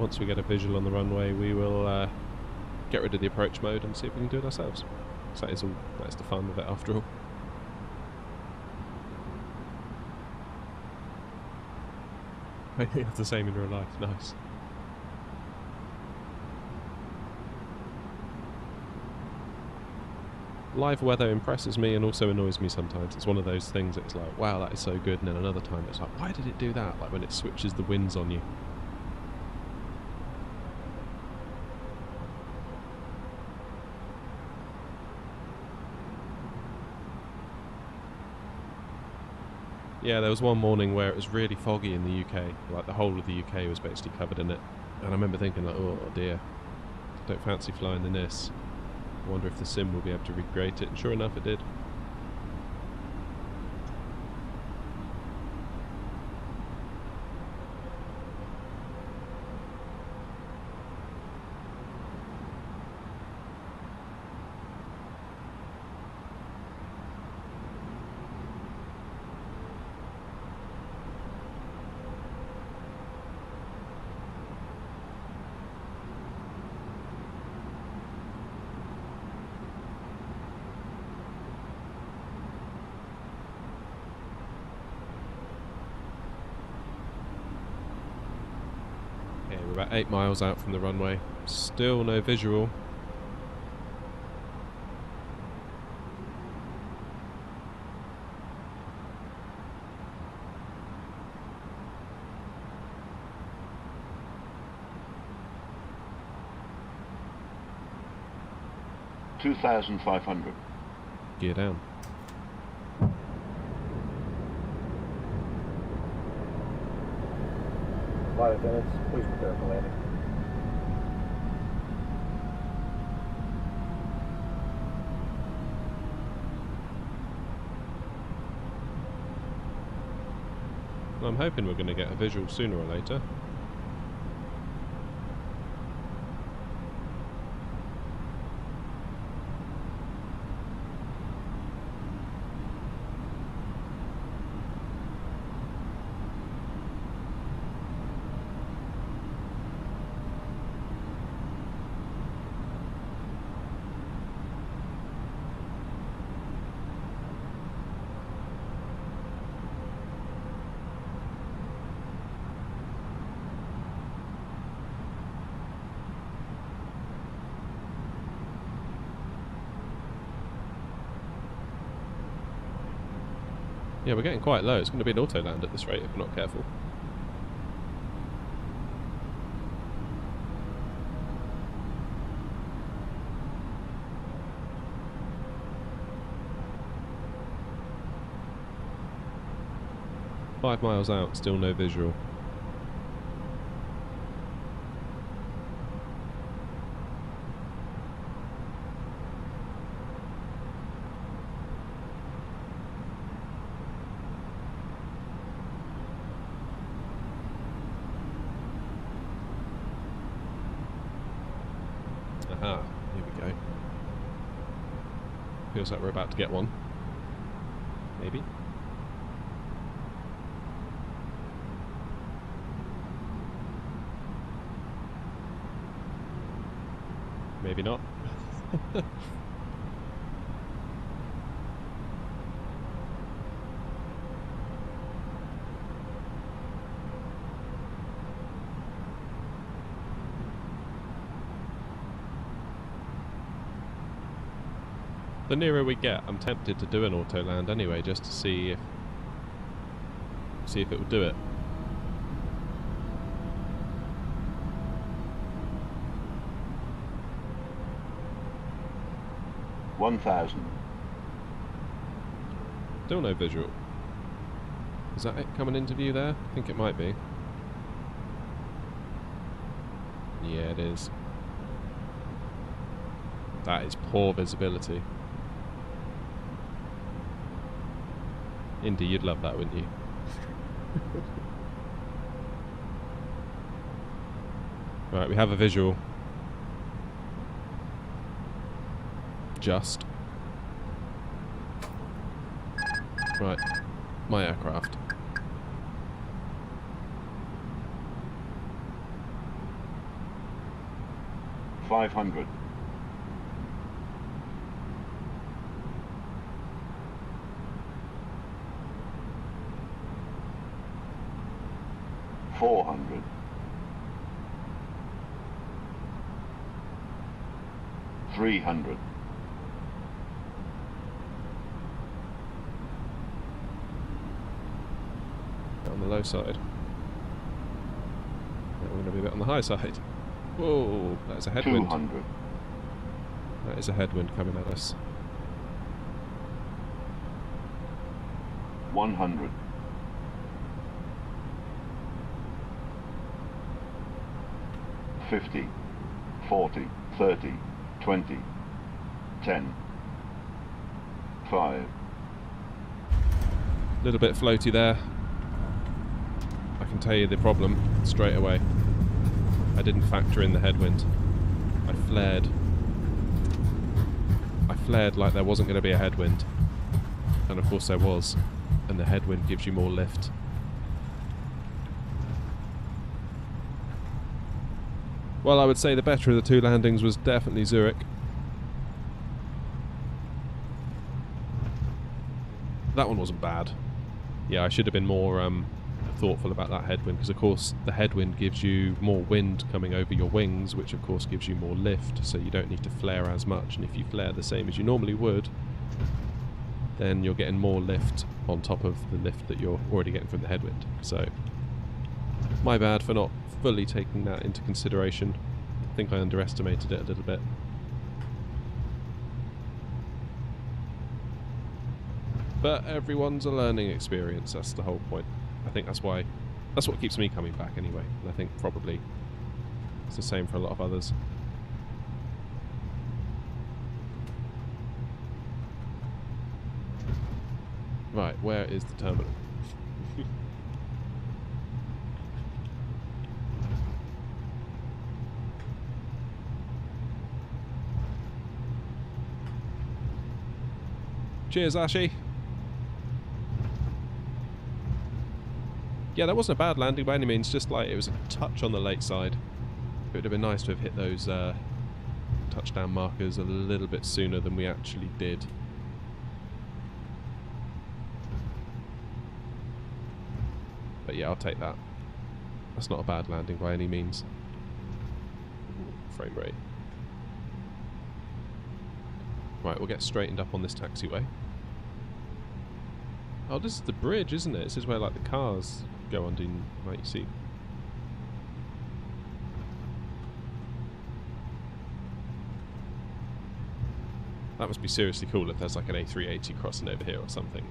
Once we get a visual on the runway, we will get rid of the approach mode and see if we can do it ourselves. So that's the fun of it after all. I think it's the same in real life. Nice. Live weather impresses me and also annoys me sometimes. It's one of those things that it's like, wow, that is so good, and then another time it's like, why did it do that? Like when it switches the winds on you. Yeah, there was one morning where it was really foggy in the UK. Like the whole of the UK was basically covered in it. And I remember thinking like, oh dear, don't fancy flying in this. I wonder if the sim will be able to recreate it, and sure enough it did. We're about 8 miles out from the runway. Still no visual. $2,500. Gear down. Flight attendants, please prepare for landing. I'm hoping we're going to get a visual sooner or later. Yeah, we're getting quite low. It's going to be an auto land at this rate if we're not careful. Five miles out, still no visual. Aha, here we go. Feels like we're about to get one. Maybe. Maybe not. The nearer we get, I'm tempted to do an auto land anyway, just to see if it will do it. Still no visual. Is that it coming into view there? I think it might be. Yeah, it is. That is poor visibility. Indy, you'd love that, wouldn't you? Right, we have a visual. Just. Right, my aircraft. $500. $400. $300. On the low side. We're going to be a bit on the high side. Whoa, that's a headwind. 200. That is a headwind coming at us. 100. 50, 40, 30, 20, 10, 5. Little bit floaty there. I can tell you the problem straight away. I didn't factor in the headwind. I flared like there wasn't going to be a headwind. And of course there was. And the headwind gives you more lift. Well, I would say the better of the two landings was definitely Zurich. That one wasn't bad. Yeah, I should have been more thoughtful about that headwind, because of course the headwind gives you more wind coming over your wings, which of course gives you more lift, so you don't need to flare as much. And if you flare the same as you normally would, then you're getting more lift on top of the lift that you're already getting from the headwind. So, my bad for not fully taking that into consideration. I think I underestimated it a little bit. But everyone's a learning experience, that's the whole point. I think that's what keeps me coming back anyway. And I think probably it's the same for a lot of others. Right, where is the terminal? Cheers, Ashy. Yeah, that wasn't a bad landing by any means, just like it was a touch on the late side. It would have been nice to have hit those touchdown markers a little bit sooner than we actually did. But yeah, I'll take that. That's not a bad landing by any means. Frame rate. Right, we'll get straightened up on this taxiway. Oh, this is the bridge, isn't it? This is where like the cars go under, like you see. That must be seriously cool if there's like an A380 crossing over here or something.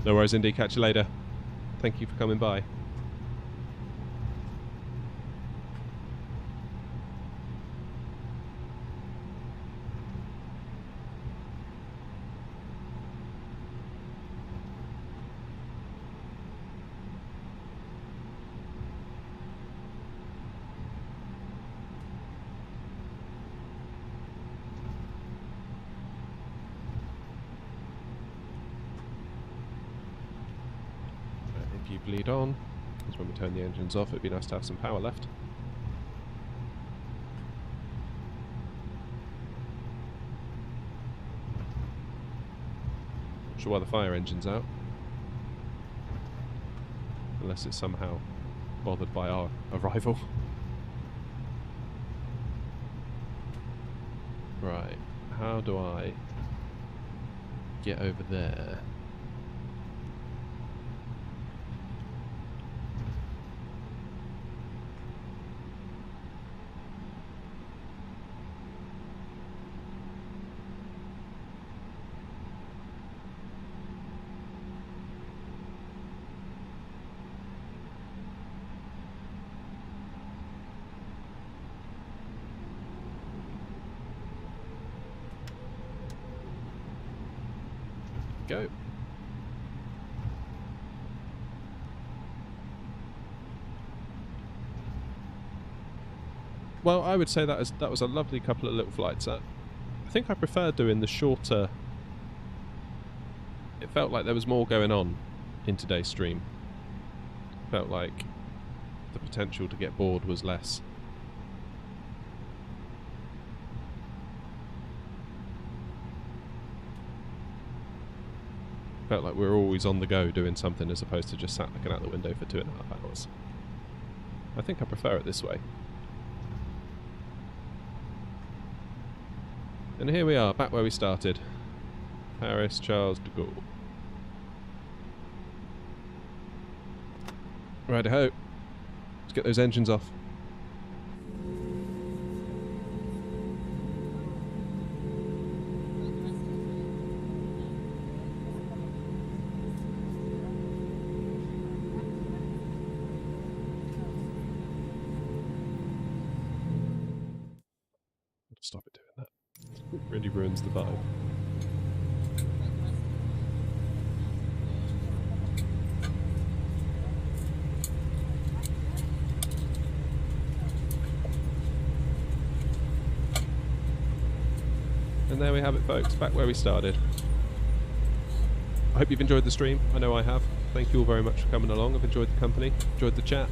No worries, Indy. Catch you later. Thank you for coming by. Bleed on, because when we turn the engines off it'd be nice to have some power left. Not sure why the fire engine's out, unless it's somehow bothered by our arrival. Right, how do I get over there? we go. Well, I would say that was a lovely couple of little flights. I think I prefer doing the shorter. It felt like there was more going on in today's stream. Felt like the potential to get bored was less. Felt like we were always on the go doing something as opposed to just sat looking out the window for 2.5 hours. I think I prefer it this way. And here we are, back where we started. Paris Charles de Gaulle. Righty-ho. Let's get those engines off. Stop it doing that. It really ruins the vibe. And there we have it, folks, back where we started. I hope you've enjoyed the stream. I know I have. Thank you all very much for coming along. I've enjoyed the company, enjoyed the chat.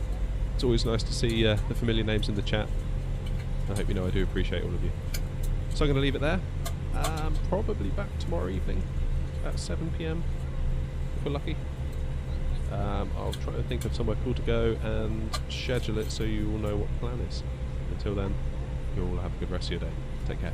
It's always nice to see the familiar names in the chat. I hope you know I do appreciate all of you. So I'm going to leave it there. Probably back tomorrow evening, about 7 PM, if we're lucky. I'll try to think of somewhere cool to go and schedule it so you all know what the plan is. Until then, you all have a good rest of your day. Take care.